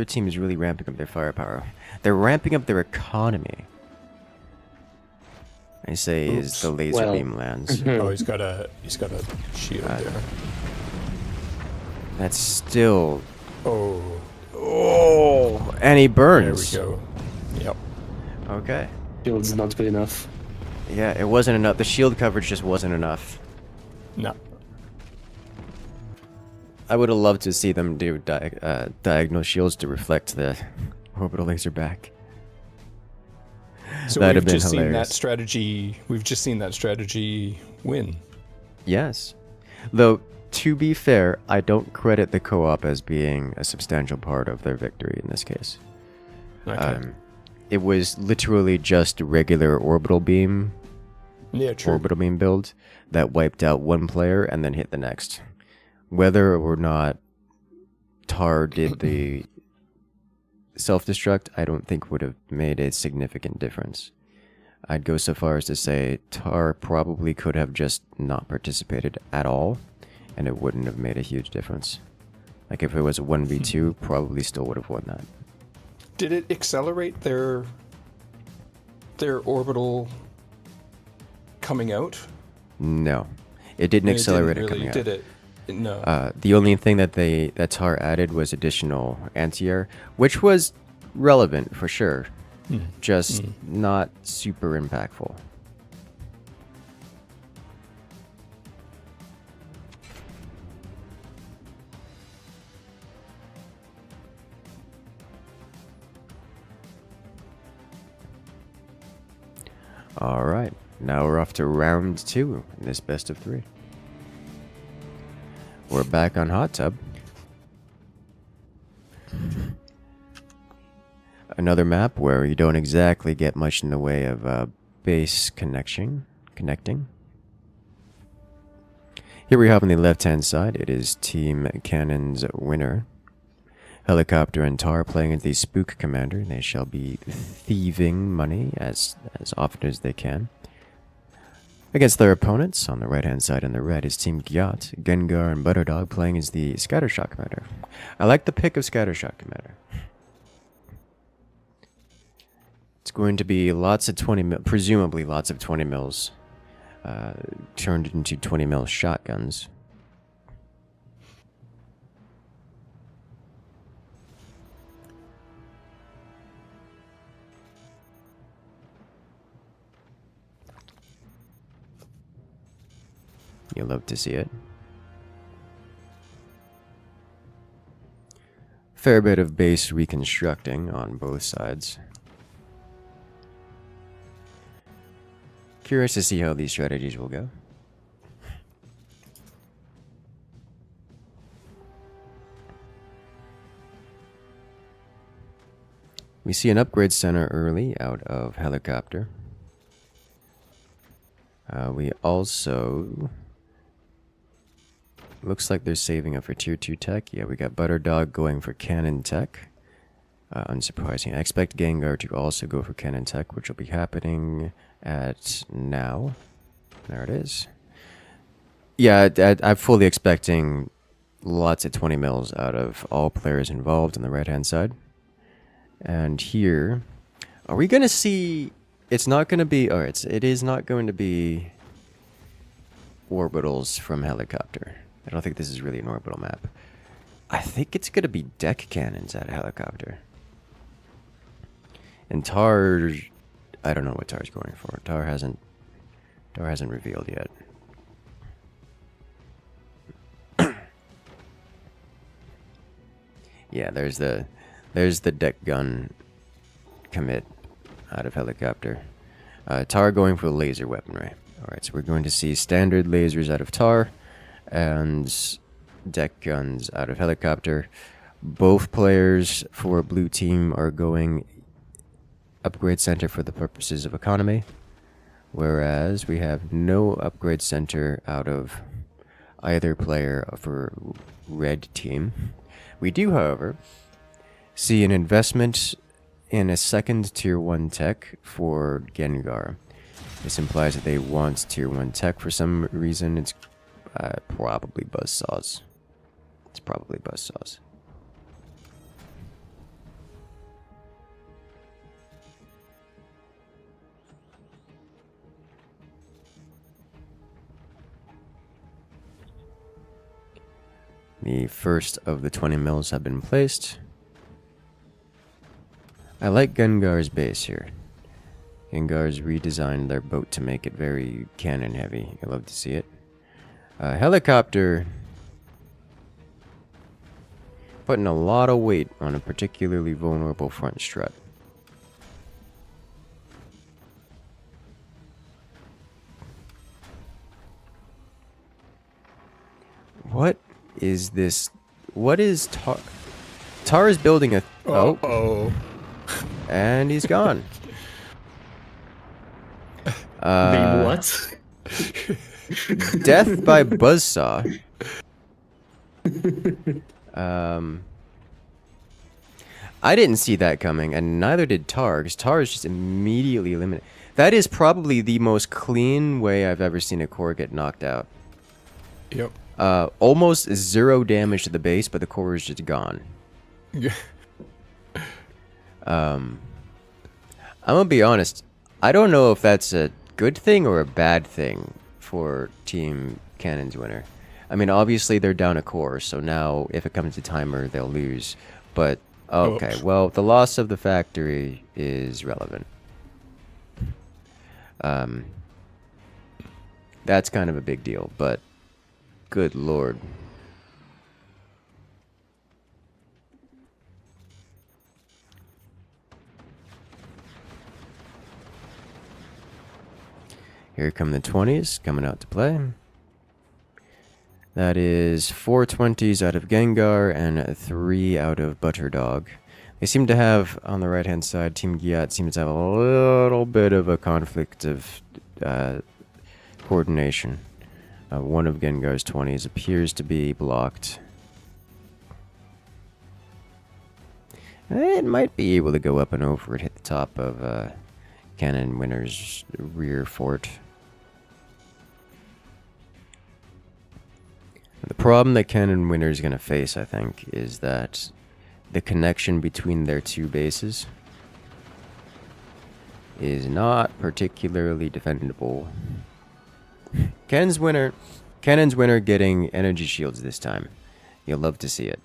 team is really ramping up their firepower. They're ramping up their economy. I say is the laser beam lands. Oh, he's got a shield there. That's still. Oh, and he burns. There we go. Yep. Okay. Shield's not good enough. Yeah, it wasn't enough. The shield coverage just wasn't enough. No. I would have loved to see them do diagonal shields to reflect the orbital laser back. So That'd have been seen hilarious. that strategy. We've just seen that strategy win. Yes. Though, to be fair, I don't credit the co-op as being a substantial part of their victory in this case. Okay. It was literally just regular orbital beam. Yeah, true. Orbital beam build that wiped out one player and then hit the next. Whether or not Tar did the self-destruct, I don't think would have made a significant difference. I'd go so far as to say Tar probably could have just not participated at all, and it wouldn't have made a huge difference. Like if it was a 1v2, probably still would have won that. Did it accelerate their orbital coming out? No. It didn't accelerate it coming out. Did it? No. The only thing that Tar added was additional anti-air, which was relevant for sure, just not super impactful. All right, now we're off to round 2 in this best of 3. We're back on Hot Tub. Another map where you don't exactly get much in the way of base connecting. Here we have on the left-hand side, it is Team Cannon's winner. Helicopter and Tar playing as the Spook Commander. They shall be thieving money as often as they can. Against their opponents, on the right-hand side in the red, is Team Gyat, Gengar, and Butterdog playing as the Scattershot Commander. I like the pick of Scattershot Commander. It's going to be lots of 20 mil, presumably lots of 20 mils turned into 20 mil shotguns. You love to see it. Fair bit of base reconstructing on both sides. Curious to see how these strategies will go. We see an upgrade center early out of Helicopter. We also Looks like they're saving up for tier 2 tech. Yeah, we got Butterdog going for cannon tech. Unsurprising. I expect Gengar to also go for cannon tech, which will be happening at now. There it is. Yeah, I'm fully expecting lots of 20 mils out of all players involved on the right-hand side. And here, are we going to see... It's not going to be... Or it is not going to be orbitals from helicopter. I don't think this is really an orbital map. I think it's going to be deck cannons at a helicopter. And Tar... I don't know what Tar's going for. Tar hasn't revealed yet. Yeah, there's the deck gun commit out of helicopter. Tar going for laser weaponry. Alright, so we're going to see standard lasers out of Tar and deck guns out of helicopter. Both players for blue team are going upgrade center for the purposes of economy, whereas we have no upgrade center out of either player for red team. We do, however, see an investment in a second tier 1 tech for Gengar. This implies that they want tier 1 tech for some reason. It's probably Buzzsaws. It's probably Buzzsaws. The first of the 20 mils have been placed. I like Gengar's base here. Gengar's redesigned their boat to make it very cannon heavy. I love to see it. Helicopter putting a lot of weight on a particularly vulnerable front strut. What is this? What is Tar? Tar is building a... Oh. And he's gone. What? Death by Buzzsaw. I didn't see that coming, and neither did Tar, because Tar is just immediately eliminated. That is probably the most clean way I've ever seen a core get knocked out. Yep. Almost 0 damage to the base, but the core is just gone. Yeah. I'm gonna be honest. I don't know if that's a good thing or a bad thing for Team Cannon's winner. I mean, obviously they're down a core, so now if it comes to timer, they'll lose. But okay, well, the loss of the factory is relevant. That's kind of a big deal, but good lord. Here come the 20s coming out to play. That is 4 20s out of Gengar and 3 out of Butterdog. They seem to have, on the right-hand side, Team Giat seems to have a little bit of a conflict of coordination. One of Gengar's 20s appears to be blocked. It might be able to go up and over it, hit the top of Cannon Winner's rear fort. The problem that Cannon Winner is going to face, I think, is that the connection between their two bases is not particularly defendable. Cannon's Winner getting energy shields this time. You'll love to see it.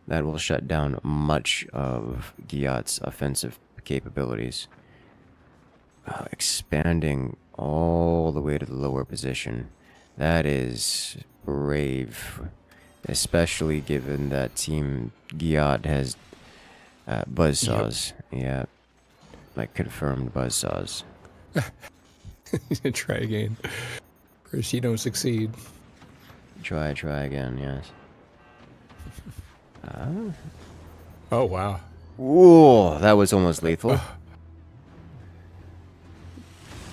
That will shut down much of Giat's offensive capabilities. Expanding all the way to the lower position. That is brave, especially given that Team Giat has buzzsaws. Yep. Yeah, like confirmed buzzsaws. Try again. First you don't succeed. Try again, yes. Oh, wow. Whoa, that was almost lethal.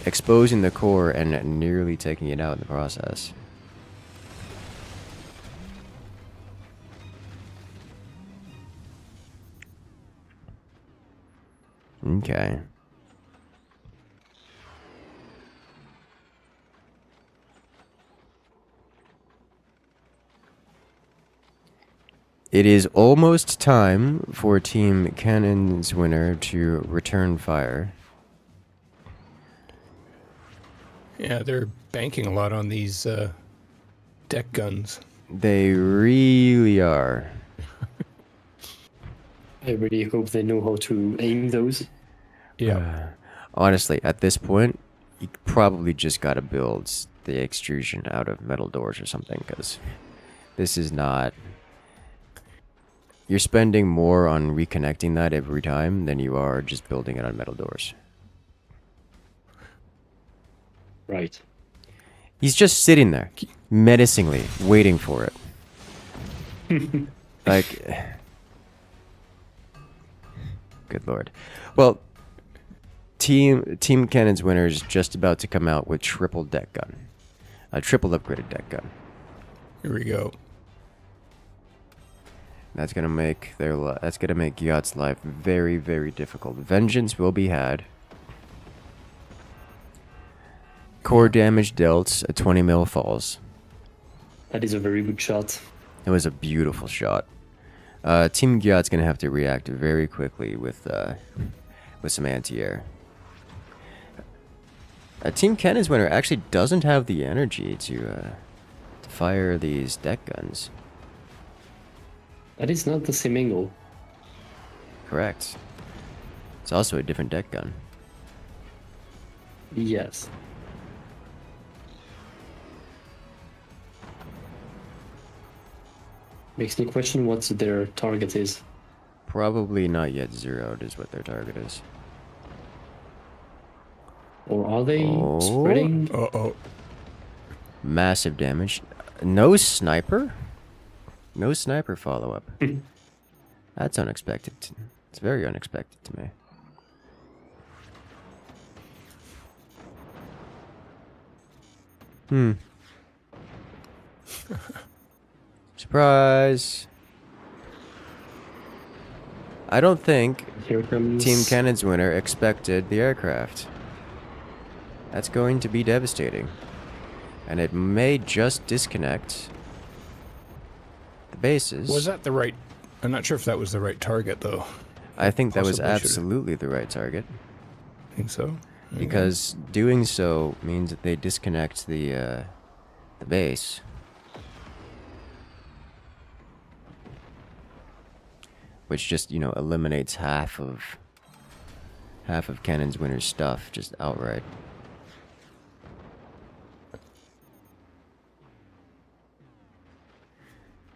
Exposing the core and nearly taking it out in the process. Okay. It is almost time for Team Cannon's winner to return fire. Yeah, they're banking a lot on these deck guns. They really are. I really hope they know how to aim those. Yeah. Honestly, at this point, you probably just gotta build the extrusion out of metal doors or something, because this is not... You're spending more on reconnecting that every time than you are just building it on metal doors. Right. He's just sitting there, menacingly, waiting for it. Like... Good lord. Well, Team Cannon's winner is just about to come out with triple deck gun. A triple upgraded deck gun. Here we go. That's gonna make Gyat's life very, very difficult. Vengeance will be had. Core damage dealt, a 20 mil falls. That is a very good shot. It was a beautiful shot. Team Gyat's gonna have to react very quickly with some anti-air. Team Cannon's winner actually doesn't have the energy to fire these deck guns. That is not the same angle. Correct. It's also a different deck gun. Yes. Makes me question what their target is. Probably not yet zeroed is what their target is. Or are they Oh. spreading? Uh-oh. Massive damage. No sniper? No sniper follow-up. That's unexpected. It's very unexpected to me. Surprise! I don't think Here comes Team Cannon's winner expected the aircraft. That's going to be devastating. And it may just disconnect the bases. Was that the right... I'm not sure if that was the right target, though. I think that was Possibly should've- absolutely the right target. I think so. Because doing so means that they disconnect the base. Which just, eliminates half of Cannon's winner's stuff just outright.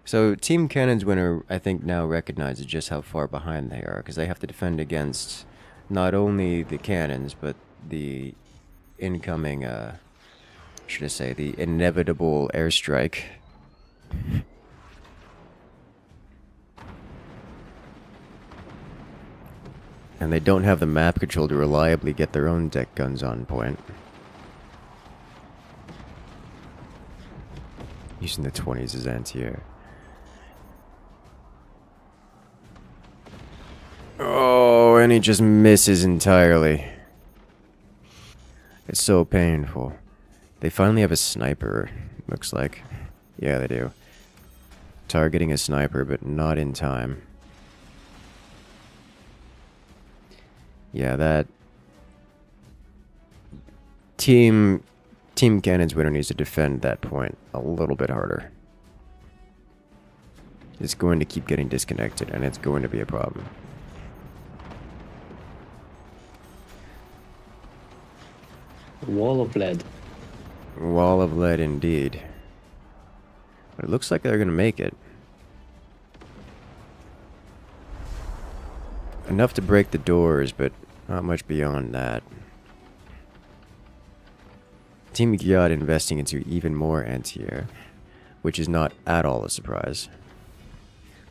So Team Cannon's winner, I think, now recognizes just how far behind they are, because they have to defend against not only the cannons, but the incoming, should I say, the inevitable airstrike. And they don't have the map control to reliably get their own deck guns on point. Using the 20s as anti-air. Oh, and he just misses entirely. It's so painful. They finally have a sniper, looks like. Yeah, they do. Targeting a sniper, but not in time. Yeah, that... Team Cannon's winner needs to defend that point a little bit harder. It's going to keep getting disconnected, and it's going to be a problem. Wall of lead. Wall of lead indeed. But it looks like they're going to make it. Enough to break the doors, but not much beyond that. Team Gyat investing into even more anti-air, which is not at all a surprise.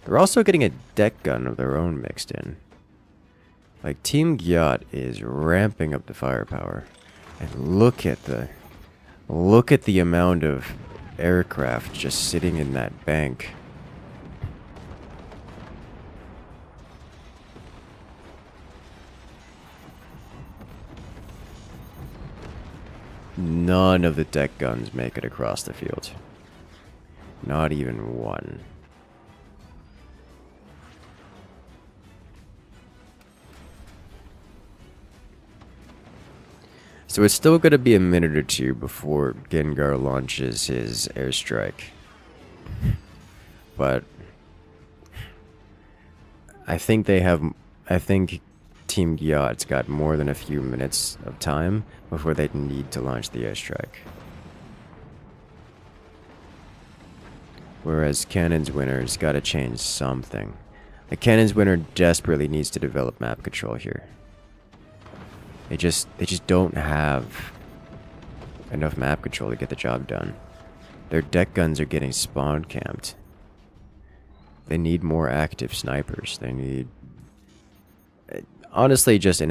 They're also getting a deck gun of their own mixed in. Like, Team Gyat is ramping up the firepower. And look at the amount of aircraft just sitting in that bank. None of the deck guns make it across the field. Not even one. So it's still going to be a minute or two before Gengar launches his airstrike. But I think Team Gyat's got more than a few minutes of time before they need to launch the airstrike. Whereas Cannon's winner's got to change something. The Cannon's winner desperately needs to develop map control here. They just don't have enough map control to get the job done. Their deck guns are getting spawn camped. They need more active snipers. They need, honestly, just a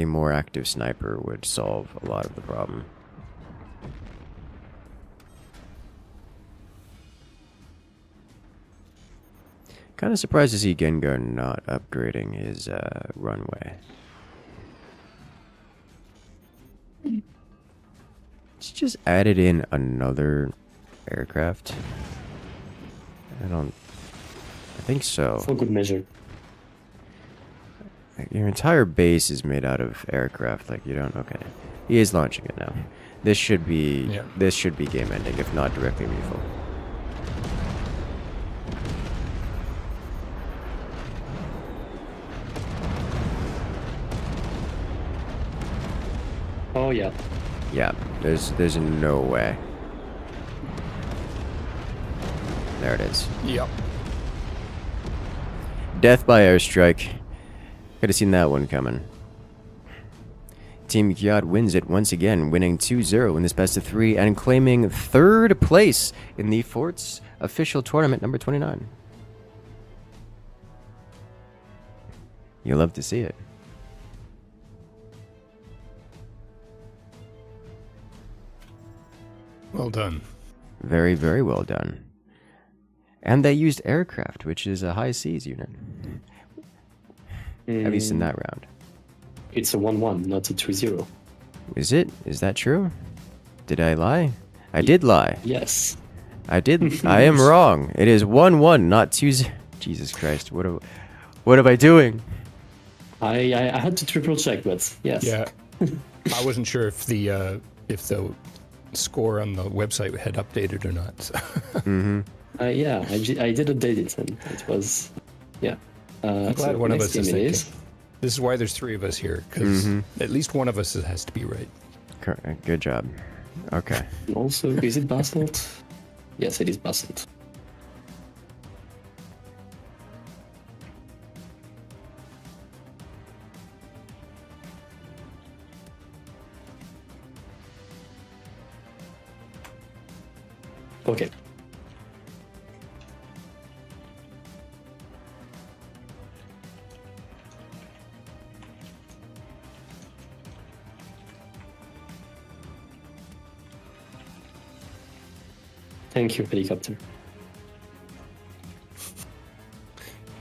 more active sniper would solve a lot of the problem. Kind of surprised to see Gengar not upgrading his runway. He's just added in another aircraft. I think so. For good measure. Your entire base is made out of aircraft. Like, you don't. Okay, he is launching it now. This should be game ending, if not directly lethal. Oh yeah. Yeah, there's no way. There it is. Yep. Death by airstrike. Could have seen that one coming. Team Gyat wins it once again, winning 2-0 in this best of 3 and claiming 3rd place in the Fort's official tournament number 29. You love to see it. Well done. Very, very well done. And they used aircraft, which is a high seas unit. At least in that round. It's a 1-1, not a 2-0. Is it? Is that true? Did I lie? I did lie. Yes. I did. I am wrong. It is 1-1, not 2-0. Jesus Christ. What am I doing? I had to triple check, but yes. Yeah. I wasn't sure if the score on the website had updated or not. So. Mm-hmm. Yeah, I did update it, and it was, yeah. I'm glad one of us is thinking. This is why there's 3 of us here, because at least one of us has to be right. Good job. Okay. Also, is it basalt? Yes, it is basalt. Okay. Thank you, helicopter.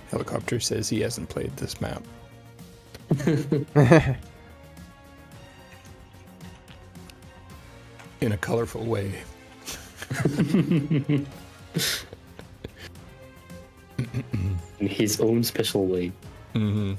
Helicopter says he hasn't played this map. In a colorful way. In his own special way. Mm-hmm.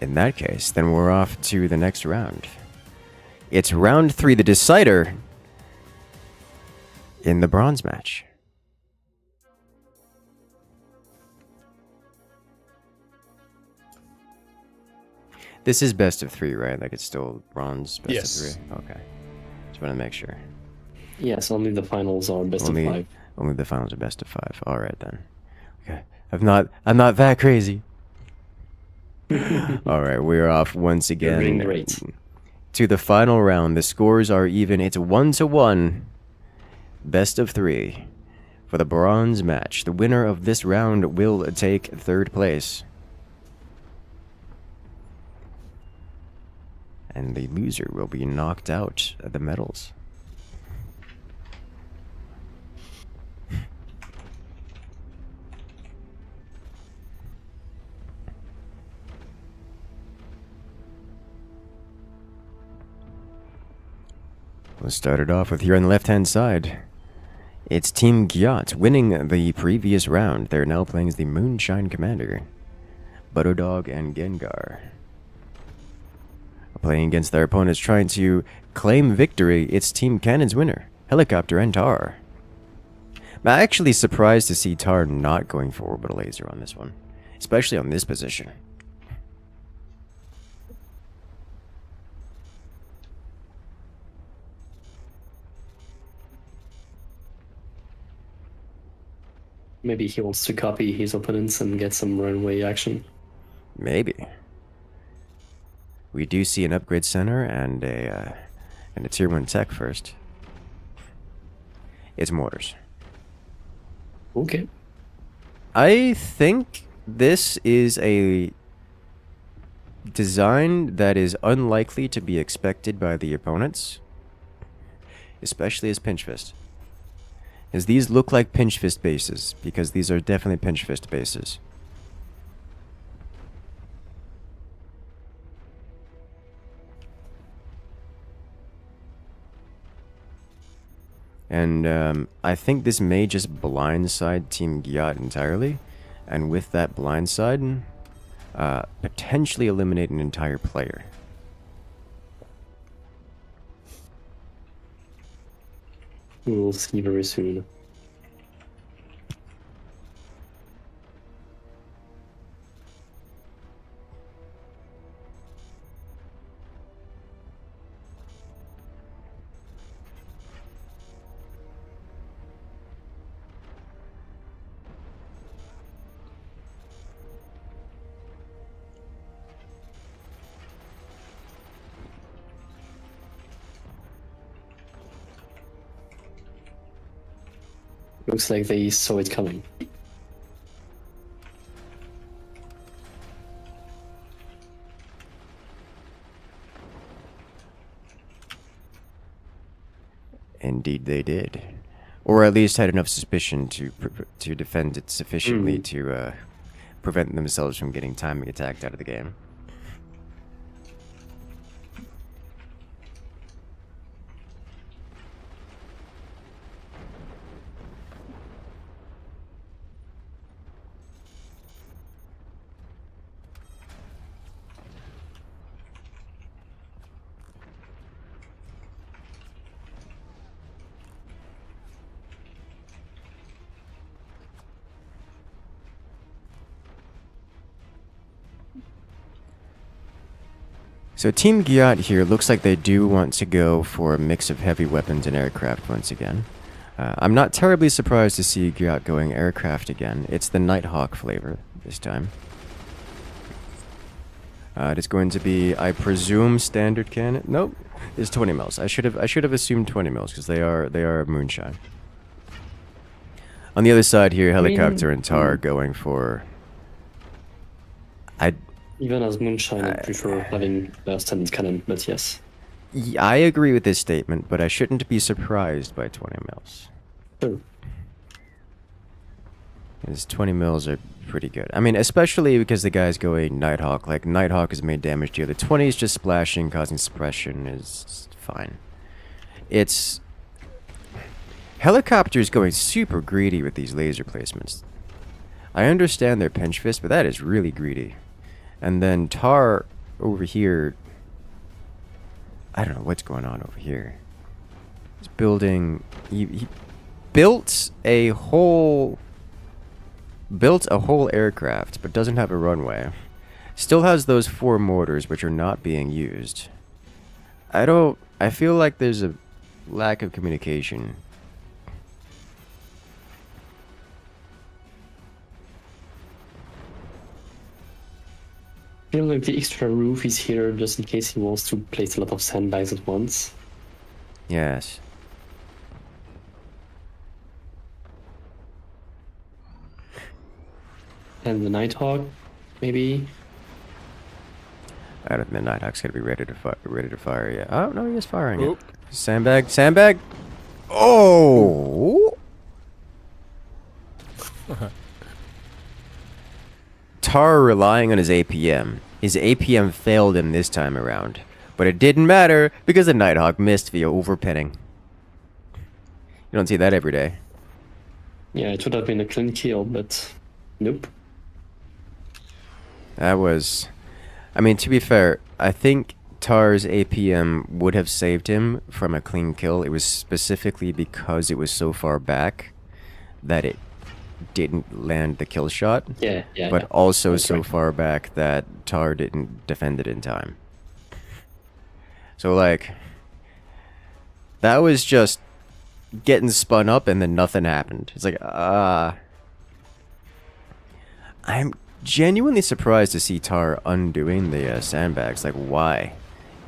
In that case, then we're off to the next round. It's round 3, the decider in the bronze match. This is best of 3, right? Like it's still bronze best of 3? Okay. Just want to make sure. Yes, only the finals are best of 5. Only the finals are best of 5. All right then. Okay. I'm not that crazy. All right, we're off once again You're doing great. to the final round. The scores are even. It's 1-1. Best of 3. For the bronze match, the winner of this round will take 3rd place. And the loser will be knocked out of the medals. We'll start it off with here on the left-hand side. It's Team Gyat winning the previous round. They're now playing as the Moonshine Commander. Butterdog and Gengar. Playing against their opponents trying to claim victory, it's Team Cannon's winner, Helicopter and Tar. I'm actually surprised to see Tar not going for Orbital Laser on this one, especially on this position. Maybe he wants to copy his opponents and get some runway action. Maybe. We do see an upgrade center and a tier 1 tech first. It's mortars. Okay. I think this is a design that is unlikely to be expected by the opponents, especially as pinch fist. As these look like pinch fist bases, because these are definitely pinch fist bases. And I think this may just blindside Team Gyat entirely, and with that blindside, potentially eliminate an entire player. We'll see very soon. Looks like they saw it coming. Indeed they did. Or at least had enough suspicion to defend it sufficiently to prevent themselves from getting timing attacked out of the game. So Team Gyat here looks like they do want to go for a mix of heavy weapons and aircraft once again. I'm not terribly surprised to see Gyat going aircraft again. It's the Nighthawk flavor this time. It is going to be, I presume, standard cannon. Nope, it's 20 mils. I should have assumed 20 mils because they are Moonshine. On the other side here, Helicopter and Tar going for. Even as Moonshine, I prefer having standard cannon, but yes. I agree with this statement, but I shouldn't be surprised by 20 mils. Sure. Because 20 mils are pretty good. I mean, especially because the guy's going Nighthawk. Like, Nighthawk has made damage to you. The 20 is just splashing, causing suppression is fine. It's. Helicopter's going super greedy with these laser placements. I understand their pinch fist, but that is really greedy. And then Tar over here, I don't know what's going on over here. He's building, he built a whole aircraft, but doesn't have a runway. Still has those 4 mortars, which are not being used. I feel like there's a lack of communication. I feel like the extra roof is here just in case he wants to place a lot of sandbags at once. Yes. And the Nighthawk, maybe. I don't think the Nighthawk's gonna be ready to fire yet. Oh no, he is firing Oh. it. Sandbag, sandbag. Oh. Tar relying on his APM. His APM failed him this time around, but it didn't matter because the Nighthawk missed via overpinning. You don't see that every day. Yeah, it would have been a clean kill, but nope. That was... I mean, to be fair, I think Tar's APM would have saved him from a clean kill. It was specifically because it was so far back that it didn't land the kill shot. Yeah, But yeah. also That's so right. far back that Tar didn't defend it in time. So, like... That was just getting spun up and then nothing happened. It's like, I'm genuinely surprised to see Tar undoing the sandbags. Like, why?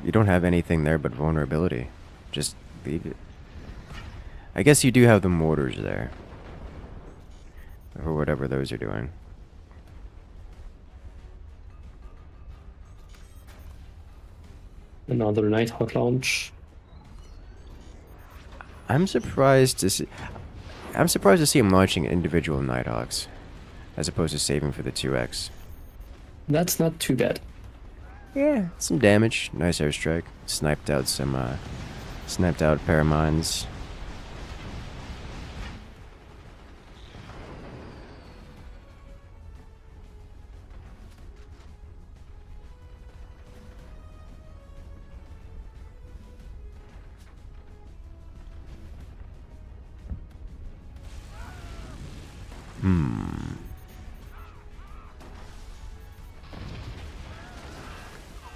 You don't have anything there but vulnerability. Just leave it. I guess you do have the mortars there. Or whatever those are doing. Another Nighthawk launch. I'm surprised to see him launching individual Nighthawks as opposed to saving for the 2x. That's not too bad. Yeah, some damage. Nice airstrike. Sniped out a pair of mines.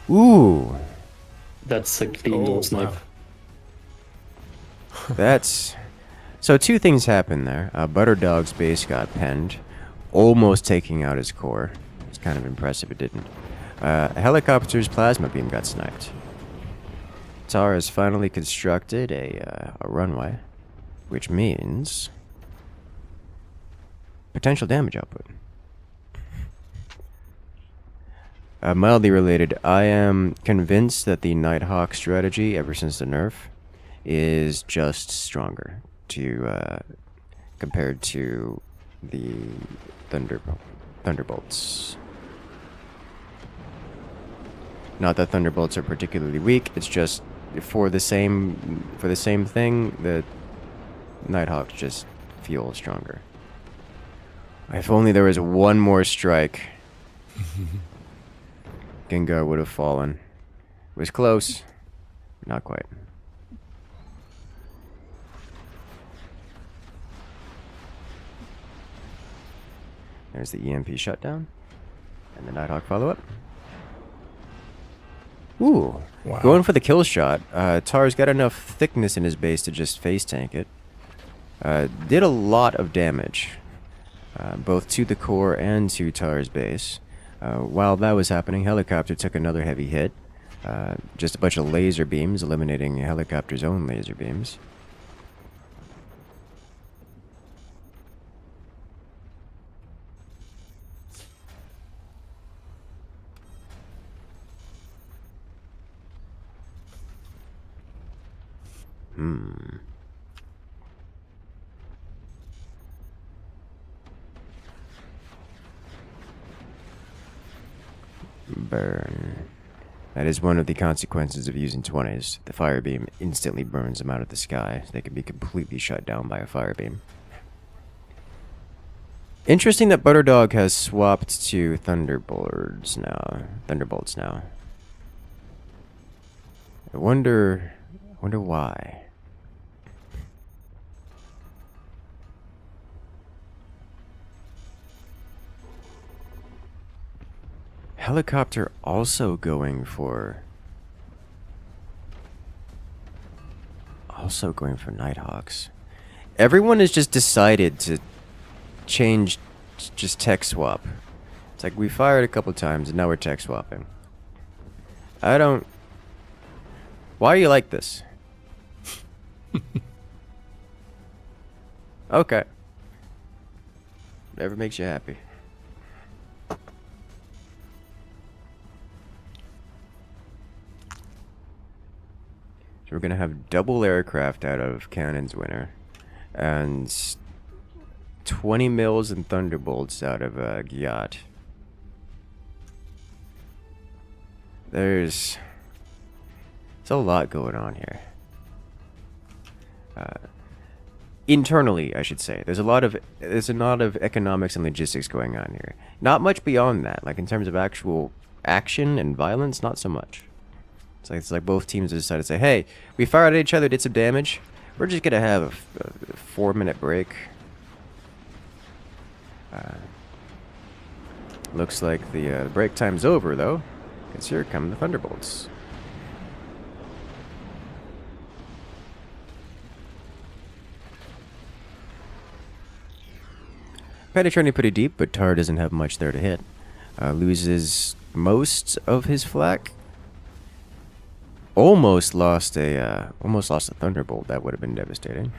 Ooh, That's a clean Oh, no snipe. wow. that's... So two things happened there. Butterdog's base got penned, almost taking out his core. It's kind of impressive it didn't. Helicopter's plasma beam got sniped. Tar has finally constructed a runway, which means potential damage output. Mildly related, I am convinced that the Nighthawk strategy, ever since the nerf, is just stronger compared to the Thunderbolts. Not that Thunderbolts are particularly weak. It's just for the same thing, the Nighthawks just feel stronger. If only there was one more strike. Gengar would have fallen. It was close. Not quite. There's the EMP shutdown. And the Nighthawk follow-up. Ooh. Wow. Going for the kill shot. Tar's got enough thickness in his base to just face tank it. Did a lot of damage. Both to the core and to Tar's base. While that was happening, Helicopter took another heavy hit. Just a bunch of laser beams, eliminating Helicopter's own laser beams. Burn. That is one of the consequences of using 20s. The fire beam instantly burns them out of the sky. They can be completely shut down by a fire beam. Interesting that Butterdog has swapped to Thunderbolts now. I wonder why. Helicopter also going for Nighthawks. Everyone has just decided to change, just tech swap. It's like we fired a couple times and now we're tech swapping. Why are you like this? Okay. Whatever makes you happy. So we're gonna have double aircraft out of Cannon's winner, and 20 mils and thunderbolts out of Gyat. There's a lot going on here. Internally, I should say, there's a lot of economics and logistics going on here. Not much beyond that, like in terms of actual action and violence, not so much. It's like both teams have decided to say, hey, we fired at each other, did some damage. We're just gonna have a 4-minute break. Looks like the break time's over, though. Because here come the Thunderbolts. Penetrating pretty deep, but Tar doesn't have much there to hit. Loses most of his flak. Almost lost a Thunderbolt. That would have been devastating.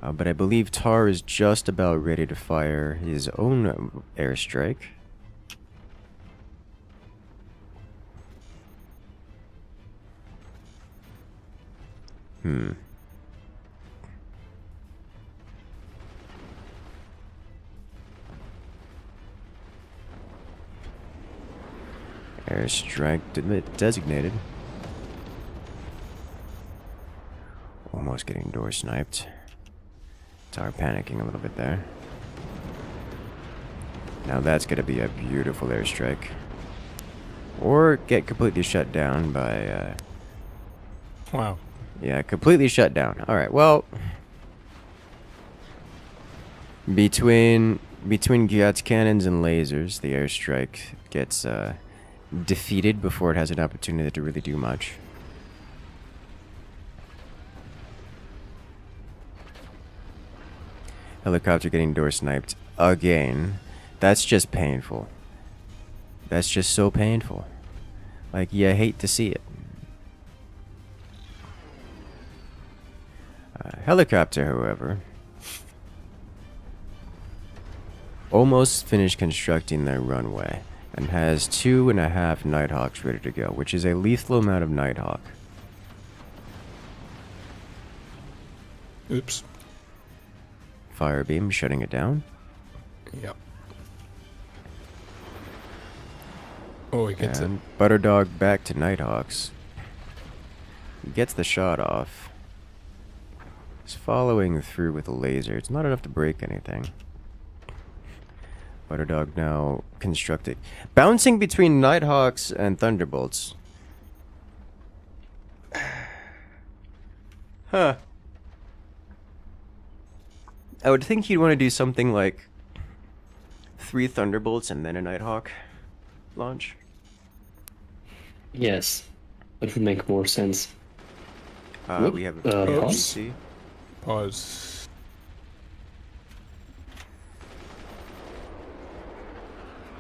But I believe Tar is just about ready to fire his own airstrike. Airstrike designated. Almost getting door sniped. Tar panicking a little bit there. Now that's gonna be a beautiful airstrike. Or get completely shut down by Wow. yeah, completely shut down. Alright, well, between Gyat's cannons and lasers, the airstrike gets defeated before it has an opportunity to really do much. Helicopter getting door sniped again. That's just painful. That's just so painful. Like, you hate to see it. Helicopter, however, almost finished constructing their runway and has 2.5 Nighthawks ready to go, which is a lethal amount of Nighthawk. Oops. Firebeam shutting it down. Yep. Oh, he gets it. And Butterdog back to Nighthawks. He gets the shot off. He's following through with a laser. It's not enough to break anything. Butterdog now constructing. Bouncing between Nighthawks and Thunderbolts. Huh. I would think you'd want to do something like 3 Thunderbolts and then a Nighthawk launch. Yes, that would make more sense. We have a Pause. Pause.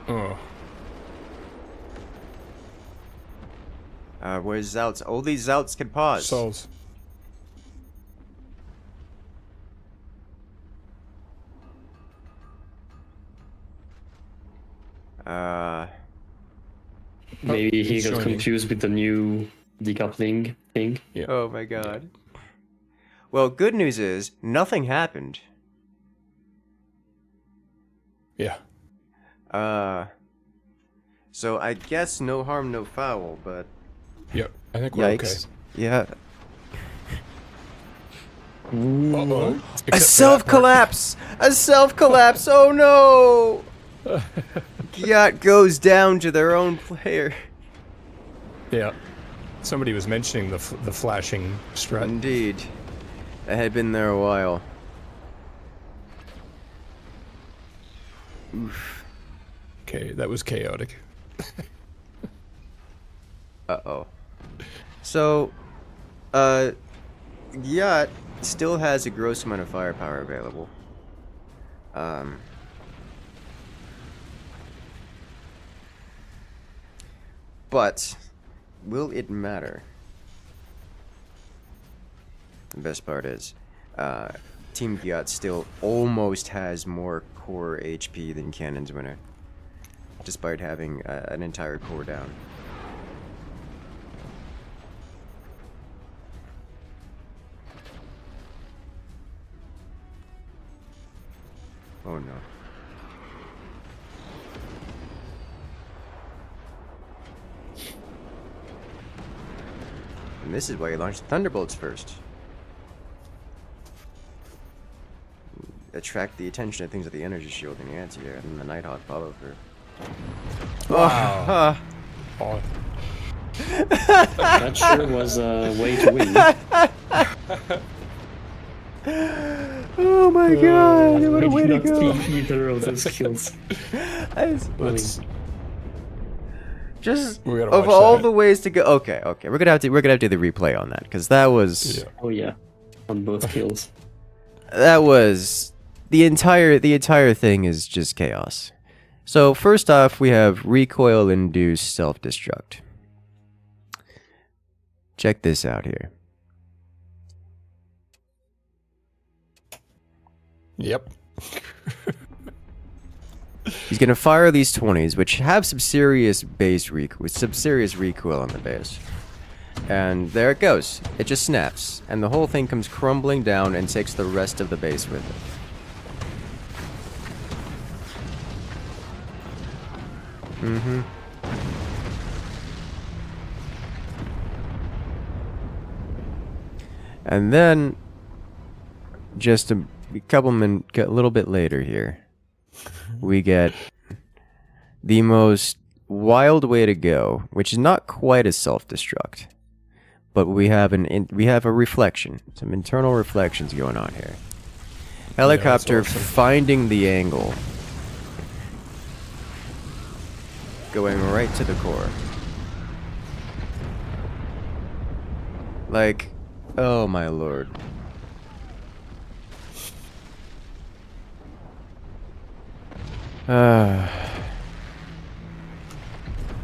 Oh. Where's Zouts? All these Zouts can pause. Souls. Maybe he he's got joining. confused with the new decoupling thing. Yeah. Oh my god. Well, good news is, nothing happened. Yeah. So I guess no harm, no foul, but... Yep. I think we're Yikes. Yeah. okay. Uh-oh. A self-collapse! A self-collapse! Oh no! Gyat goes down to their own player. Yeah. Somebody was mentioning the flashing strut. Indeed. I had been there a while. Oof. Okay, that was chaotic. Uh-oh. So, Gyat still has a gross amount of firepower available. But, will it matter? The best part is, Team Gyat still almost has more core HP than Cannon's winner, despite having an entire core down. Oh no. And this is why you launch the Thunderbolts first. Attract the attention of things with the energy shield in the anti-air, and then the Nighthawk follow through. Wow. Oh, That sure was a way to win. Oh my god, what a way to I did not go! see either of those kills. let's. Just We gotta of watch all that. the ways to go. Okay, we're gonna have to do the replay on that because that was Yeah. Oh yeah, on both kills. the entire thing is just chaos. So first off, we have recoil-induced self-destruct. Check this out here. Yep. He's gonna fire these 20s, which have some serious recoil on the base. And there it goes. It just snaps, and the whole thing comes crumbling down and takes the rest of the base with it. Mm-hmm. And then, just a little bit later here, we get the most wild way to go, which is not quite a self-destruct, but we have a reflection, some internal reflections going on here. Helicopter awesome. finding the angle, going right to the core. Like, oh my lord.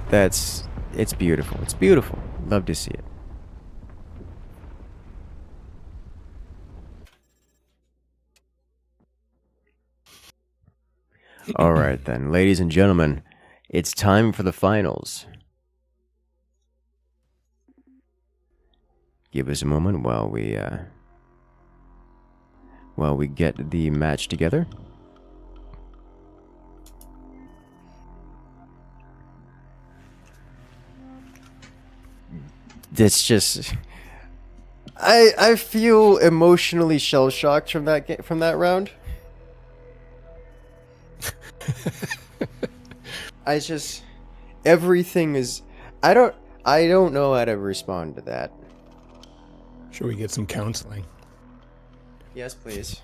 It's beautiful. It's beautiful. Love to see it. All right then, ladies and gentlemen, it's time for the finals. Give us a moment while we get the match together. It's just, I feel emotionally shell shocked from that round. Everything is, I don't know how to respond to that. Should we get some counseling? Yes, please.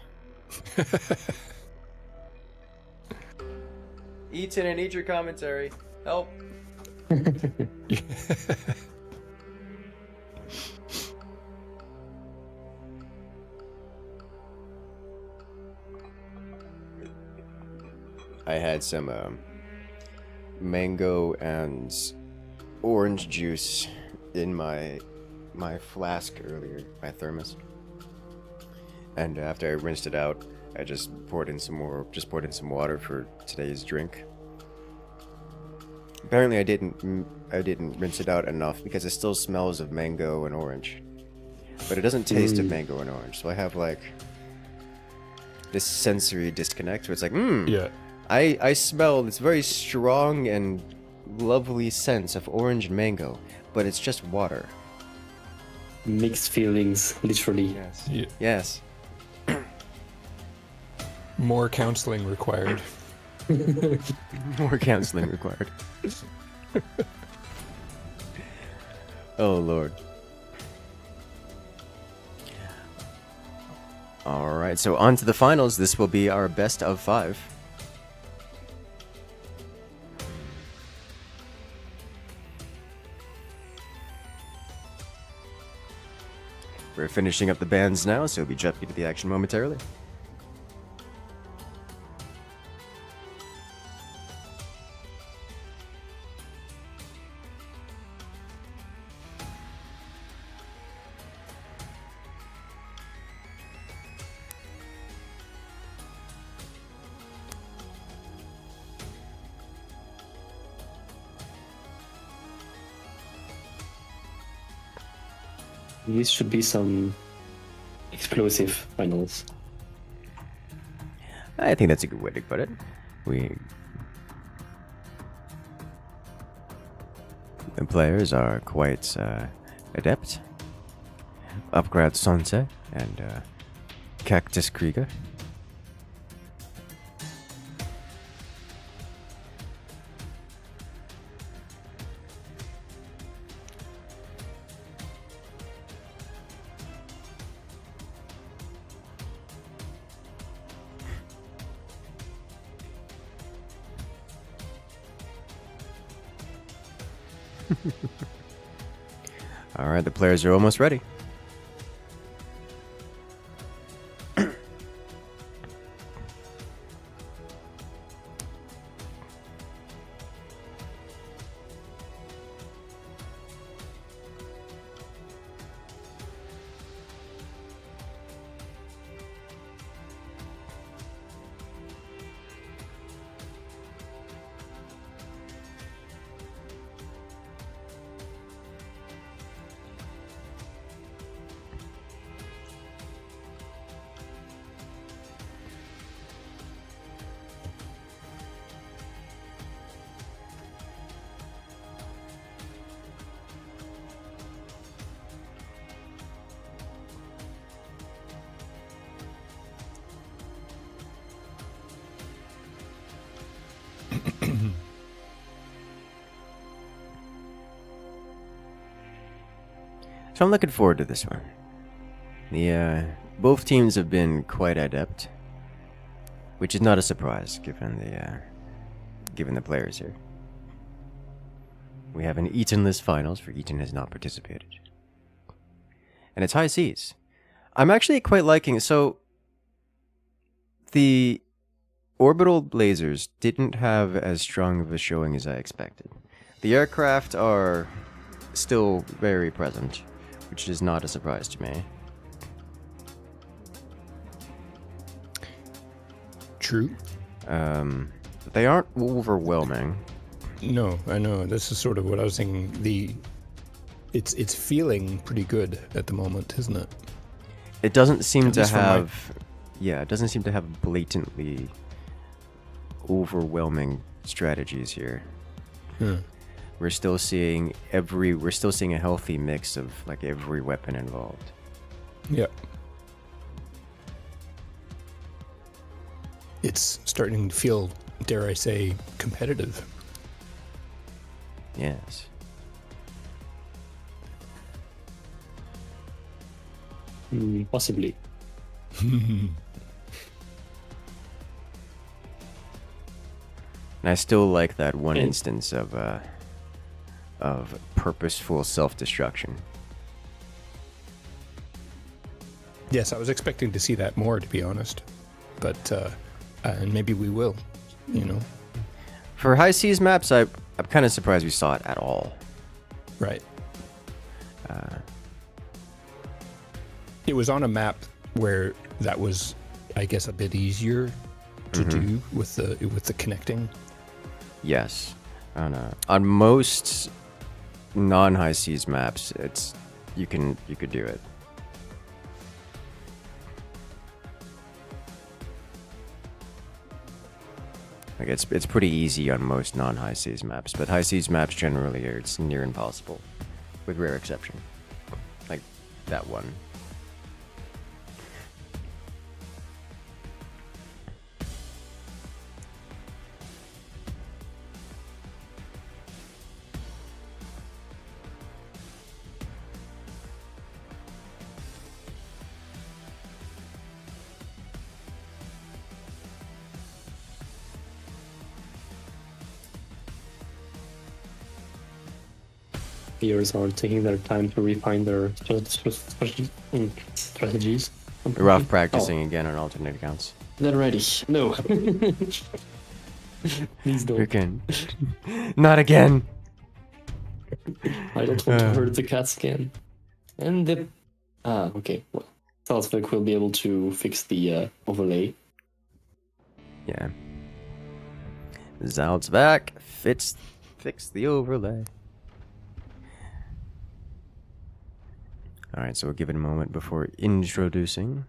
Eaton, I need your commentary. Help. I had some mango and orange juice in my flask earlier, my thermos. And after I rinsed it out, I just poured in some water for today's drink. Apparently I didn't rinse it out enough because it still smells of mango and orange. But it doesn't taste of mango and orange. So I have like this sensory disconnect where it's like, Yeah. I smell this very strong and lovely sense of orange and mango, but it's just water. Mixed feelings, literally. Yes. Yeah. Yes. More counseling required. More counseling required. Oh, Lord. Alright, so on to the finals. This will be our best of 5. We're finishing up the bands now, so we'll be jumping to the action momentarily. These should be some explosive finals. I think that's a good way to put it. The players are quite adept. Upgrade Sonse and Cactus Krieger. Alright, the players are almost ready. So I'm looking forward to this one. Both teams have been quite adept, which is not a surprise given the players here. We have an Eatonless finals, for Eaton has not participated, and it's high seas. I'm actually quite liking it. So the orbital lasers didn't have as strong of a showing as I expected. The aircraft are still very present, which is not a surprise to me. True. But they aren't overwhelming. No, I know. This is sort of what I was thinking. It's feeling pretty good at the moment, isn't it? It doesn't seem to have... Yeah, it doesn't seem to have blatantly overwhelming strategies here. We're still seeing a healthy mix of like every weapon involved. Yeah. It's starting to feel, dare I say, competitive. Yes. Possibly. And I still like that one instance of purposeful self-destruction. Yes, I was expecting to see that more, to be honest. But and maybe we will, you know. For high seas maps, I'm kind of surprised we saw it at all. Right. It was on a map where that was, I guess, a bit easier to do with the connecting. Yes. On most non-high seas maps, you could do it. Like it's pretty easy on most non-high seas maps, but high seas maps generally it's near impossible, with rare exception, like that one. Players are taking their time to refine their strategies. We're off practicing again on alternate accounts. They're ready. No. Please don't. Freaking. Not again. I don't want to hurt the cats again. And the... okay. Well, Salzburg will be able to fix the overlay. Yeah. Salzburg fix the overlay. Alright, so we'll give it a moment before introducing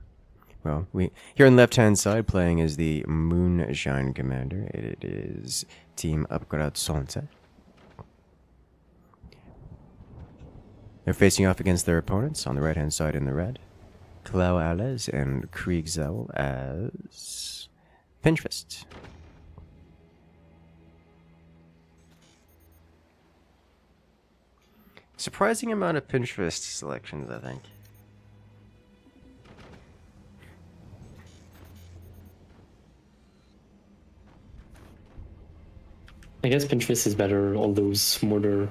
well, we here on the left-hand side playing as the Moonshine Commander. It is Team XXIX. They're facing off against their opponents on the right-hand side in the red. Clau Alez and Kriegzel as Pinchfist. Surprising amount of Pinchfist selections, I think. I guess Pinterest is better on those mortar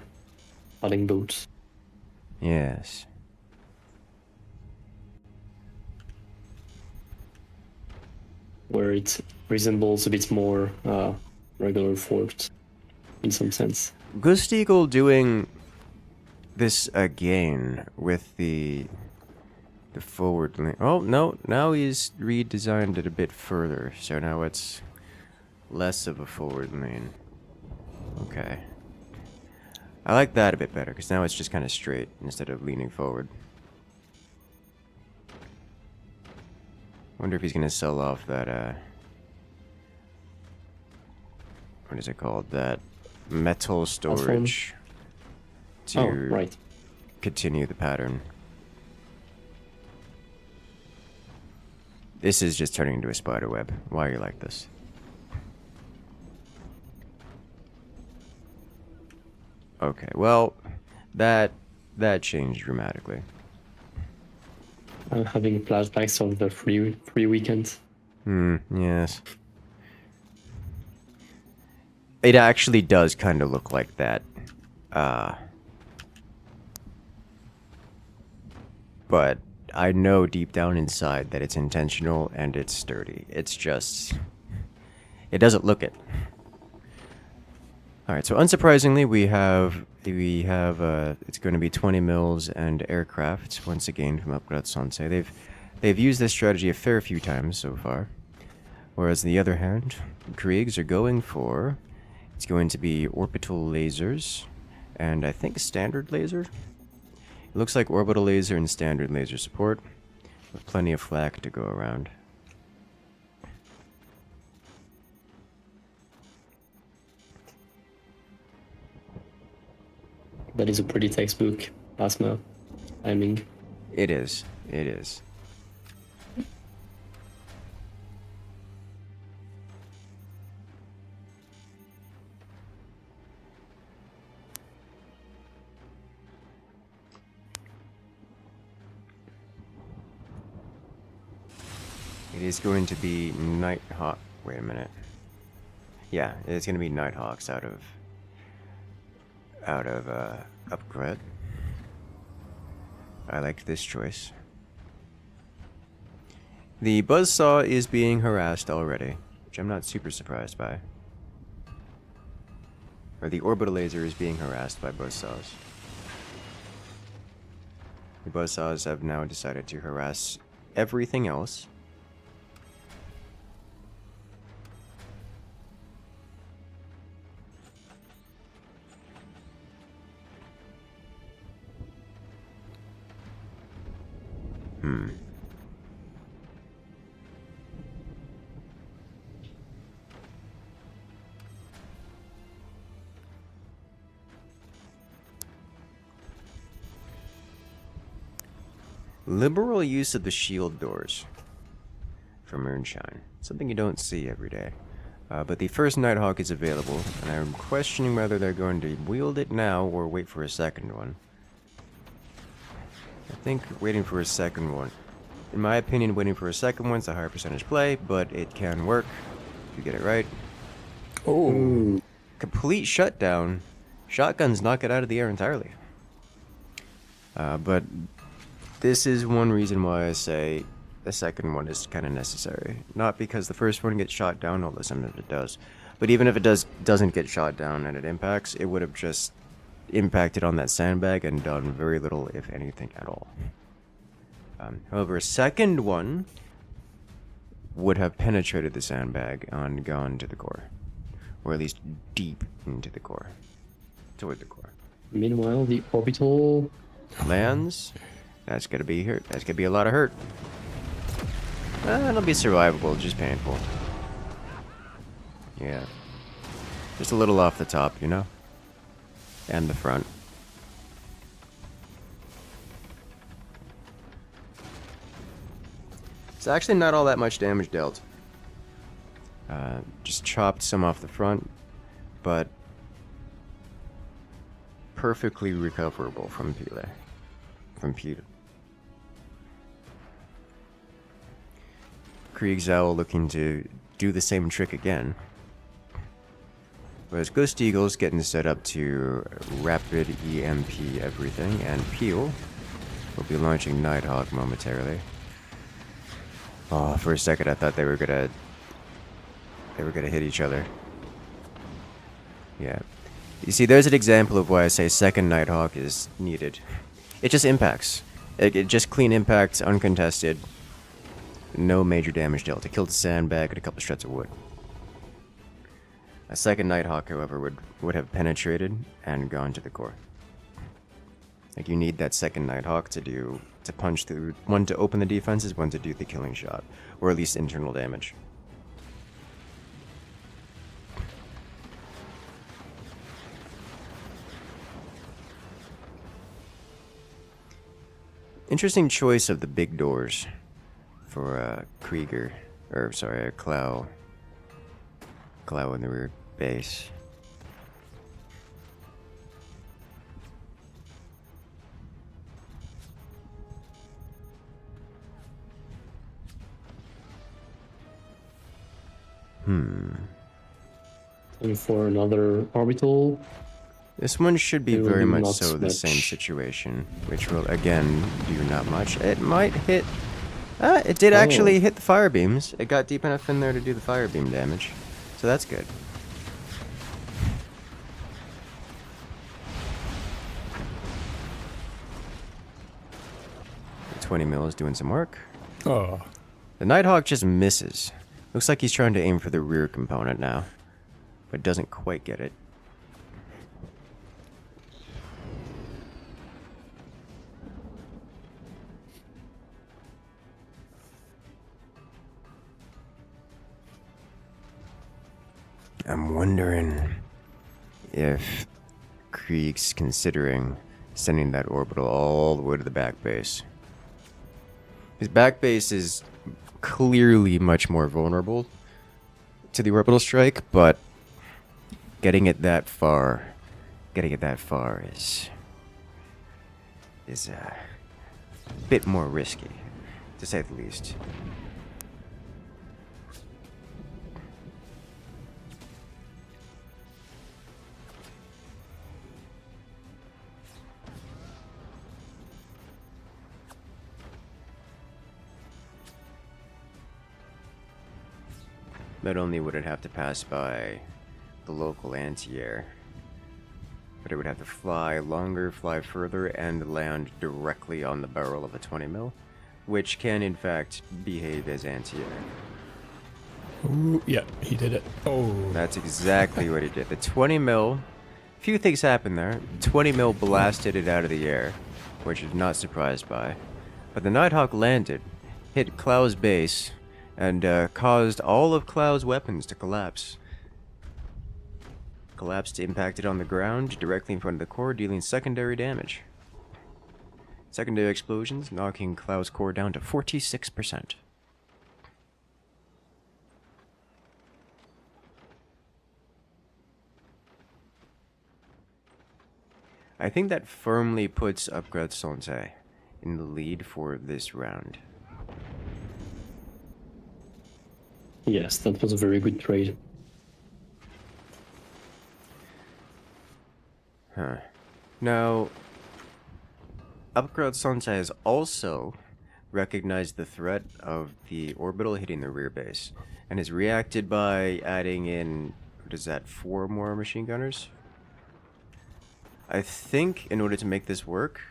fighting boats. Yes. Where it resembles a bit more regular fort in some sense. Gustiegel doing this again with the forward lane. Oh, no, now he's redesigned it a bit further, so now it's less of a forward lane. Okay. I like that a bit better, because now it's just kind of straight instead of leaning forward. Wonder if he's going to sell off that, what is it called? That metal storage to right. continue the pattern. This is just turning into a spider web. Why are you like this? Okay, well, that changed dramatically. I'm having flashbacks of the free weekend. Yes. It actually does kind of look like that. But I know deep down inside that it's intentional and it's sturdy. It's just... it doesn't look it. Alright, so unsurprisingly, we have it's going to be 20 mils and aircraft, once again, from XXIX. They've used this strategy a fair few times so far. Whereas on the other hand, Kriegs are going for, it's going to be orbital lasers, and I think standard laser? It looks like orbital laser and standard laser support, with plenty of flak to go around. That is a pretty textbook plasma timing. It is. It is. It is going to be Nighthawk. Wait a minute. Yeah, it's going to be Nighthawks out of Upgrade. I like this choice. The Buzzsaw is being harassed already, which I'm not super surprised by. Or the orbital laser is being harassed by Buzzsaws. The Buzzsaws have now decided to harass everything else. Liberal use of the shield doors for Moonshine. Something you don't see every day. But the first Nighthawk is available, and I'm questioning whether they're going to wield it now or wait for a second one. I think waiting for a second one. In my opinion, waiting for a second one's a higher percentage play, but it can work if you get it right. Oh. Complete shutdown. Shotguns knock it out of the air entirely. But this is one reason why I say the second one is kind of necessary. Not because the first one gets shot down, although sometimes it does. But even if it doesn't get shot down and it impacts, it would have just impacted on that sandbag and done very little, if anything, at all. However, a second one would have penetrated the sandbag and gone to the core. Or at least deep into the core. Toward the core. Meanwhile, the orbital Lands. That's gonna be hurt. That's gonna be a lot of hurt. It'll be survivable, just painful. Yeah. Just a little off the top, you know? And the front. It's actually not all that much damage dealt. Just chopped some off the front, but perfectly recoverable from Pile. From Pile. Krieg's Owl looking to do the same trick again. Whereas Ghost Eagle's getting set up to rapid EMP everything, and Peel will be launching Nighthawk momentarily. Oh, for a second I thought they were gonna hit each other. Yeah. You see, there's an example of why I say second Nighthawk is needed. It just impacts. It just clean impacts, uncontested. No major damage dealt. It killed a sandbag and a couple struts of wood. A second Nighthawk, however, would have penetrated and gone to the core. Like, you need that second Nighthawk to punch through, one to open the defenses, one to do the killing shot, or at least internal damage. Interesting choice of the big doors for Krieger, or sorry, Clow in the rear base. And for another orbital. This one should be very much so the much. same situation, which will again do not much. It might hit. It did actually hit the fire beams. It got deep enough in there to do the fire beam damage, so that's good. The 20 mil is doing some work. Oh. The Nighthawk just misses. Looks like he's trying to aim for the rear component now, but doesn't quite get it. I'm wondering if Krieg's considering sending that orbital all the way to the back base. His back base is clearly much more vulnerable to the orbital strike, but getting it that far is a bit more risky, to say the least. Not only would it have to pass by the local anti-air, but it would have to fly longer, fly further, and land directly on the barrel of a 20 mil, which can in fact behave as anti-air. Ooh, yeah, he did it. Oh. That's exactly what he did. The 20 mil, few things happened there. 20 mil blasted it out of the air, which is not surprised by. But the Nighthawk landed, hit Clow's base, and caused all of Clow's weapons to collapse. Collapsed, impacted on the ground, directly in front of the core, dealing secondary damage. Secondary explosions, knocking Clow's core down to 46%. I think that firmly puts XXIX in the lead for this round. Yes, that was a very good trade. Huh. Now, XXIX has also recognized the threat of the orbital hitting the rear base, and has reacted by adding in, what is that, 4 more machine gunners? I think in order to make this work,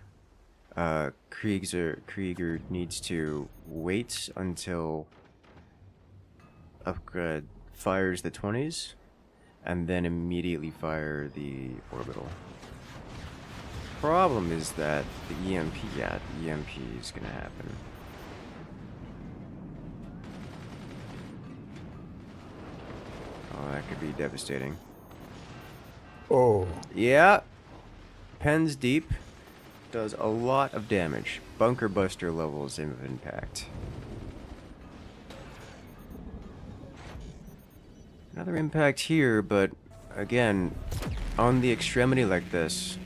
Krieger needs to wait until Upgrade fires the 20s, and then immediately fire the orbital. Problem is that the EMP is gonna happen. Oh, that could be devastating. Oh. Yeah. Pens deep. Does a lot of damage. Bunker buster levels of impact. Another impact here, but again, on the extremity like this,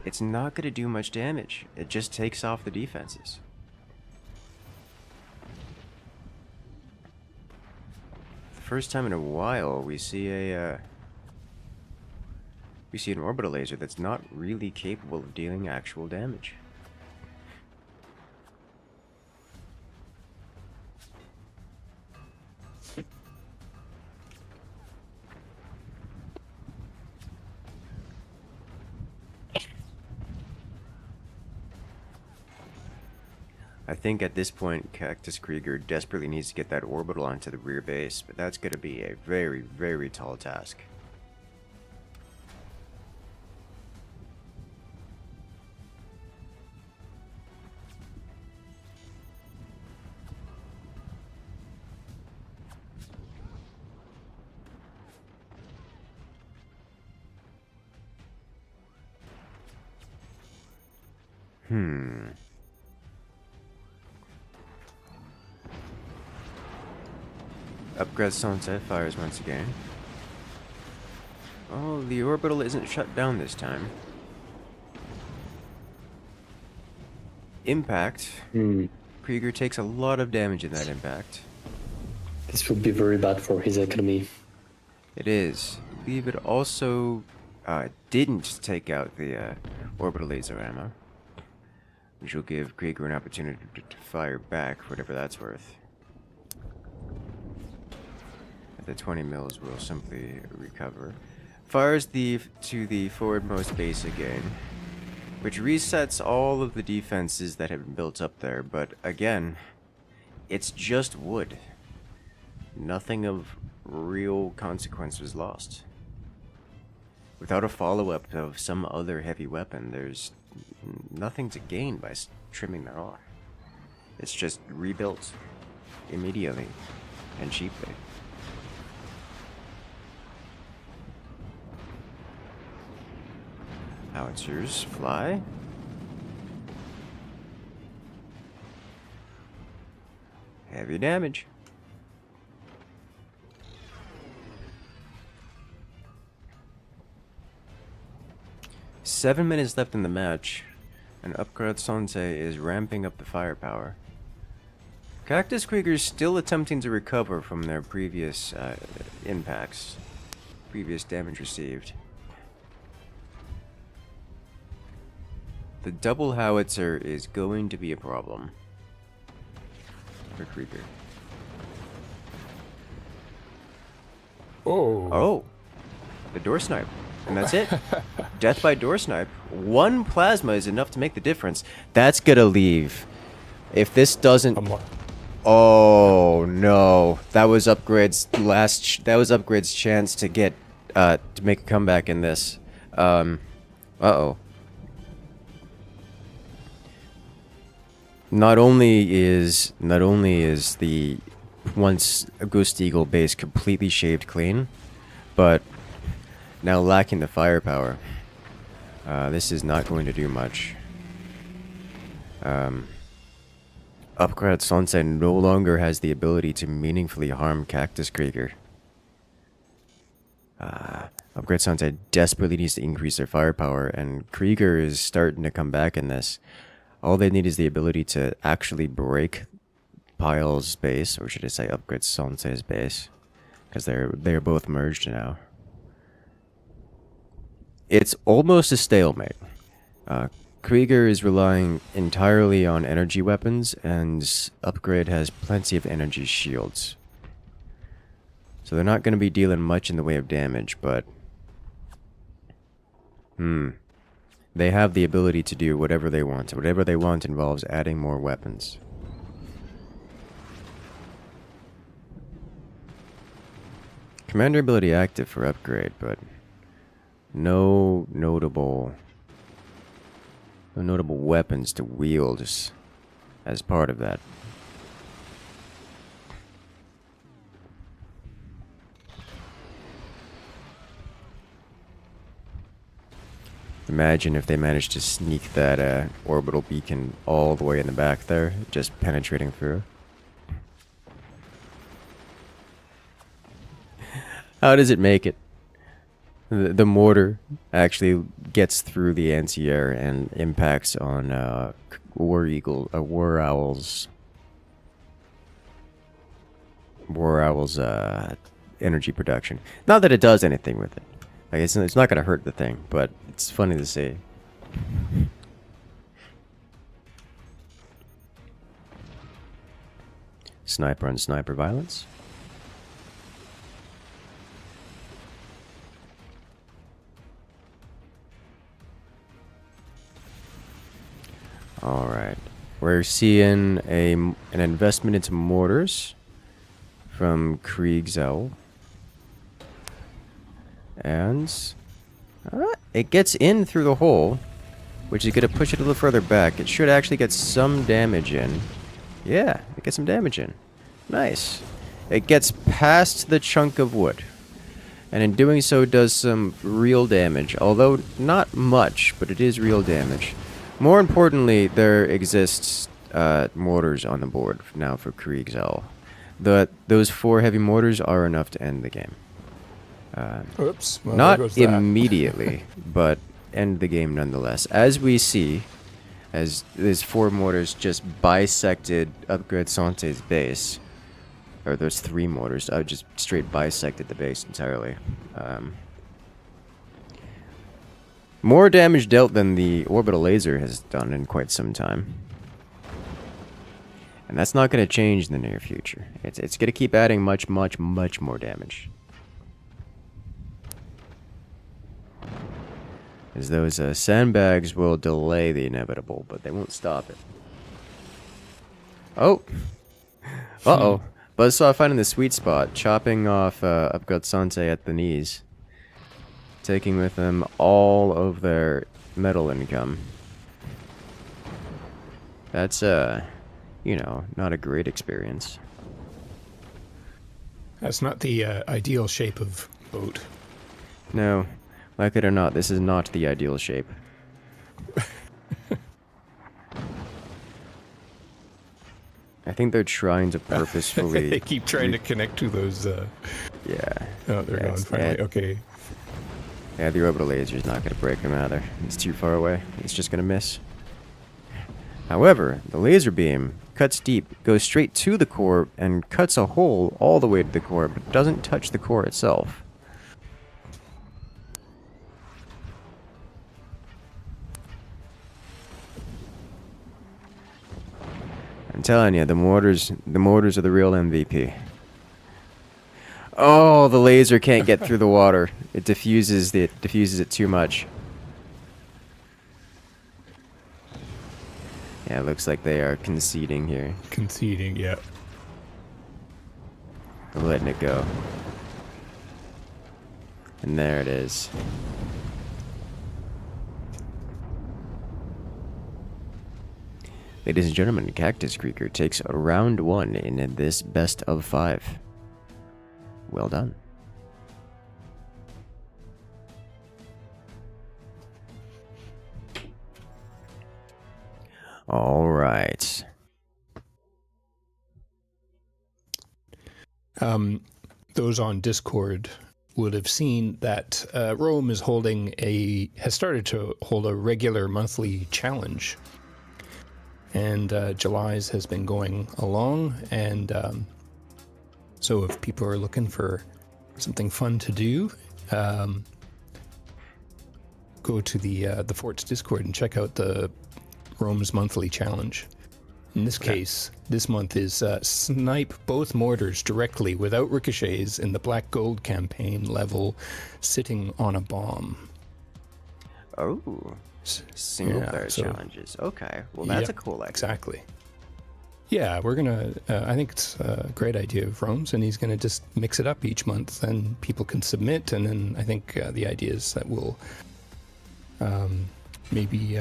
it's not going to do much damage. It just takes off the defenses. The first time in a while, we see an orbital laser that's not really capable of dealing actual damage. I think at this point, Cactus Krieger desperately needs to get that orbital onto the rear base, but that's going to be a very, very tall task. Upgrade Sunset fires once again. Oh, the orbital isn't shut down this time. Impact. Krieger takes a lot of damage in that impact. This would be very bad for his economy. It is. I believe it also didn't take out the orbital laser ammo, which will give Krieger an opportunity to fire back, whatever that's worth. The 20 mils will simply recover. Fires to the forwardmost base again, which resets all of the defenses that have been built up there, but again, it's just wood. Nothing of real consequence was lost. Without a follow-up of some other heavy weapon, there's nothing to gain by trimming that off. It's just rebuilt immediately and cheaply. Howitzers fly. Heavy damage. Seven minutes left in the match, and Upgrade Sonsei is ramping up the firepower. Cactus Krieger's still attempting to recover from their previous impacts, previous damage received. The double howitzer is going to be a problem for Krieger. Oh, the door snipe. And that's it. Death by door snipe. One plasma is enough to make the difference. That's gonna leave. If this doesn't... Oh, no. That was Upgrade's that was Upgrade's chance to get... to make a comeback in this. Uh-oh. Not only is the once Ghost Eagle base completely shaved clean, but now lacking the firepower. This is not going to do much. Upgrade Sonsei no longer has the ability to meaningfully harm Cactus Krieger. Upgrade Sonsei desperately needs to increase their firepower, and Krieger is starting to come back in this. All they need is the ability to actually break Pyle's base, or should I say Upgrade Sonsei's base, because they're both merged now. It's almost a stalemate. Krieger is relying entirely on energy weapons, and Upgrade has plenty of energy shields. So they're not going to be dealing much in the way of damage, but... They have the ability to do whatever they want. Whatever they want involves adding more weapons. Commander ability active for Upgrade, but no notable weapons to wield as part of that. Imagine if they managed to sneak that orbital beacon all the way in the back there, just penetrating through. How does it make it? The mortar actually gets through the anti-air and impacts on war owl's energy production. Not that it does anything with it. Like it's not gonna hurt the thing, but it's funny to see. Sniper on sniper violence. All right, we're seeing an investment into mortars from XXIX, and it gets in through the hole, which is going to push it a little further back. It should actually get some damage in. Yeah, it gets some damage in. Nice. It gets past the chunk of wood, and in doing so does some real damage, although not much, but it is real damage. More importantly, there exists mortars on the board now for XXIX. Those 4 heavy mortars are enough to end the game. Oops. Well, not immediately, but end the game nonetheless. As we see, as these 4 mortars just bisected XXIX's base, or those 3 mortars, just straight bisected the base entirely. More damage dealt than the orbital laser has done in quite some time. And that's not going to change in the near future. It's going to keep adding much more damage. As those sandbags will delay the inevitable, but they won't stop it. Oh! Uh-oh. Buzzsaw finding the sweet spot, chopping off XXIX at the knees. Taking with them all of their metal income. That's, you know, not a great experience. That's not the ideal shape of boat. No, like it or not, this is not the ideal shape. I think they're trying to purposefully... They keep trying to connect to those... Yeah. Oh, they're gone finally. Okay. Yeah, the orbital laser's not going to break them either. It's too far away. It's just going to miss. However, the laser beam cuts deep, goes straight to the core, and cuts a hole all the way to the core, but doesn't touch the core itself. I'm telling you, the mortars are the real MVP. Oh, the laser can't get through the water. It diffuses it too much. Yeah, it looks like they are conceding here. Conceding, yeah. They're letting it go. And there it is. Ladies and gentlemen, Cactus Creeker takes round 1 in this best of 5. Well done. All right. Those on Discord would have seen that Rome has started to hold a regular monthly challenge. And July's has been going along, and so if people are looking for something fun to do, go to the Fort's Discord and check out the Rome's monthly challenge. In this case, this month is snipe both mortars directly without ricochets in the Black Gold campaign level, sitting on a bomb. Oh, single player challenges. Okay, well that's a cool idea. Exactly. Yeah, we're gonna. I think it's a great idea of Rome's, and he's gonna just mix it up each month, and people can submit, and then I think the idea is that we'll maybe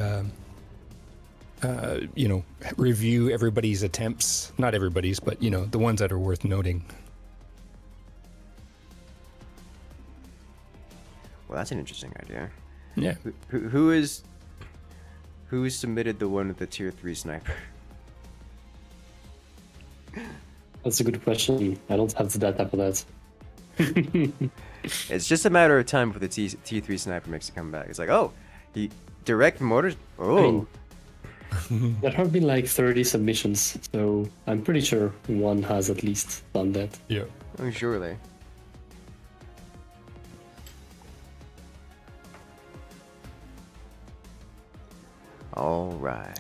review everybody's attempts. Not everybody's, but the ones that are worth noting. Well, that's an interesting idea. Yeah. Who submitted the one with the tier 3 sniper? That's a good question. I don't have the data for that. It's just a matter of time for the T3 sniper mix to come back. It's like, oh, he direct mortars. Oh, There have been like 30 submissions, so I'm pretty sure one has at least done that. Yeah. oh surely. All right.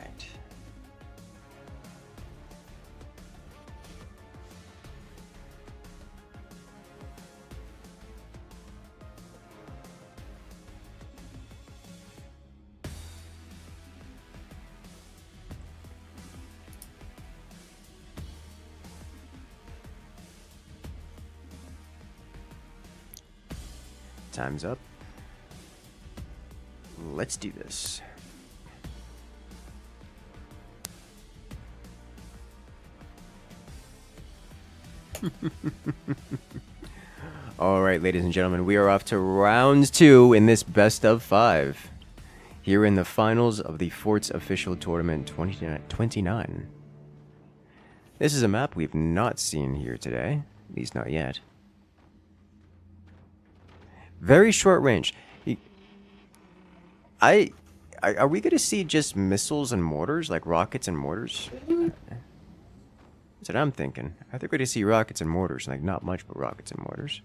Time's up. Let's do this. All right, ladies and gentlemen, we are off to round 2 in this best of 5. Here in the finals of the Fort's official tournament 2029. This is a map we've not seen here today, at least not yet. Very short range. Are we going to see just missiles and mortars, like rockets and mortars? That's what I'm thinking. I think we're going to see rockets and mortars, like not much but rockets and mortars.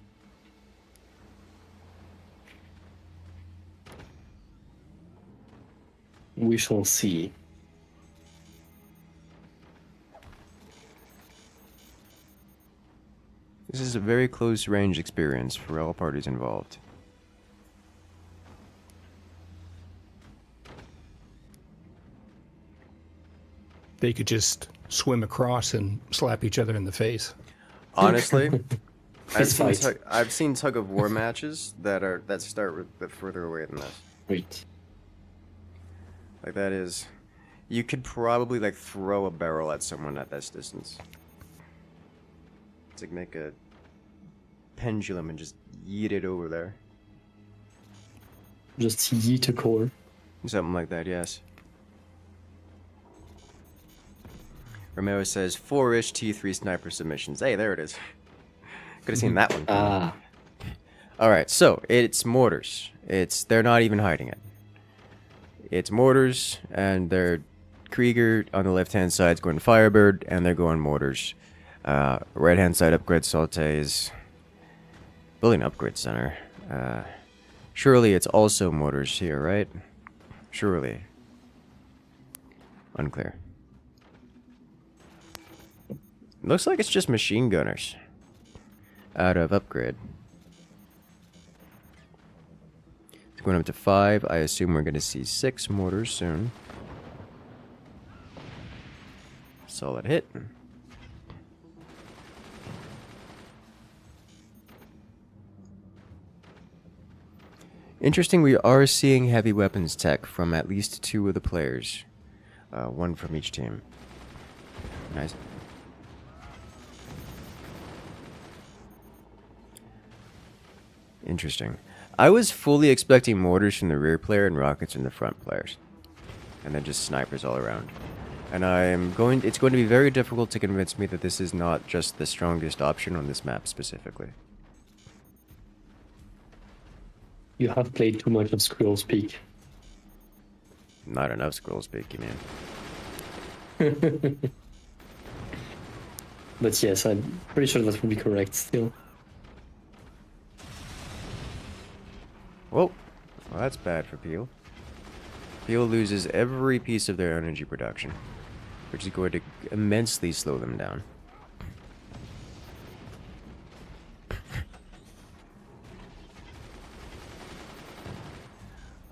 We shall see. This is a very close range experience for all parties involved. They could just swim across and slap each other in the face. Honestly, Fight. I've seen tug of war matches that start a bit further away than this. Wait. Like that is, you could probably like throw a barrel at someone at this distance. It's like make a pendulum and just yeet it over there. Just yeet a core. Something like that, yes. Romero says 4-ish T3 sniper submissions. Hey, there it is. Could have seen that one. Ah. Alright, so it's mortars. They're not even hiding it. It's mortars, and they're Krieger on the left-hand side is going Firebird, and they're going mortars. Right-hand side upgrade sautés. Building upgrade center. Surely it's also mortars here, right? Surely. Unclear. Looks like it's just machine gunners. Out of upgrade. It's going up to 5. I assume we're going to see 6 mortars soon. Solid hit. Interesting, we are seeing heavy weapons tech from at least 2 of the players. One from each team. Nice. Interesting. I was fully expecting mortars from the rear player and rockets from the front players. And then just snipers all around. And it's going to be very difficult to convince me that this is not just the strongest option on this map specifically. You have played too much of Squirrel's Peak. Not enough Squirrel's Peak, you mean? But yes, I'm pretty sure that would be correct still. Whoa. Well, that's bad for Peel. Peel loses every piece of their energy production, which is going to immensely slow them down.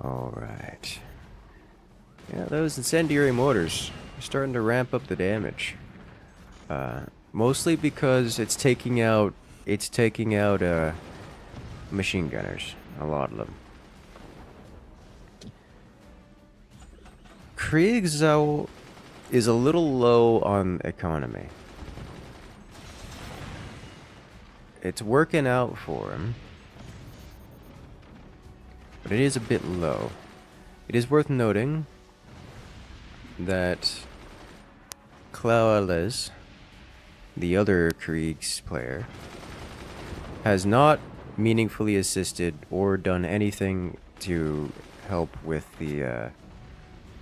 Alright. Yeah, those incendiary mortars are starting to ramp up the damage. Mostly because it's taking out machine gunners. A lot of them. Krieg's though is a little low on economy. It's working out for him. but it is a bit low. It is worth noting that Clauales, the other Krieg's player, has not meaningfully assisted or done anything to help with the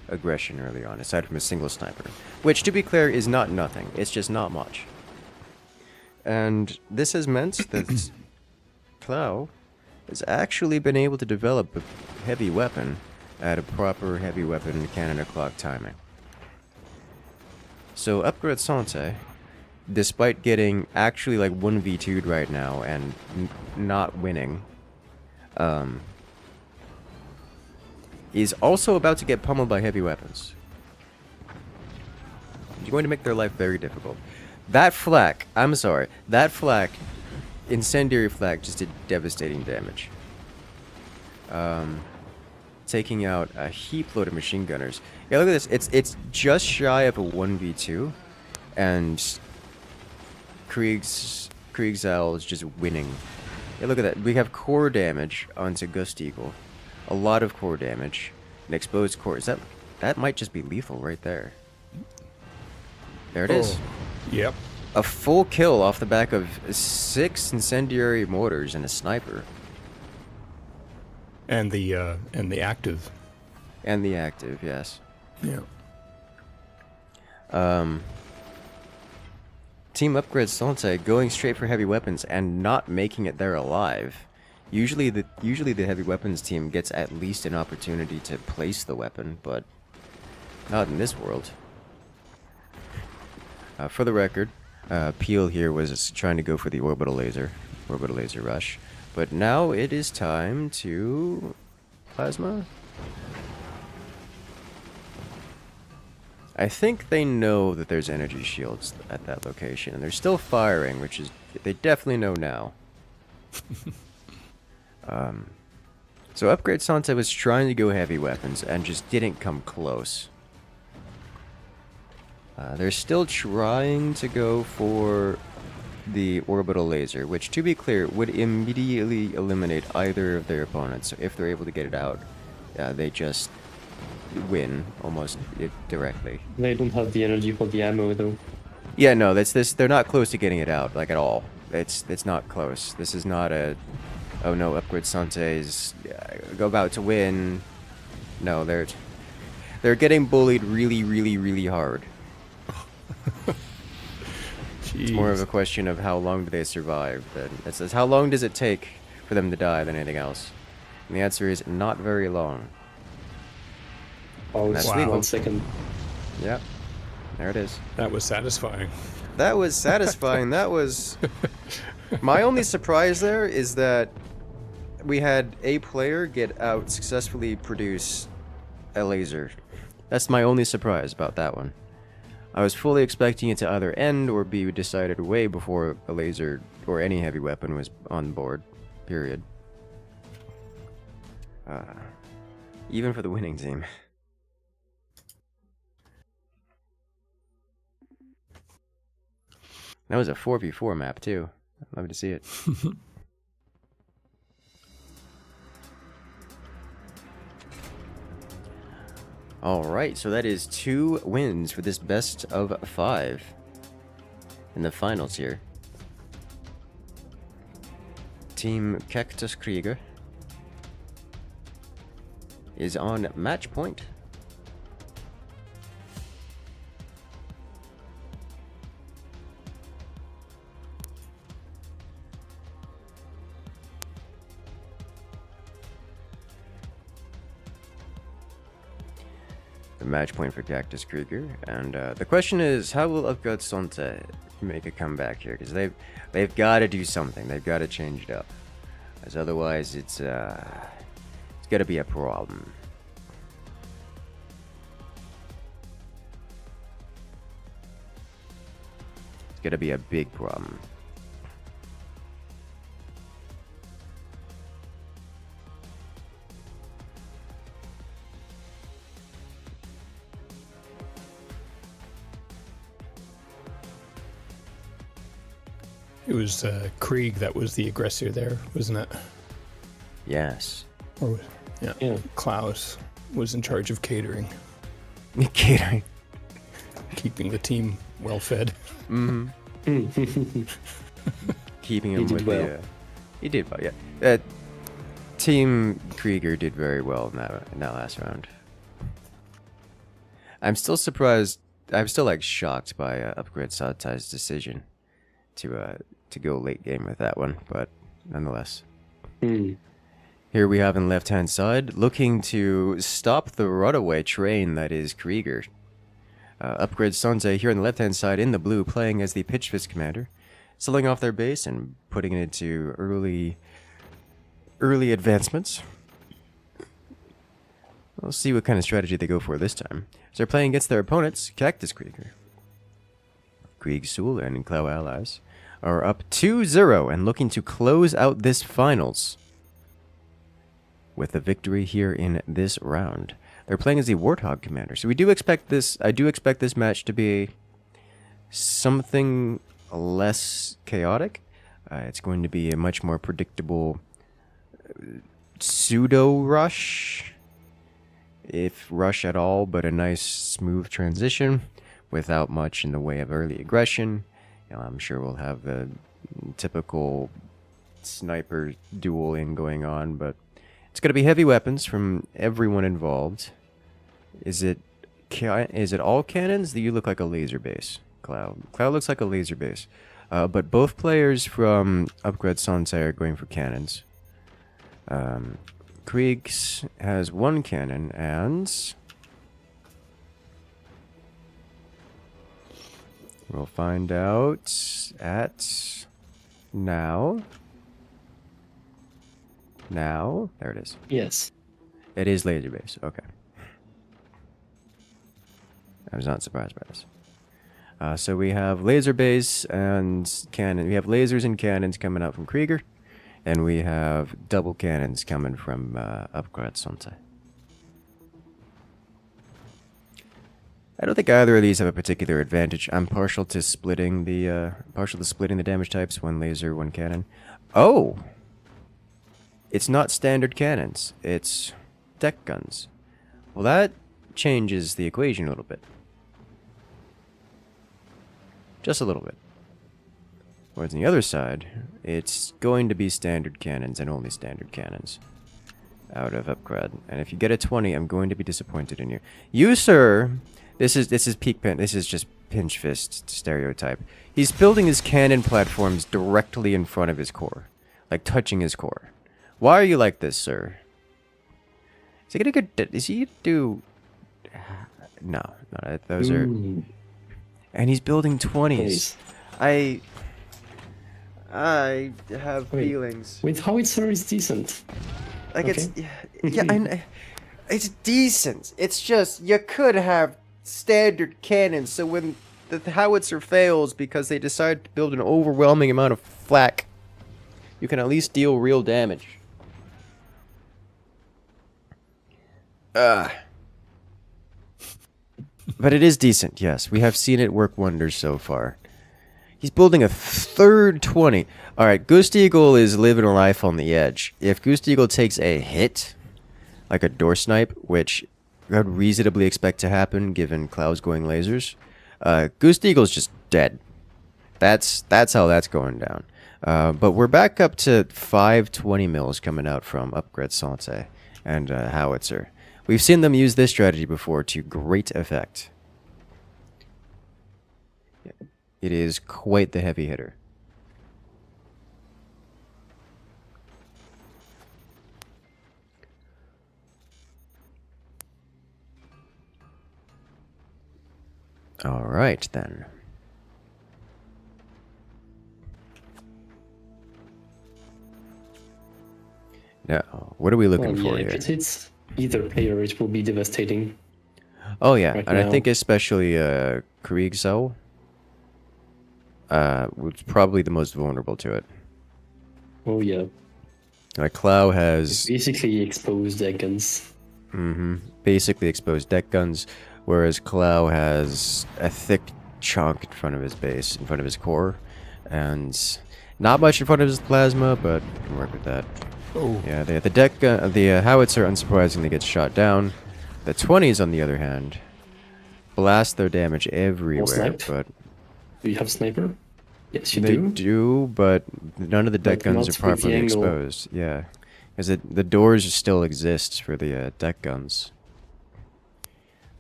aggression early on, aside from a single sniper. Which, to be clear, is not nothing. It's just not much. And this has meant that Clau has actually been able to develop a heavy weapon at a proper heavy weapon cannon o'clock timing. So Upgrade Sante, despite getting actually like 1v2'd right now and not winning, is also about to get pummeled by heavy weapons. It's going to make their life very difficult. That flak, I'm sorry, that flak, incendiary flak, just did devastating damage. Taking out a heap load of machine gunners. Yeah, look at this. It's just shy of a 1v2, and Krieg's Owl is just winning. Yeah, look at that. We have core damage onto Gust Eagle. A lot of core damage. An exposed core. That might just be lethal right there. There it is. Yep. A full kill off the back of 6 incendiary mortars and a sniper. And the active. And the active, yes. Yeah. Team Upgrade Sante going straight for heavy weapons and not making it there alive. Usually the heavy weapons team gets at least an opportunity to place the weapon, but not in this world. For the record, Peel here was trying to go for the orbital laser rush, but now it is time to plasma. I think they know that there's energy shields at that location, and they're still firing, which is they definitely know now. So Upgrade Sante was trying to go heavy weapons and just didn't come close. They're still trying to go for the orbital laser, which, to be clear, would immediately eliminate either of their opponents. So if they're able to get it out, they just win almost directly. They don't have the energy for the ammo, though. Yeah, no, that's this. They're not close to getting it out, like at all. It's not close. This is not a. Oh no, Upgrade Sante is about to win. No, they're getting bullied really, really, really hard. It's more of a question of how long do they survive. It's how long does it take for them to die than anything else. And the answer is not very long. Oh, That's wow. 1 second. Yep. There it is. That was satisfying. That was satisfying. That was... My only surprise there is that we had a player get out successfully produce a laser. That's my only surprise about that one. I was fully expecting it to either end or be decided way before a laser or any heavy weapon was on board. Period. Even for the winning team. That was a 4v4 map too. I'd love to see it. Alright, so that is 2 wins for this best of 5 in the finals here. Team Cactus Krieger is on match point. The match point for Cactus Krieger, and the question is, how will Upgrade Sante make a comeback here? Because they've got to do something. They've got to change it up, as otherwise it's gonna be a problem. It's gonna be a big problem. It was Krieg that was the aggressor there, wasn't it? Yes. Or, Yeah. Klaus was in charge of catering, Catering. keeping the team well fed. Keeping him He did with well. the. He did well, yeah. Team Krieger did very well in that last round. I'm still surprised. I'm still like shocked by Upgrade Satai's decision to go late game with that one, but nonetheless. Here we have on the left-hand side, looking to stop the runaway train that is Krieger. Upgrade Sanze here on the left-hand side in the blue, playing as the Pitch Fist commander, selling off their base and putting it into early advancements. We'll see what kind of strategy they go for this time. So they're playing against their opponents, Cactus Krieger. Krieg Sul and Clow allies are up 2-0 and looking to close out this finals with a victory here in this round. They're playing as the Warthog commander, so we do expect this. I do expect this match to be something less chaotic. It's going to be a much more predictable pseudo rush, if rush at all, but a nice smooth transition without much in the way of early aggression. I'm sure we'll have the typical sniper dueling going on, but it's going to be heavy weapons from everyone involved. Is it all cannons? You look like a laser base, Cloud. Cloud looks like a laser base. But both players from Upgrade Sansei are going for cannons. Kriegs has one cannon, and we'll find out at now. Now, there it is. Yes. It is laser base. Okay. I was not surprised by this. So we have laser base and cannon. We have lasers and cannons coming out from Krieger, and we have double cannons coming from Upgrade Sansei. I don't think either of these have a particular advantage. I'm partial to splitting the damage types. One laser, one cannon. Oh, it's not standard cannons. It's deck guns. Well, that changes the equation a little bit. Just a little bit. Whereas on the other side, it's going to be standard cannons and only standard cannons out of Upgrade. And if you get a 20, I'm going to be disappointed in you. You, sir, this is peak pin. This is just pinch fist stereotype. He's building his cannon platforms directly in front of his core, like touching his core. Why are you like this, sir? Is he gonna go? Is he gonna do? No, those are. And he's building 20s. I have feelings. With howitzer is decent. Like Okay. it's decent. It's just you could have standard cannons, so when the howitzer fails because they decide to build an overwhelming amount of flak, you can at least deal real damage. But it is decent, yes. We have seen it work wonders so far. He's building a third 20. Alright, Ghost Eagle is living a life on the edge. If Ghost Eagle takes a hit, like a door snipe, which I'd reasonably expect to happen given Cloud's going lasers, Ghost Eagle's just dead. That's how that's going down. But we're back up to 520 mils coming out from Upgrade Sansei and Howitzer. We've seen them use this strategy before to great effect. It is quite the heavy hitter. All right, then. Now, what are we looking for here? If it hits either player, it will be devastating. Oh yeah, right and I now. think especially Kriegso was probably the most vulnerable to it. Oh yeah. Like Clow has Basically exposed deck guns. basically exposed deck guns, whereas Clow has a thick chunk in front of his base, in front of his core, and not much in front of his plasma, but we can work with that. Oh. Yeah, the howitzer unsurprisingly gets shot down. The 20s, on the other hand, blast their damage everywhere, snipe? but Do you have sniper? Yes, you they do. do, but none of the deck But guns not are with the properly angle. exposed. Yeah, because the doors still exist for the deck guns.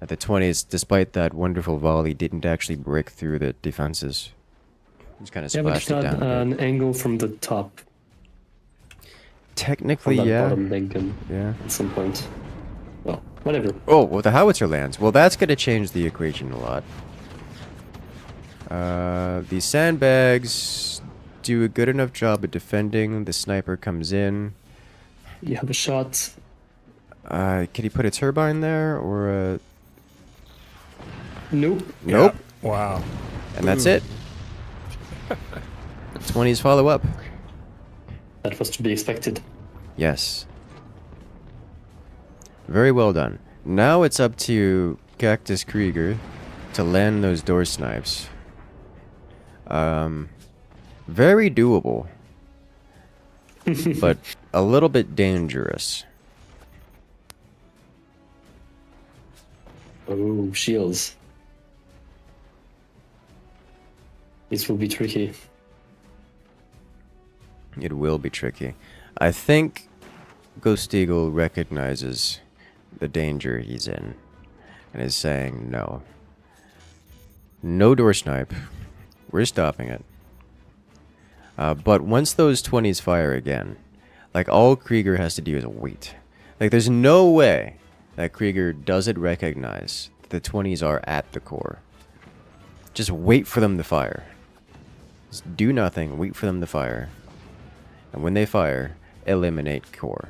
At the 20s, despite that wonderful volley, didn't actually break through the defenses. Just kind of Yeah, but splashed you it had down a bit. an angle from the top, Technically, from that yeah. bottom deck gun Yeah. at some point. Well, whatever. Oh, well, the howitzer lands. Well, that's going to change the equation a lot. The sandbags do a good enough job of defending. The sniper comes in. You have a shot. Can he put a turbine there or a... Nope. Nope. Yeah. Wow. And that's it. 20s follow up. That was to be expected. Yes. Very well done. Now it's up to Cactus Krieger to land those door snipes. Very doable. But a little bit dangerous. Oh, shields. This will be tricky. It will be tricky. I think Ghost Eagle recognizes the danger he's in and is saying no. No door snipe. We're stopping it. But once those 20s fire again, like all Krieger has to do is wait. Like there's no way that Krieger doesn't recognize that the 20s are at the core. Just wait for them to fire. Just do nothing, wait for them to fire. And when they fire, eliminate core.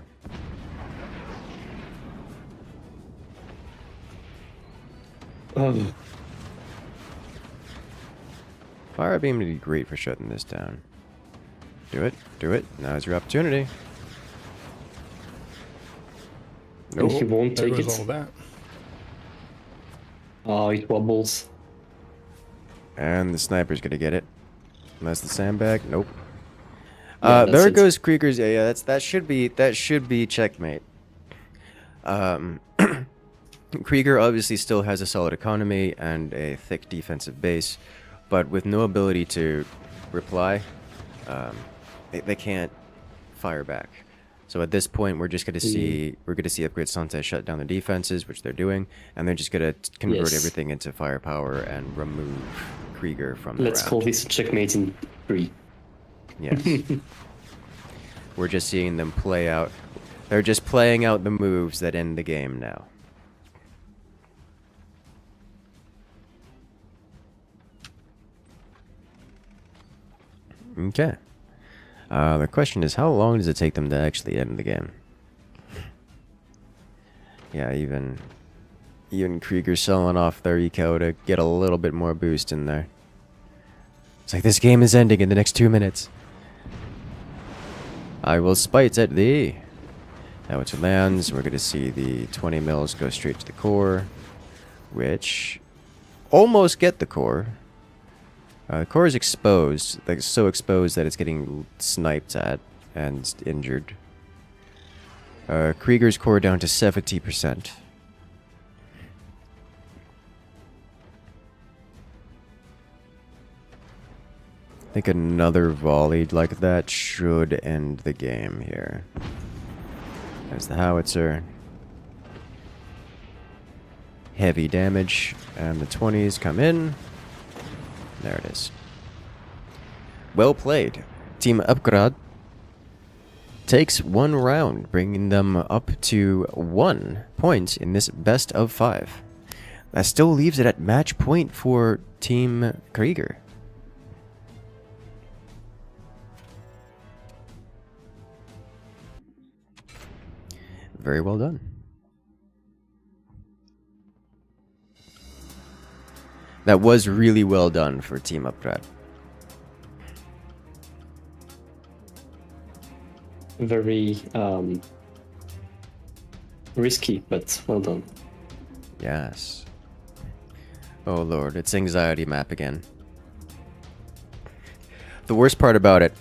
Fire beam would be great for shutting this down. Do it, do it. Now's your opportunity. And he Nope. won't There take goes it. all that. Oh, it wobbles. And the sniper's gonna get it. Unless the sandbag. Nope. Yeah, that's there it. goes Krieger's. Yeah, that should be checkmate. Krieger obviously still has a solid economy and a thick defensive base, but with no ability to reply, they can't fire back. So at this point, we're just gonna see Upgrade Sante shut down the defenses, which they're doing, and they're just gonna convert Yes. everything into firepower and remove Krieger from the Let's round. call this a checkmate in 3. Yes. We're just seeing them play out. They're just playing out the moves that end the game now. Okay. The question is, how long does it take them to actually end the game? Yeah, even Krieger selling off their eco to get a little bit more boost in there. It's like this game is ending in the next 2 minutes. I will spite at thee. Now it lands. We're going to see the 20 mils go straight to the core, which almost get the core. The core is exposed, like so exposed that it's getting sniped at and injured. Krieger's core down to 70%. I think another volley like that should end the game here. There's the howitzer. Heavy damage, and the 20s come in. There it is. Well played. Team Upgrad takes one round, bringing them up to 1 point in this best of 5. That still leaves it at match point for Team Krieger. Very well done. That was really well done for Team Upgrad. Very risky, but well done. Yes. Oh lord, it's anxiety map again. The worst part about it,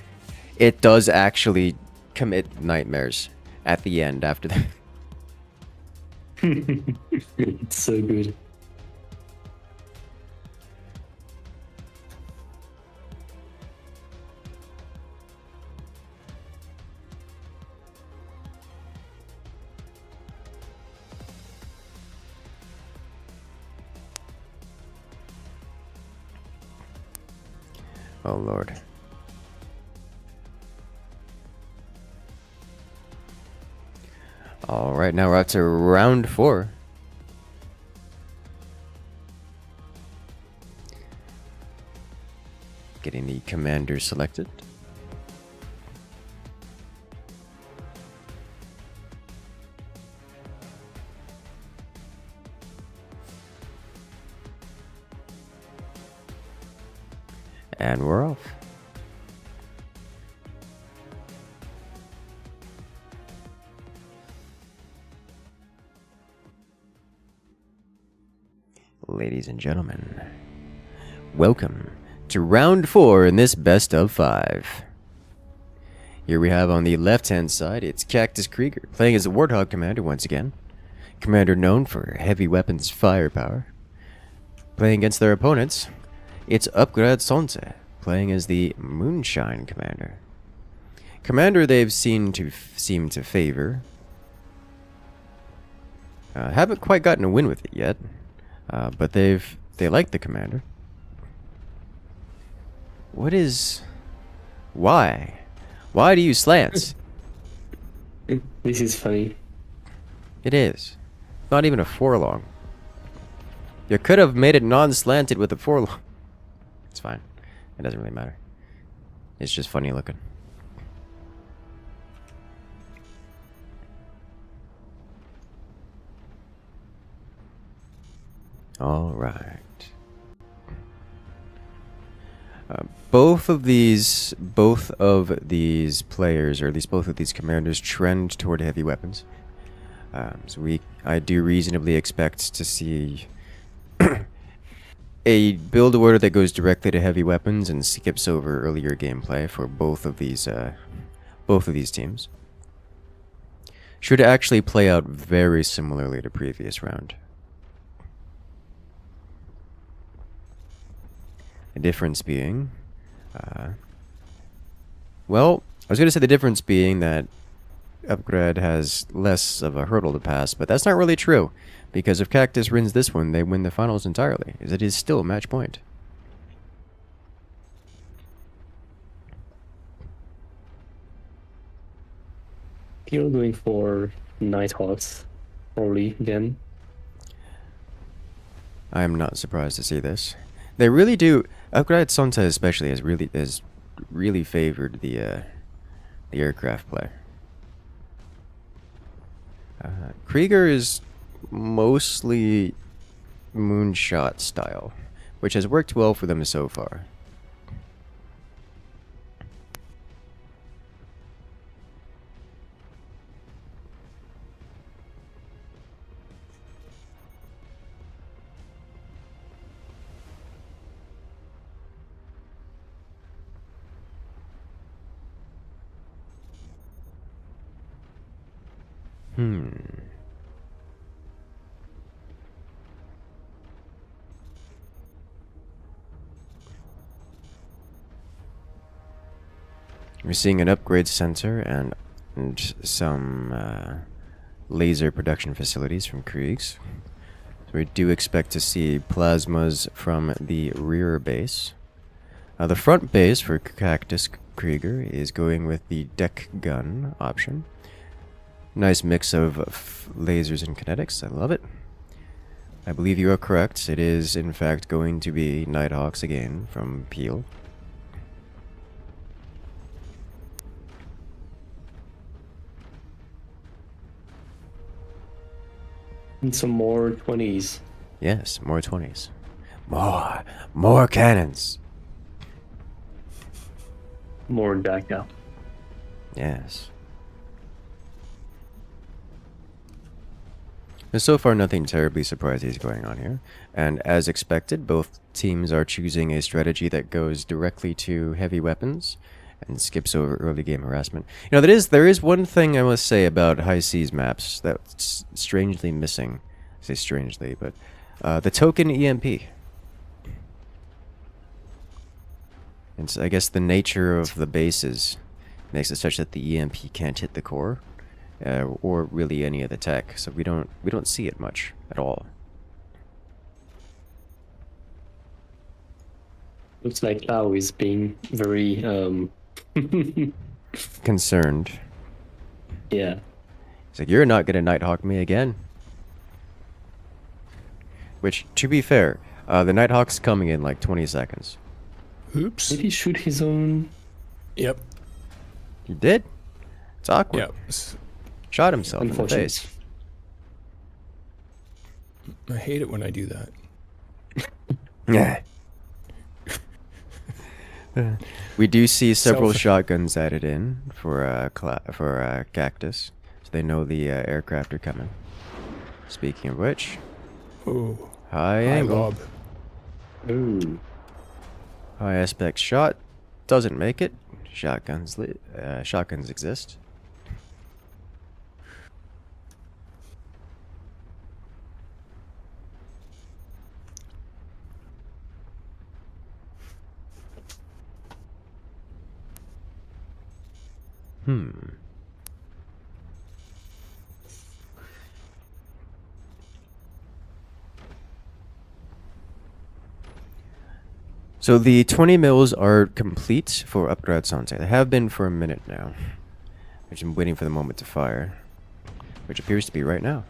it does actually commit nightmares at the end after that. It's so good. Oh Lord. Alright, now we're up to round 4. Getting the commander selected. And we're off. Ladies and gentlemen, welcome to round 4 in this best of 5. Here we have on the left-hand side, it's Cactus Krieger, playing as the Warthog Commander once again. Commander known for heavy weapons firepower. Playing against their opponents, it's XXIX, playing as the Moonshine Commander. Commander they've seemed to favor. Haven't quite gotten a win with it yet, but they like the commander. Why? Why do you slants? This is funny. It is. Not even a 4-long. You could have made it non-slanted with a 4-long. It's fine. It doesn't really matter. It's just funny looking. All right. Both of these players, or at least both of these commanders, trend toward heavy weapons. So I do reasonably expect to see a build order that goes directly to heavy weapons and skips over earlier gameplay for both of these teams. Should actually play out very similarly to previous round. The difference being, well, I was going to say the difference being that Upgrade has less of a hurdle to pass, but that's not really true, because if Cactus wins this one, they win the finals entirely, as it is still match point. You're going for Nighthawks, probably again. I am not surprised to see this. They really do. Upgrade Sonta especially has really favored the aircraft play. Krieger is mostly moonshot style, which has worked well for them so far. We're seeing an upgrade center and some laser production facilities from Kriegs. So we do expect to see plasmas from the rear base. The front base for Cactus Krieger is going with the deck gun option. Nice mix of lasers and kinetics. I love it. I believe you are correct. It is, in fact, going to be Nighthawks again from Peel. And some more 20s. Yes, more 20s. More cannons. More DACA. Yes. There's so far nothing terribly surprising is going on here, and as expected, both teams are choosing a strategy that goes directly to heavy weapons, and skips over early game harassment. You know, there is one thing I must say about high seas maps that's strangely missing. I say strangely, but the token EMP. And I guess the nature of the bases makes it such that the EMP can't hit the core, or really any of the tech. So we don't see it much at all. Looks like Lao is being very Concerned. yeah. He's like, you're not gonna Nighthawk me again. Which, to be fair, the Nighthawk's coming in like 20 seconds. Oops. Did he shoot his own? Yep. He did? It's awkward. Yep. Shot himself in the Unfortunate. face. I hate it when I do that. Yeah. We do see several Self- shotguns added in for Cactus, so they know the aircraft are coming. Speaking of which, Oh, high high angle, lob. Oh. high aspect shot doesn't make it. Shotguns exist. So the 20 mils are complete for Upgrade Sante. They have been for a minute now. Which I'm waiting for the moment to fire. Which appears to be right now.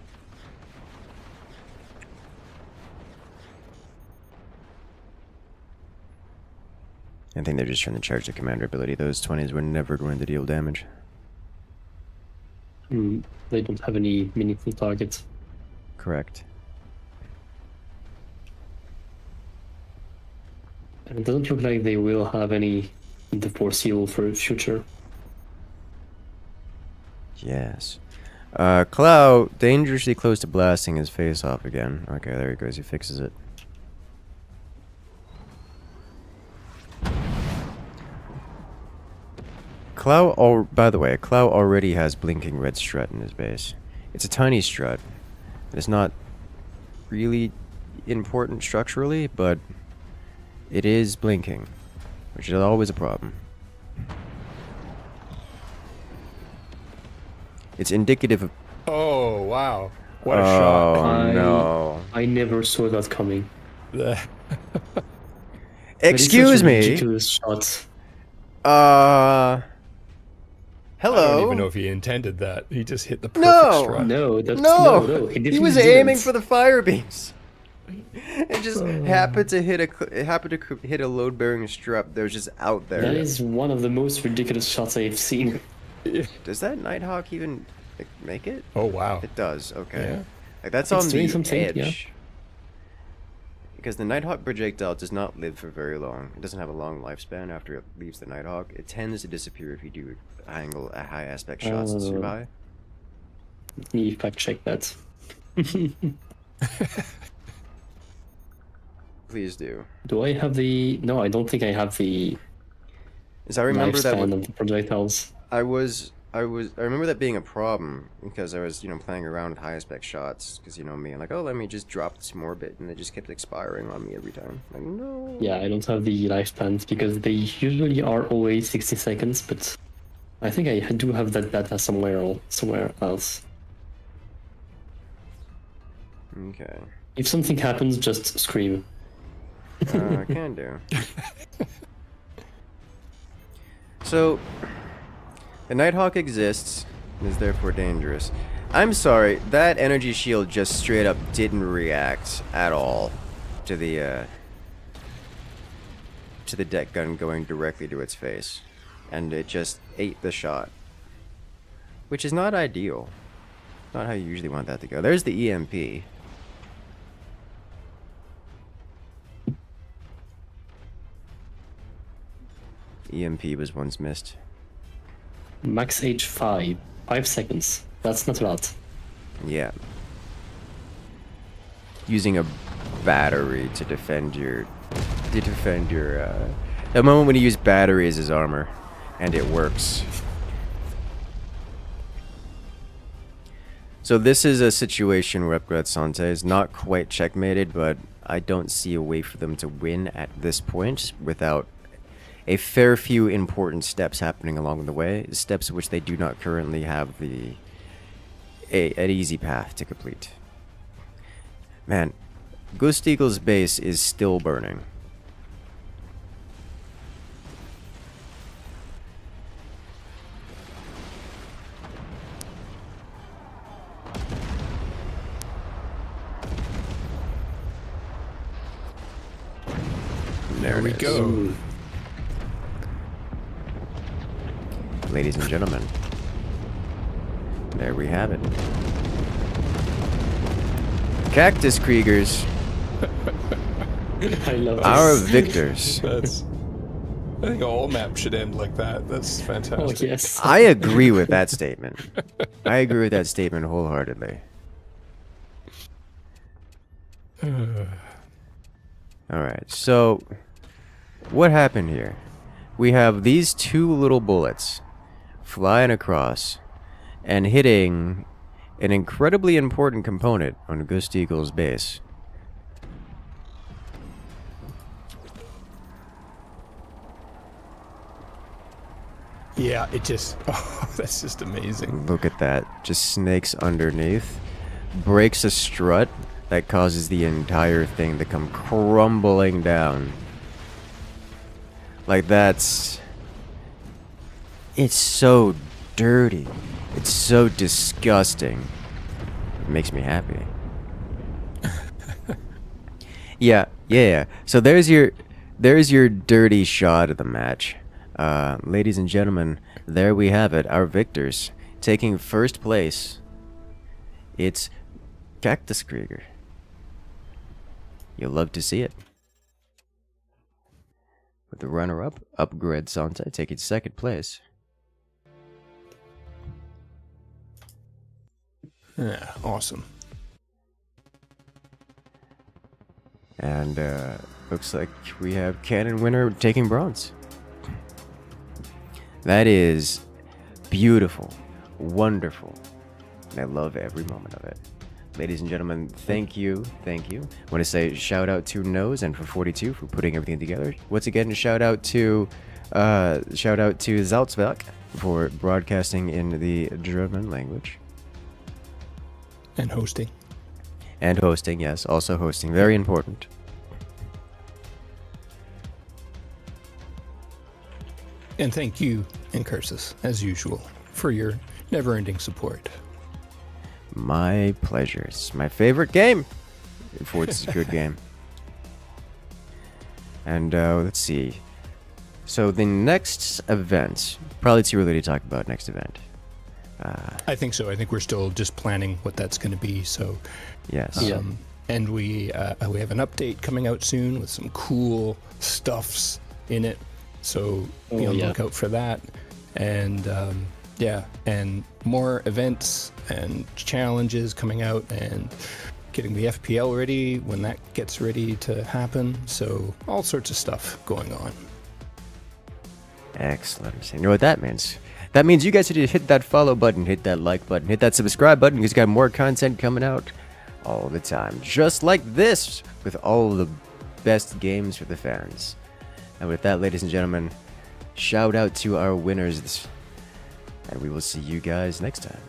I think they're just trying to charge the commander ability. Those 20s were never going to deal damage. They don't have any meaningful targets. Correct. And it doesn't look like they will have any in the foreseeable future. Yes. Cloud, dangerously close to blasting his face off again. Okay, there he goes. He fixes it. By the way, Clow already has blinking red strut in his base. It's a tiny strut. It's not really important structurally, but it is blinking, which is always a problem. It's indicative of... Oh, wow. What a shot. Oh, no. I never saw that coming. Excuse me. Ridiculous shot. I don't Hello? even know if he intended that. He just hit the perfect No! strut. No, that's No! He, He was definitely aiming didn't. for the fire beams. It just happened to hit a load-bearing strut that was just out there. That is one of the most ridiculous shots I've seen. Does that Nighthawk even make it? Oh, wow. It does. Okay. Yeah. Like that's It's on doing the something, edge. yeah. Because the Nighthawk projectile does not live for very long. It doesn't have a long lifespan after it leaves the Nighthawk. It tends to disappear if you do high aspect shots that survive. Let me fact check that. Please do. Do I have the? No, I don't think I have the As I remember that lifespan of the projectiles. I remember that being a problem because I was, playing around with high aspect shots because me, I'm like, oh, let me just drop this more bit, and it just kept expiring on me every time. Like, no. Yeah, I don't have the lifespans because they usually are always 60 seconds, but I think I do have that data somewhere else. Okay. If something happens, just scream. Can do. So, the Nighthawk exists and is therefore dangerous. I'm sorry, that energy shield just straight up didn't react at all to the deck gun going directly to its face. And it just ate the shot. Which is not ideal. Not how you usually want that to go. There's the EMP. EMP was once missed. Max age 5 seconds. That's not a lot. Yeah. Using a battery to defend your the moment when you use battery as his armor. and it works. So this is a situation where Upgrade Sante is not quite checkmated, but I don't see a way for them to win at this point without a fair few important steps happening along the way, steps which they do not currently have an easy path to complete. Man, Ghost Eagle's base is still burning. There we go. Ladies and gentlemen, there we have it. Cactus Kriegers, I love our this. victors. That's. I think all maps should end like that. That's fantastic. Oh yes. I agree with that statement. I agree with that statement wholeheartedly. Alright, so what happened here? We have these two little bullets flying across and hitting an incredibly important component on Ghost Eagle's base. Yeah, it just. Oh, that's just amazing. Look at that. Just snakes underneath. Breaks a strut that causes the entire thing to come crumbling down. Like that's... It's so dirty. It's so disgusting. It makes me happy. Yeah. So there's your dirty shot of the match. Ladies and gentlemen, there we have it. Our victors taking first place. It's Cactus Krieger. You'll love to see it. With the runner-up, Upgrade Sante taking second place. Yeah, awesome. And looks like we have Cannon winner taking bronze. That is beautiful, wonderful, and I love every moment of it. Ladies and gentlemen, thank you. I want to say shout out to Nose and for 42 for putting everything together. Once again, shout out to Salzberg for broadcasting in the German language. And hosting. And hosting, yes, also hosting, very important. And thank you, Incursus, as usual, for your never-ending support. My pleasure. It's my favorite game. It's a good game. And let's see. So the next event, probably too early to talk about next event. I think so. I think we're still just planning what that's going to be. So, Yes. Yeah. And we have an update coming out soon with some cool stuffs in it. So be on the lookout for that. And and more events and challenges coming out and getting the FPL ready when that gets ready to happen. So all sorts of stuff going on. Excellent. You know what that means? That means you guys need to hit that follow button, hit that like button, hit that subscribe button, because you got more content coming out all the time. Just like this, with all the best games for the fans. And with that, ladies and gentlemen, shout out to our winners. And we will see you guys next time.